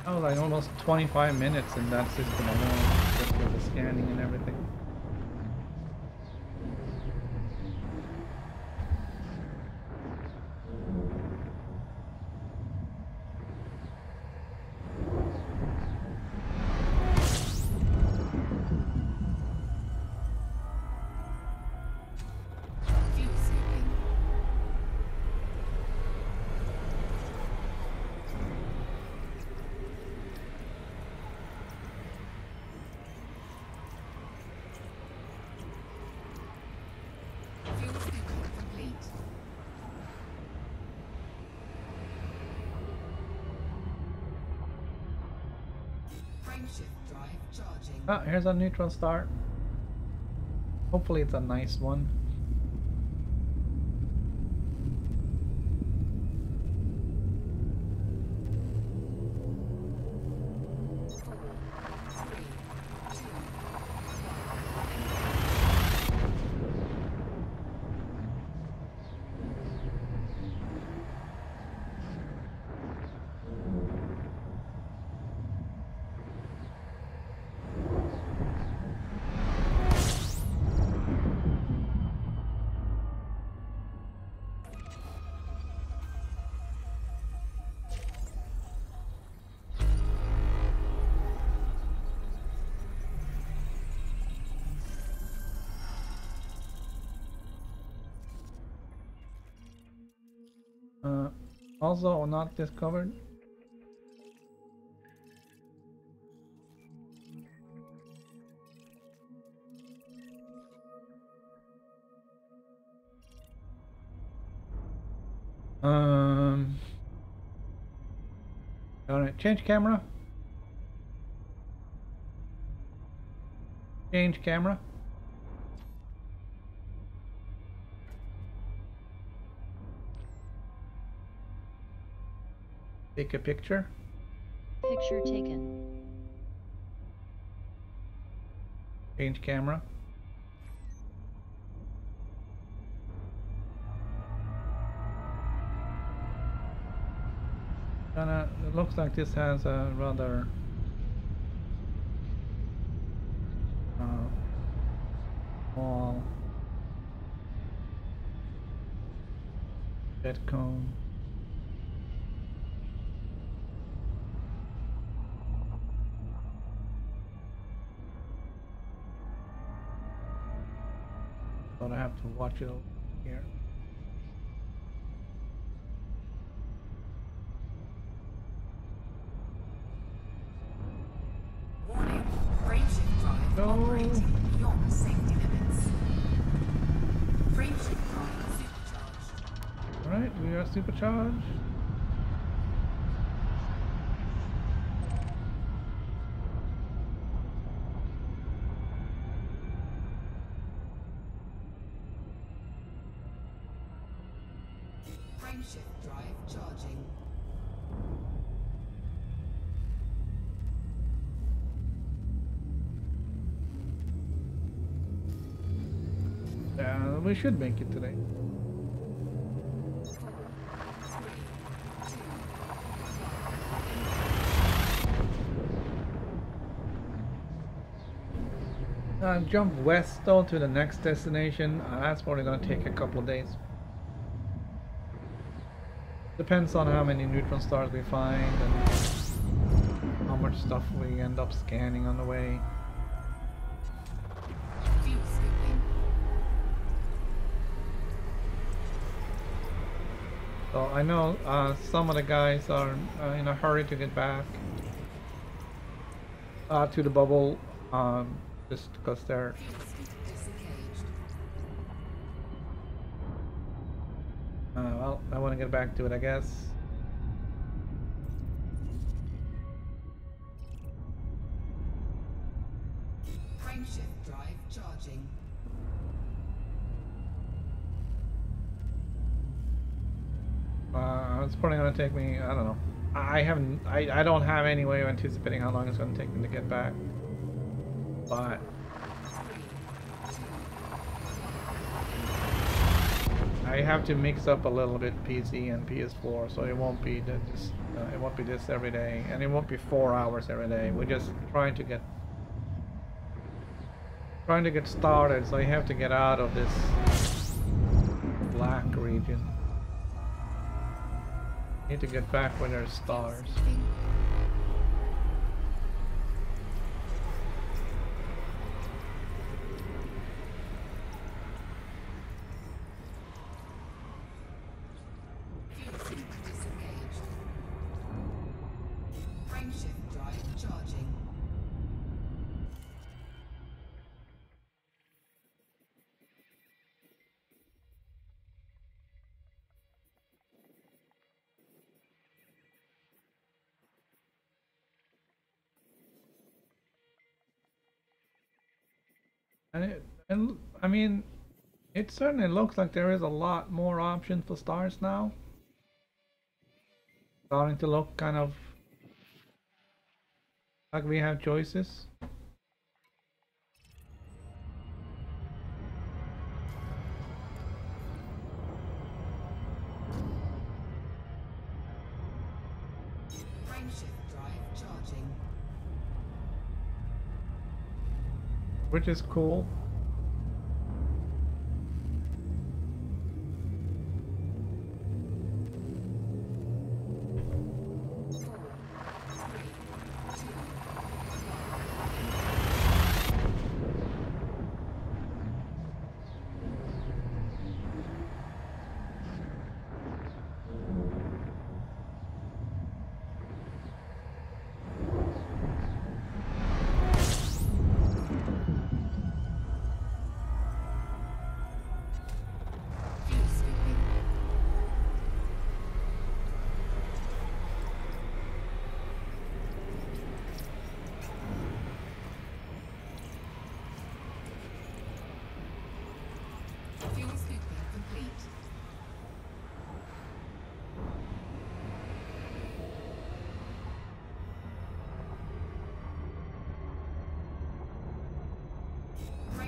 Oh, like almost 25 minutes in that system alone, just with the scanning and everything. Fuel saving. Fuel pickup complete. Frameshift drive charging. Ah, here's a neutron star. Hopefully it's a nice one. Also not discovered. Alright, change camera. Change camera. Take a picture. Picture taken. Change camera. It looks like this has a rather small bed cone. But I have to watch it over here. Warning. Frameshift drive No. operating beyond safety limits. Frameshift drive supercharged. Alright, we are supercharged. Frameshift drive charging. Yeah, we should make it today. 4, 3, 2. Jump west though to the next destination. That's probably gonna take a couple of days. Depends on how many neutron stars we find and how much stuff we end up scanning on the way. Fuel scooping. So I know some of the guys are in a hurry to get back to the bubble just because they're Fuel scoop disengaged. well, I want to get back to it, I guess. Frameshift drive charging. It's probably gonna take me, I don't know. I don't have any way of anticipating how long it's gonna take me to get back. But I have to mix up a little bit PC and PS4, so it won't be it won't be this every day, and it won't be 4 hours every day. We're just trying to get started, so I have to get out of this black region. Need to get back where there's stars. Fuel scoop disengaged. Frameshift drive charging. And I mean, it certainly looks like there is a lot more options for stars now. Starting to look kind of like we have choices. Frameshift drive charging. Which is cool.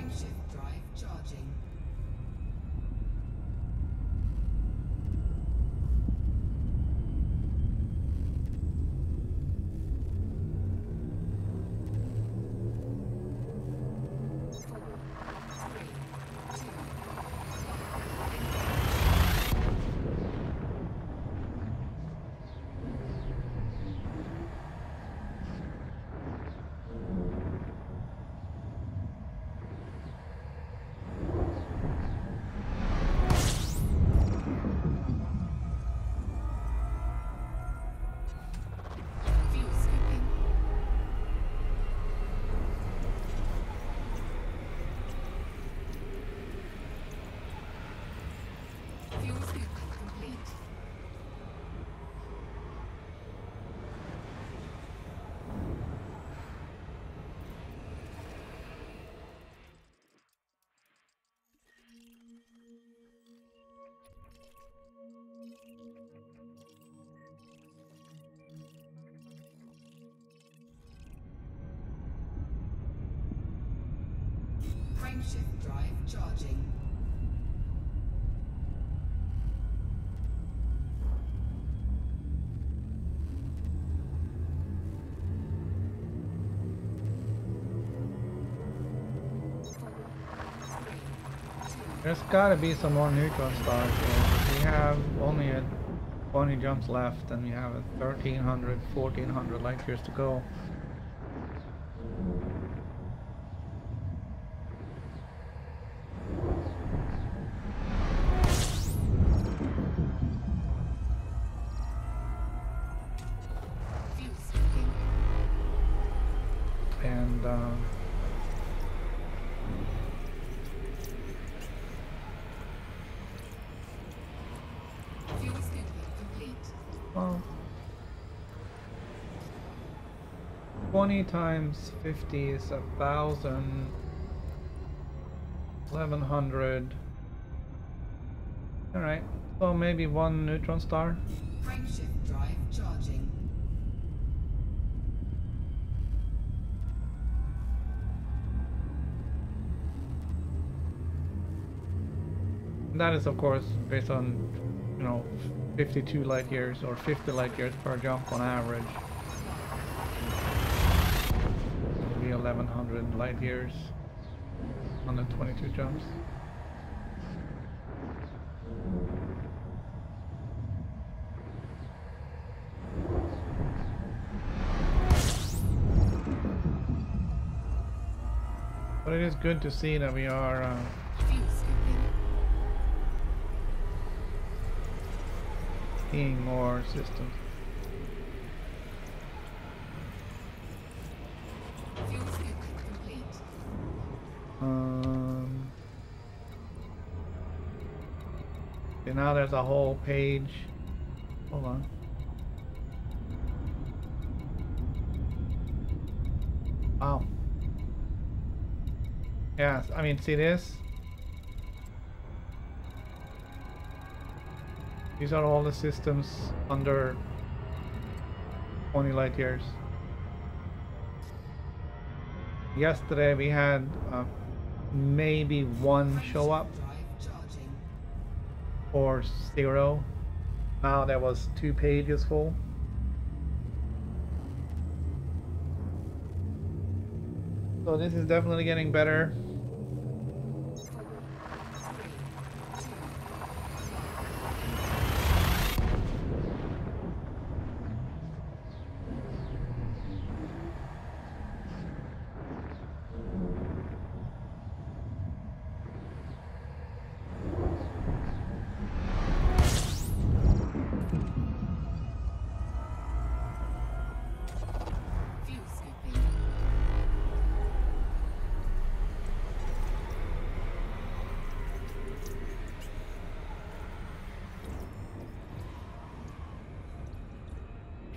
Frameshift drive charging. Fuel skipping. Fuel skipping complete. Frameshift drive charging. There's gotta be some more neutron stars here. We have only 20 jumps left and we have 1300, 1400 light years to go. Fuel skipping. And Fuel skipping complete. well, 20 times 50 is 1000, 1100. Alright, so maybe one neutron star. Frameshift drive charging. And that is of course based on, 52 light years or 50 light years per jump on average. Maybe 1100 light years on the 22 jumps. But it is good to see that we are Fuel skipping. seeing more systems. Fuel skipping complete. Okay, now there's a whole page. Hold on. Wow. Yeah, I mean, see this? These are all the systems under 20 light years. Yesterday we had maybe one show up Drive charging. or 0. Now there was 2 pages full. So this is definitely getting better. Fuel skipping.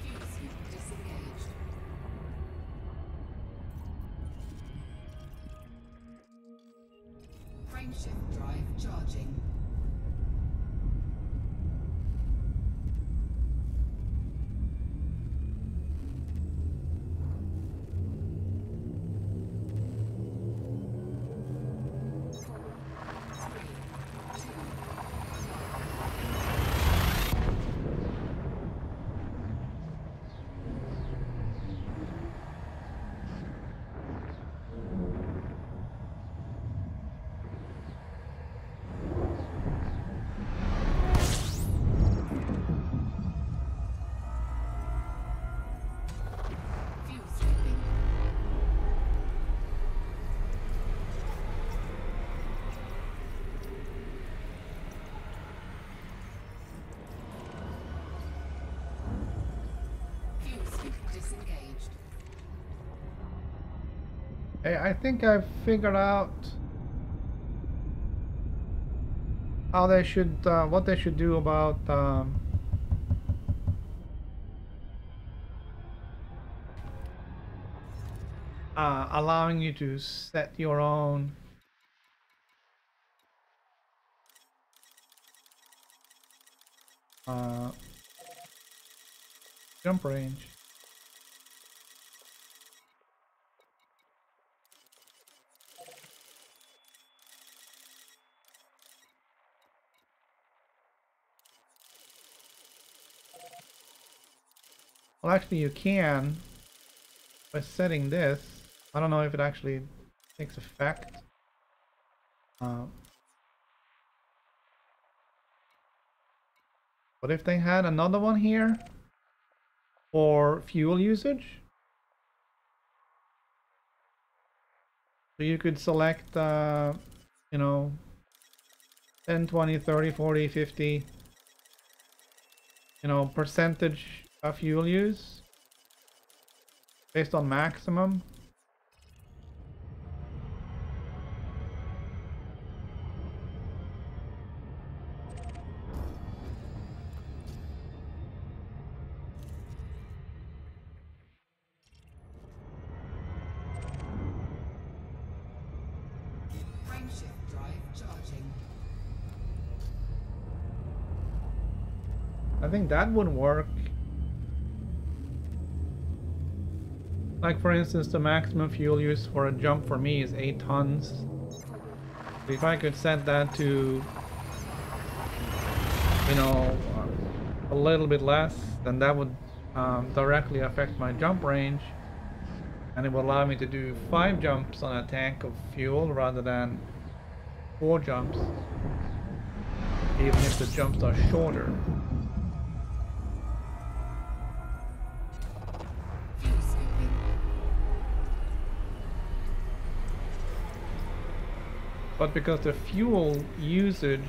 Fuel skip disengaged. Frameshift drive charging. I think I've figured out how they should, what they should do about allowing you to set your own jump range. Well, actually, you can by setting this. I don't know if it actually takes effect. But if they had another one here for fuel usage, so you could select, you know, 10, 20, 30, 40, 50, you know, percentage of fuel use based on maximum. Frameshift drive charging. I think that would work. Like for instance, the maximum fuel use for a jump for me is 8 tons. If I could set that to, you know, a little bit less, then that would directly affect my jump range, and it will allow me to do 5 jumps on a tank of fuel rather than 4 jumps, even if the jumps are shorter. Fuel scooping. But because the fuel usage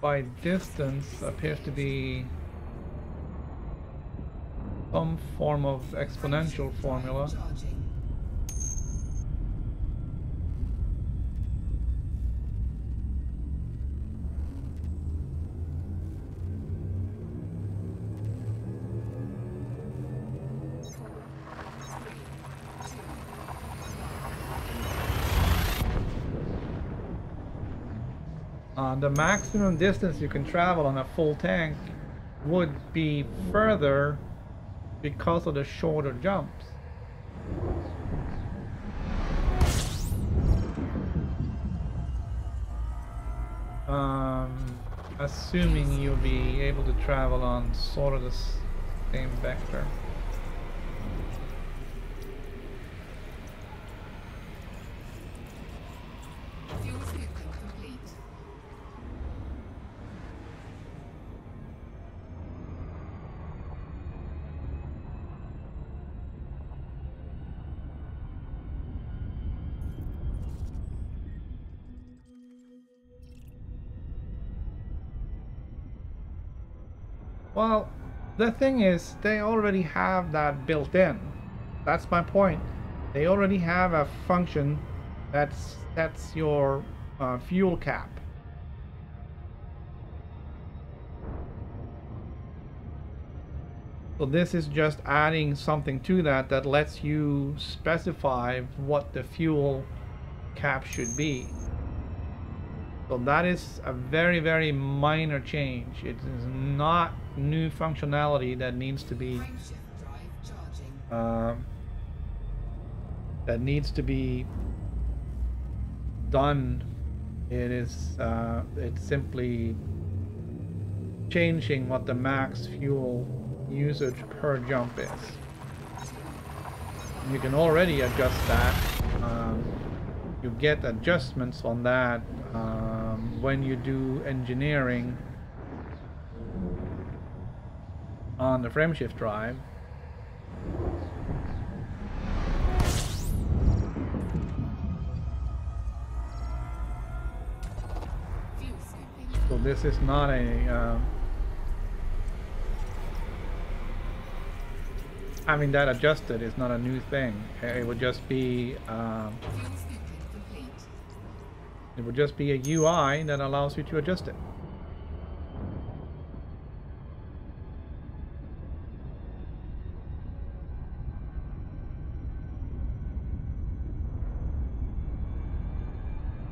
by distance appears to be some form of exponential formula. Charging. The maximum distance you can travel on a full tank would be further because of the shorter jumps. Assuming you'll be able to travel on sort of the same vector. Fuel scooping complete. Well, the thing is, they already have that built in. That's my point. They already have a function that sets your fuel cap. So this is just adding something to that that lets you specify what the fuel cap should be. So that is a very, very minor change. It is not new functionality that needs to be Frameshift drive charging. Done. It is it's simply changing what the max fuel usage per jump is. You can already adjust that. You get adjustments on that when you do engineering on the frameshift drive. Fuel scooping. So this is not a having that adjusted is not a new thing. It would just be Fuel scooping complete. it would just be a UI that allows you to adjust it.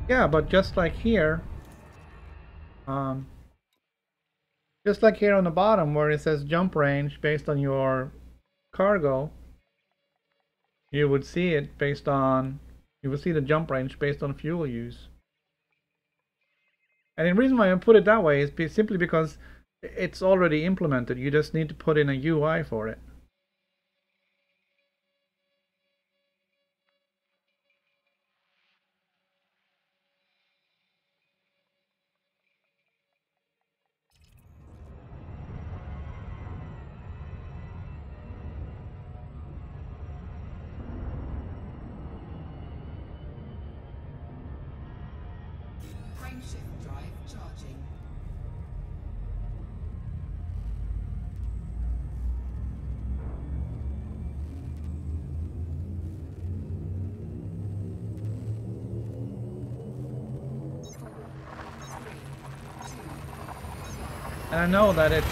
Yeah, but just like here, just like here on the bottom where it says jump range based on your cargo, you would see it based on, you would see the jump range based on fuel use. And the reason why I put it that way is simply because it's already implemented. You just need to put in a UI for it. Frameshift drive charging. And I know that it's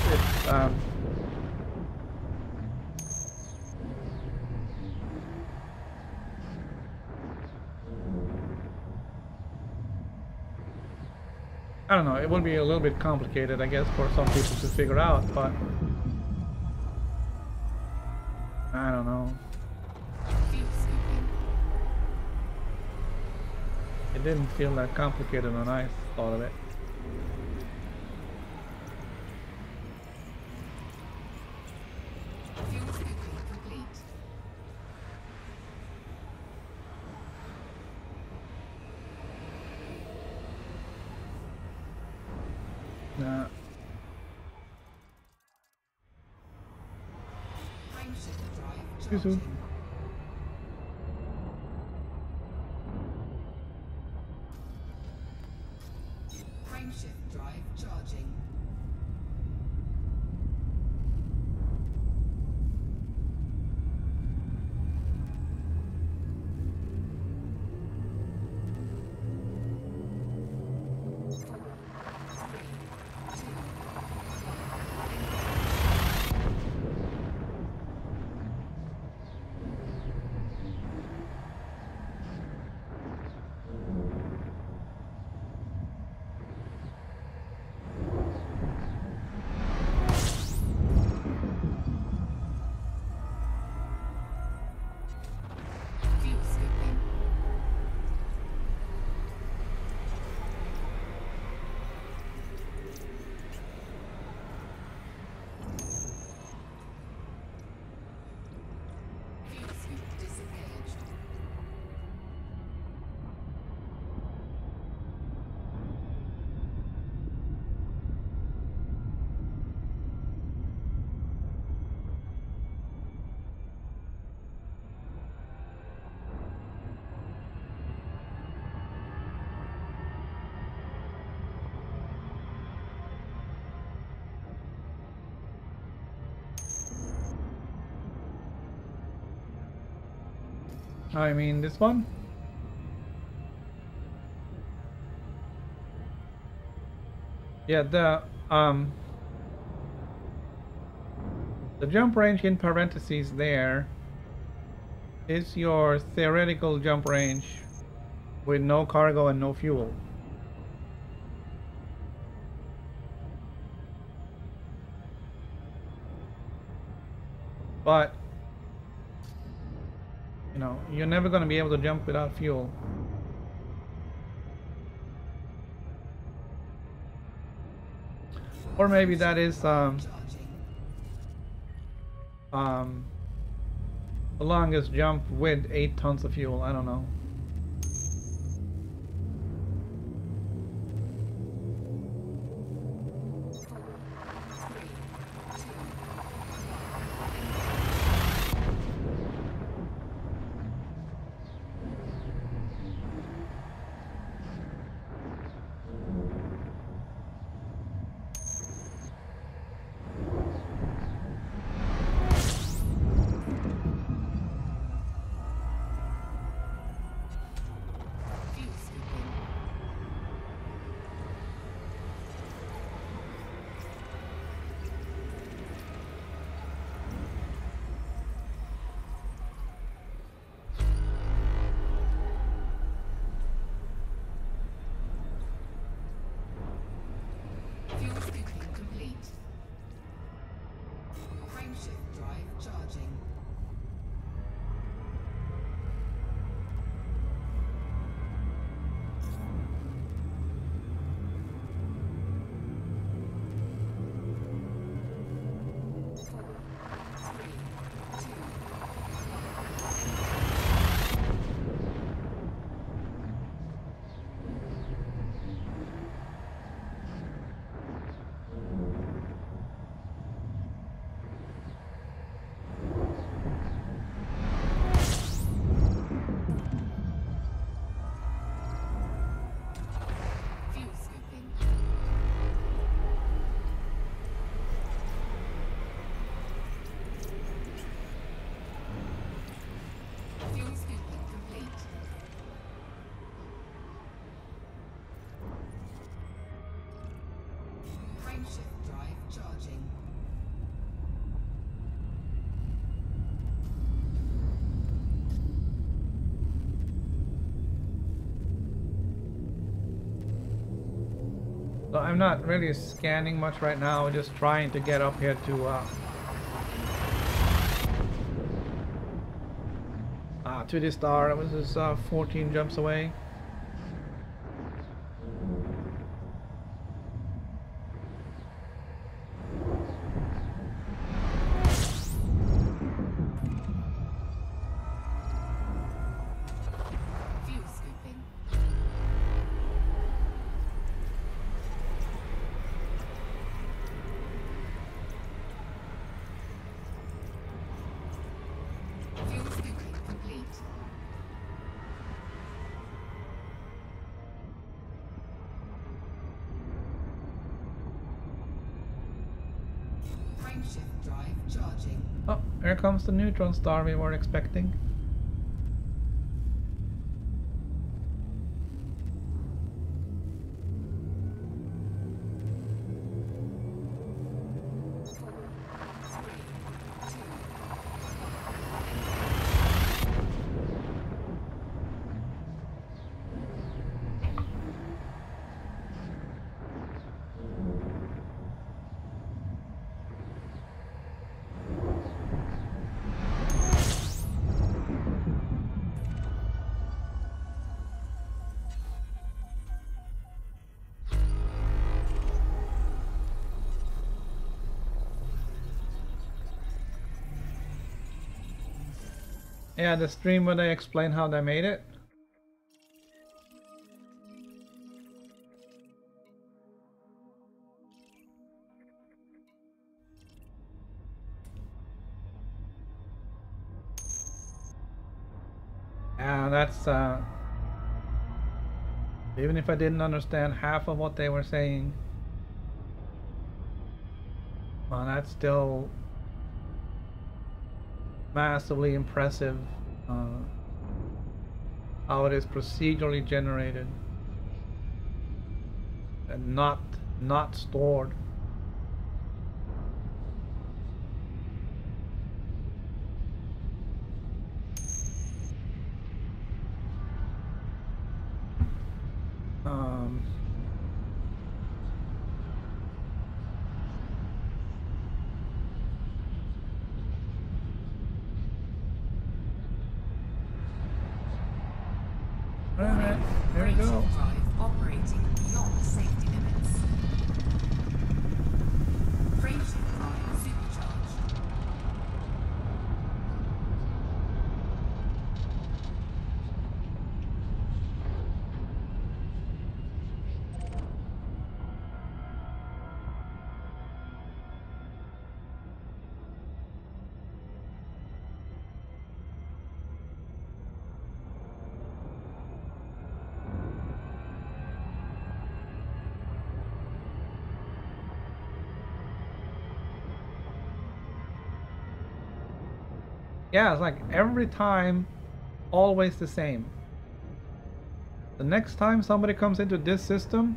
I don't know, it would be a little bit complicated, I guess, for some people to figure out, but I don't know. Fuel scooping. It didn't feel that complicated when I thought of it. Fuel scooping complete. Nah. Frameshift drive Too soon. charging. Frameshift drive charging. Fuel scooping. Fuel scoop disengaged. I mean, this one? Yeah, the jump range in parentheses there is your theoretical jump range with no cargo and no fuel. But you know, you're never going to be able to jump without fuel. Or maybe that is Charging. the longest jump with 8 tons of fuel. I don't know. So I'm not really scanning much right now, just trying to get up here to the star. It was just 14 jumps away. Fuel scooping. Fuel scooping complete. Frameshift drive charging. Oh, here comes the neutron star we were expecting. Yeah, the stream where they explain how they made it. Yeah, that's even if I didn't understand half of what they were saying, well, that's still massively impressive. How it is procedurally generated and not stored. Um, Alright, there we go. Frameshift drive operating beyond safety limits. Frameshift drive supercharged. Yeah, it's like every time, always the same. The next time somebody comes into this system,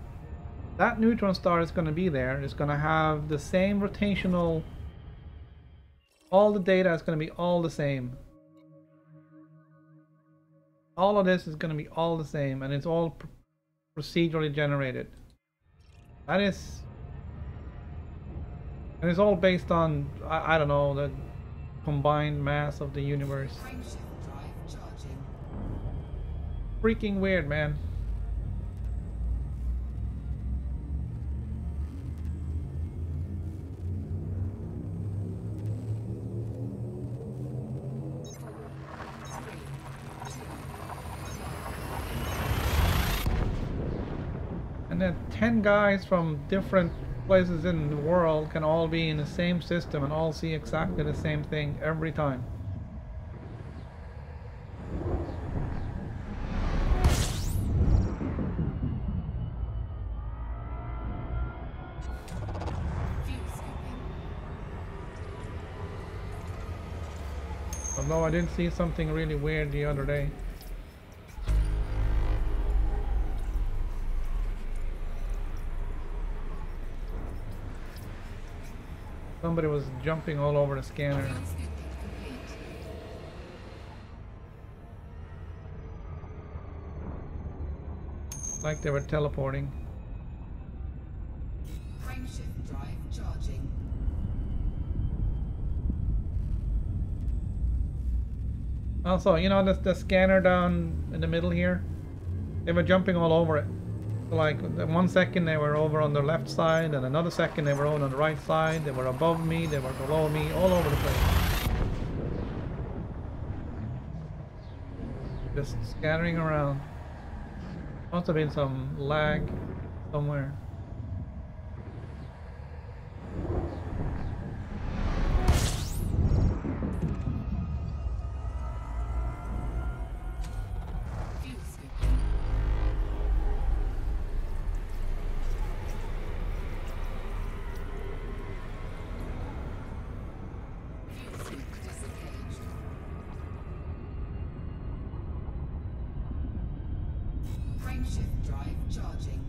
that neutron star is going to be there. It's going to have the same rotational. All the data is going to be all the same. All of this is going to be all the same, and it's all procedurally generated. That is, and it's all based on I don't know, the combined mass of the universe. Frameshift drive charging. Freaking weird, man. And then 10 guys from different places in the world can all be in the same system and all see exactly the same thing every time. Fuel scooping. Although I did see something really weird the other day. Somebody was jumping all over the scanner. Fuel scooping complete. Like they were teleporting. Frameshift drive charging. Also, you know the scanner down in the middle here? They were jumping all over it. Like 1 second they were over on the left side, and another second they were over on the right side. They were above me, they were below me, all over the place. Just scattering around. Must have been some lag somewhere. Fuel scooping. Fuel scoop disengaged. Frameshift drive charging.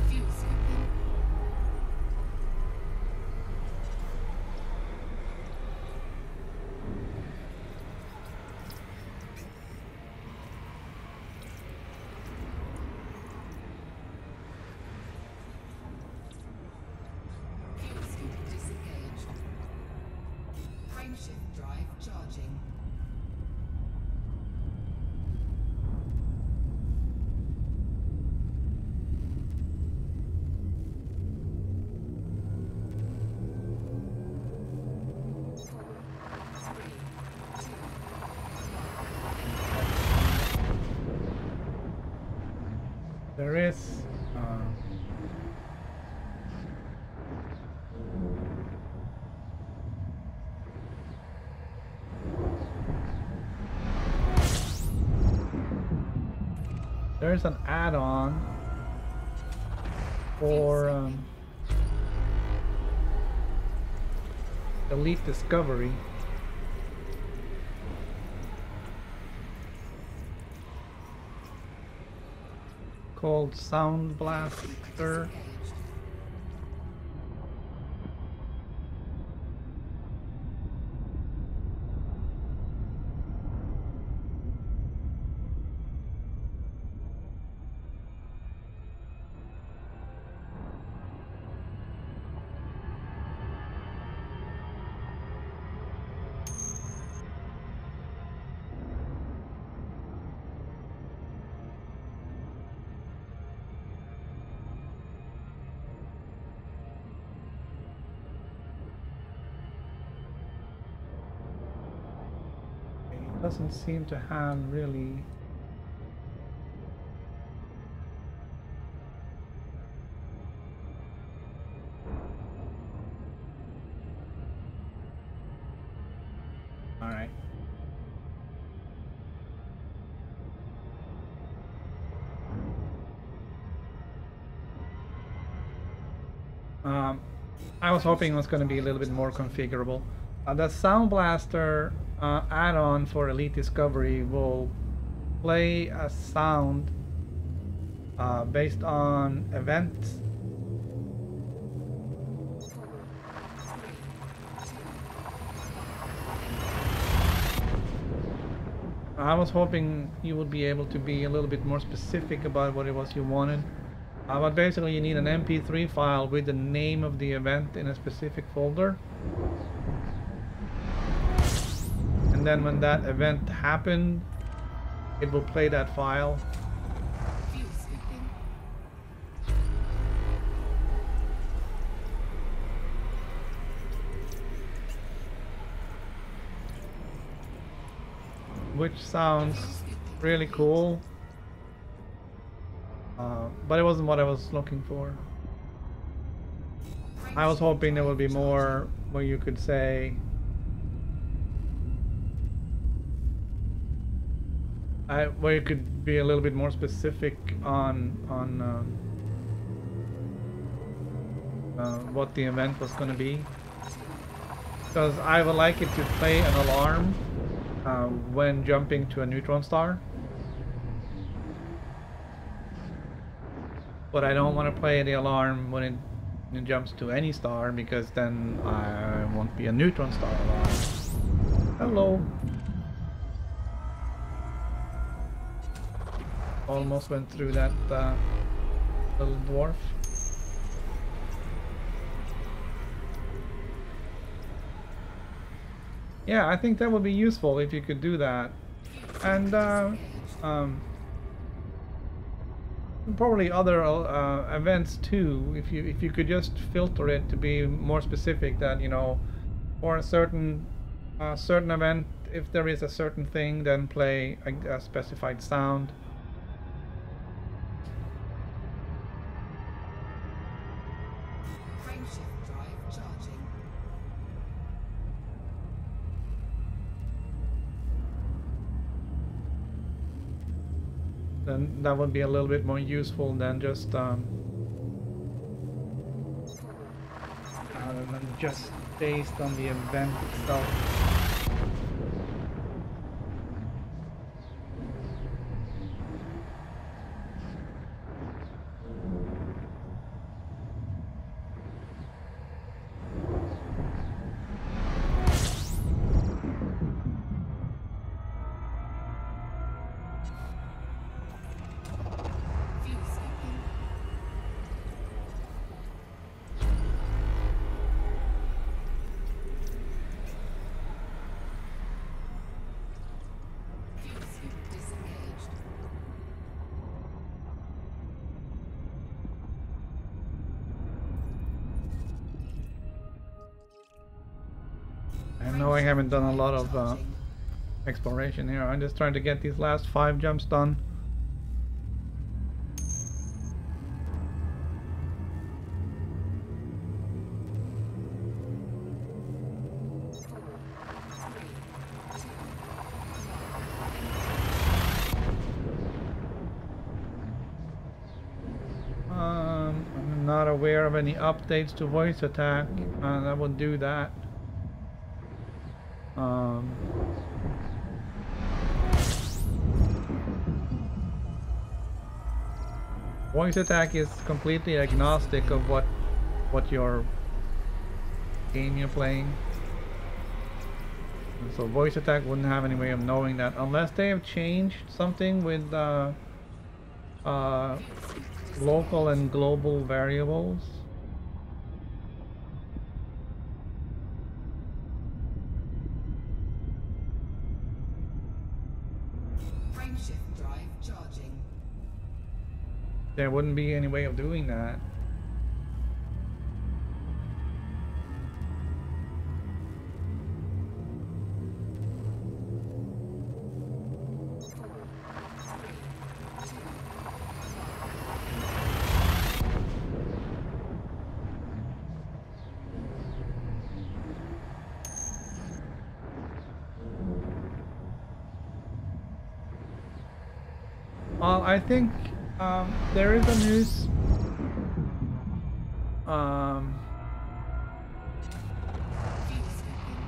Fuel scooping. Fuel scoop disengaged. Frameshift drive charging. There is there's an add-on for Elite Discovery. Called Sound Blaster. Disengaged. It doesn't seem to have really. All right. I was hoping it was going to be a little bit more configurable. The Sound Blaster add-on for Elite Discovery will play a sound based on events. I was hoping you would be able to be a little bit more specific about what it was you wanted. But basically you need an MP3 file with the name of the event in a specific folder. And then when that event happened, it will play that file. Fuel scooping. Which sounds really cool. But it wasn't what I was looking for. I was hoping there would be more where you could say where you could be a little bit more specific on what the event was going to be, because I would like it to play an alarm when jumping to a neutron star, but I don't want to play the alarm when it jumps to any star, because then I won't be a neutron star alarm. Hello. Almost went through that little dwarf. Yeah, I think that would be useful if you could do that. And probably other events too, if you could just filter it to be more specific, that, you know, for a certain event, if there is a certain thing, then play a specified sound. Frameshift drive charging. Then that would be a little bit more useful than just based on the event itself. I know I haven't done a lot of exploration here. I'm just trying to get these last 5 jumps done. I'm not aware of any updates to voice attack. That would do that. Voice attack is completely agnostic of what your game you're playing. And so voice attack wouldn't have any way of knowing that unless they have changed something with local and global variables. Frameshift drive charging. There wouldn't be any way of doing that. Well, I think there is a news.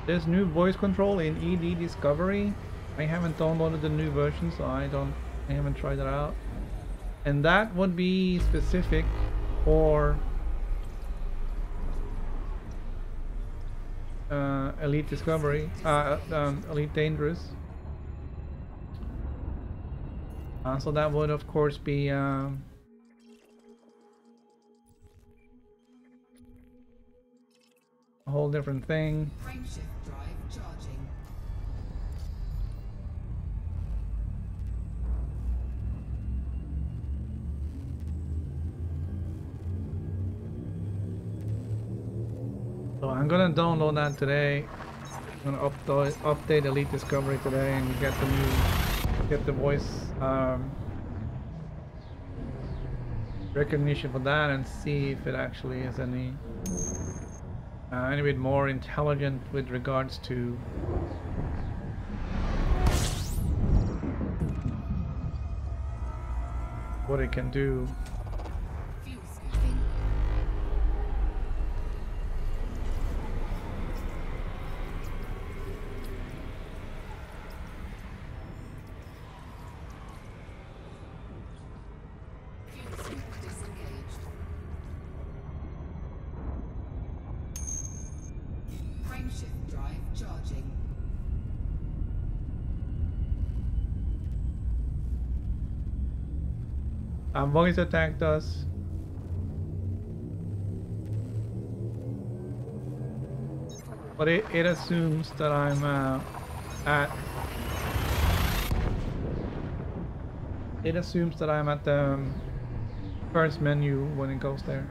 There's new voice control in ED Discovery. I haven't downloaded the new version, so I haven't tried it out. And that would be specific for Elite Discovery, Elite Dangerous. So that would of course be a whole different thing. Frameshift drive charging. So I'm gonna download that today. I'm gonna update Elite Discovery today and get the voice recognition for that, and see if it actually is any bit more intelligent with regards to what it can do. Fuel scooping. Fuel scoop disengaged. Frameshift drive charging. Voice attacked us. But it assumes that I'm at. It assumes that I'm at the first menu when it goes there.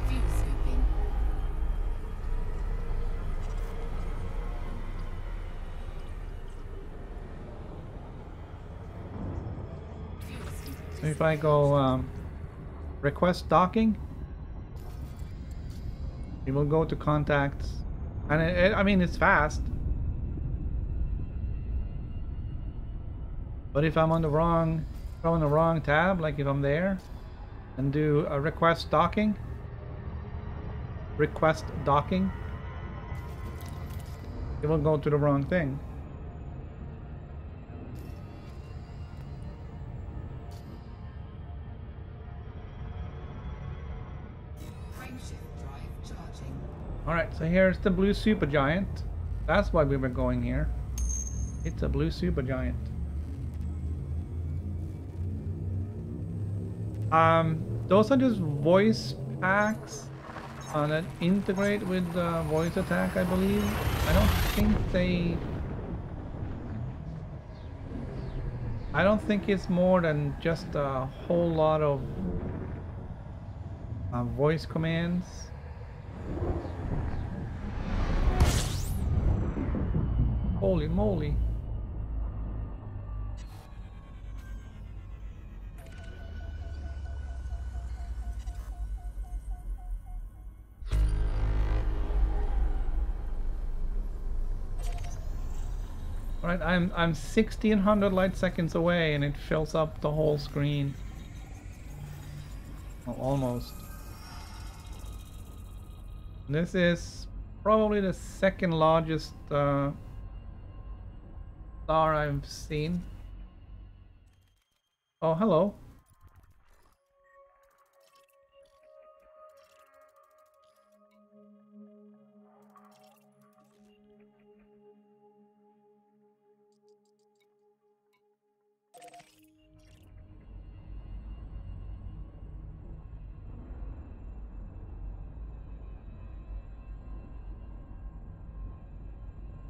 Fuel scooping. Fuel scoop So if I go request docking, it will go to contacts, and I mean it's fast. But if I'm on the wrong tab, like if I'm there, and do a request docking, it will go to the wrong thing. Frameshift drive charging. Alright, so here's the blue supergiant. That's why we were going here. It's a blue supergiant. Those are just voice packs that integrate with voice attack, I believe. I don't think it's more than just a whole lot of voice commands. Holy moly. Alright, I'm 1600 light seconds away and it fills up the whole screen. Well, almost. This is probably the second largest star I've seen. Oh, hello.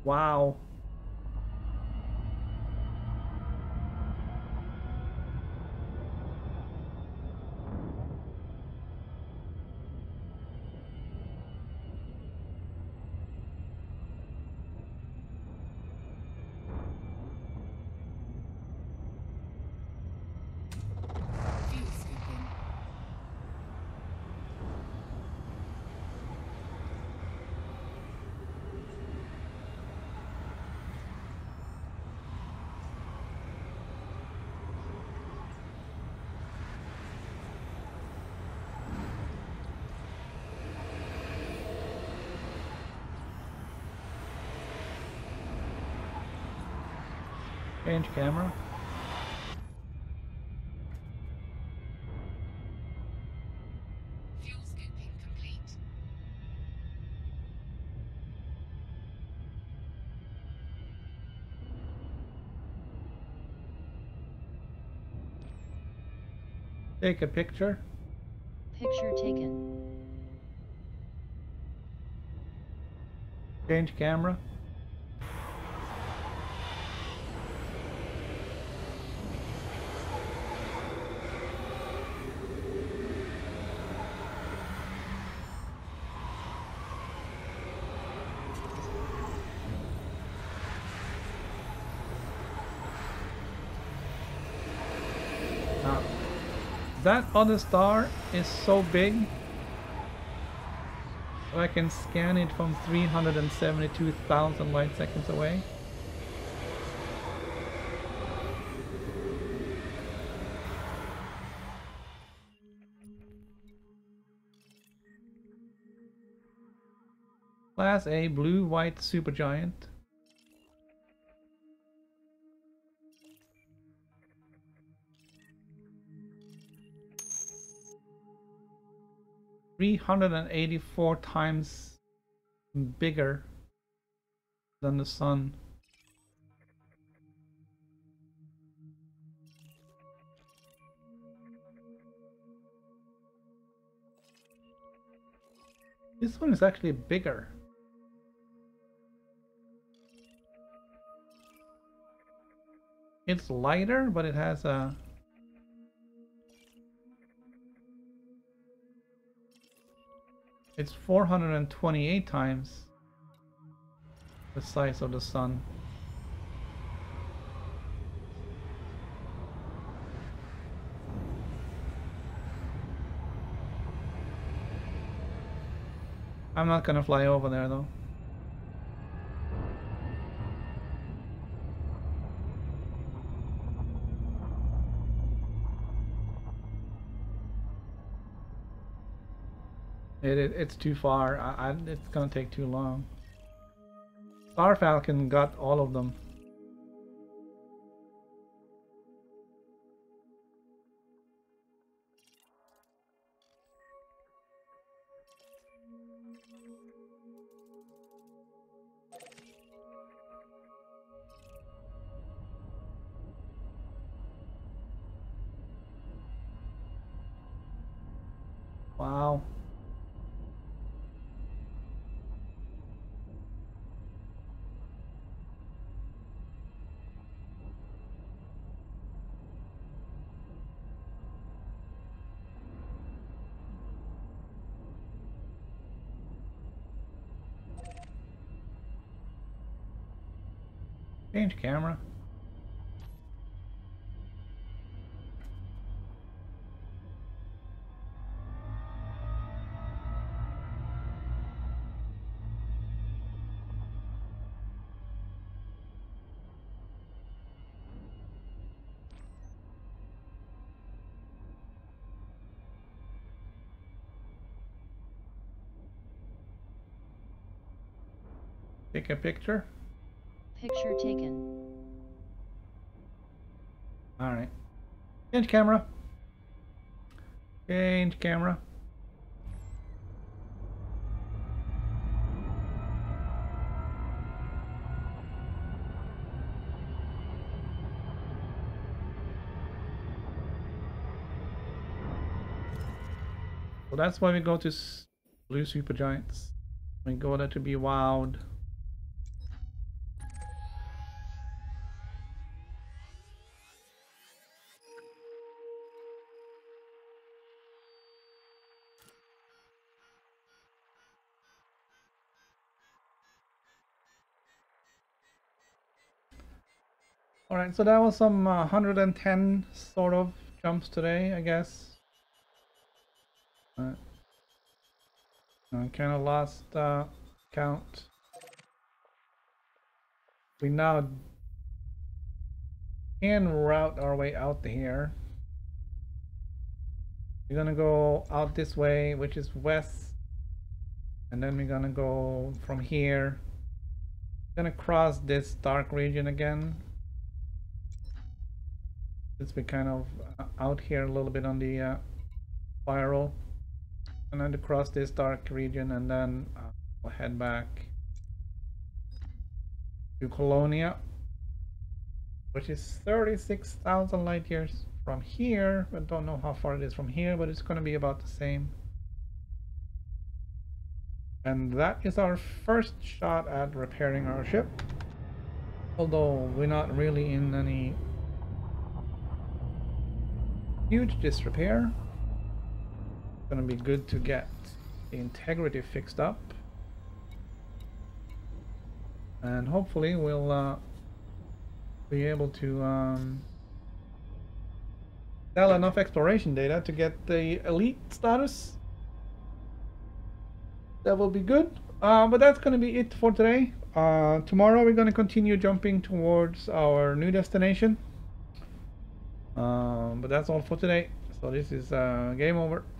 Wow. Fuel scooping. Change camera. Fuel scooping complete. Take a picture. Picture taken. Change camera. that other star is so big that I can scan it from 372,000 light seconds away. Class A blue-white supergiant. "384 times bigger than the sun." This one is actually bigger. It's lighter, but it has a... It's 428 times the size of the sun. I'm not gonna fly over there though. It's too far. It's gonna take too long. Star Falcon got all of them. Wow. Change camera. Take a picture. Picture taken. Alright. Change camera. Change camera. So that's why we go to blue supergiants. We go there to be wowed. Alright, so that was some 110 sort of jumps today, I guess. I kind of lost count. We now can route our way out here. We're gonna go out this way, which is west, and then we're gonna go from here. Gonna cross this dark region again. Since we're kind of out here a little bit on the spiral, and then to cross this dark region, and then we'll head back to Colonia, which is 36,000 light years from here. I don't know how far it is from here, but it's going to be about the same. And that is our first shot at repairing our ship, although we're not really in any huge disrepair. It's going to be good to get the integrity fixed up, and hopefully we'll be able to sell enough exploration data to get the elite status. That will be good. But that's going to be it for today. Tomorrow we're going to continue jumping towards our new destination. But that's all for today. So this is game over.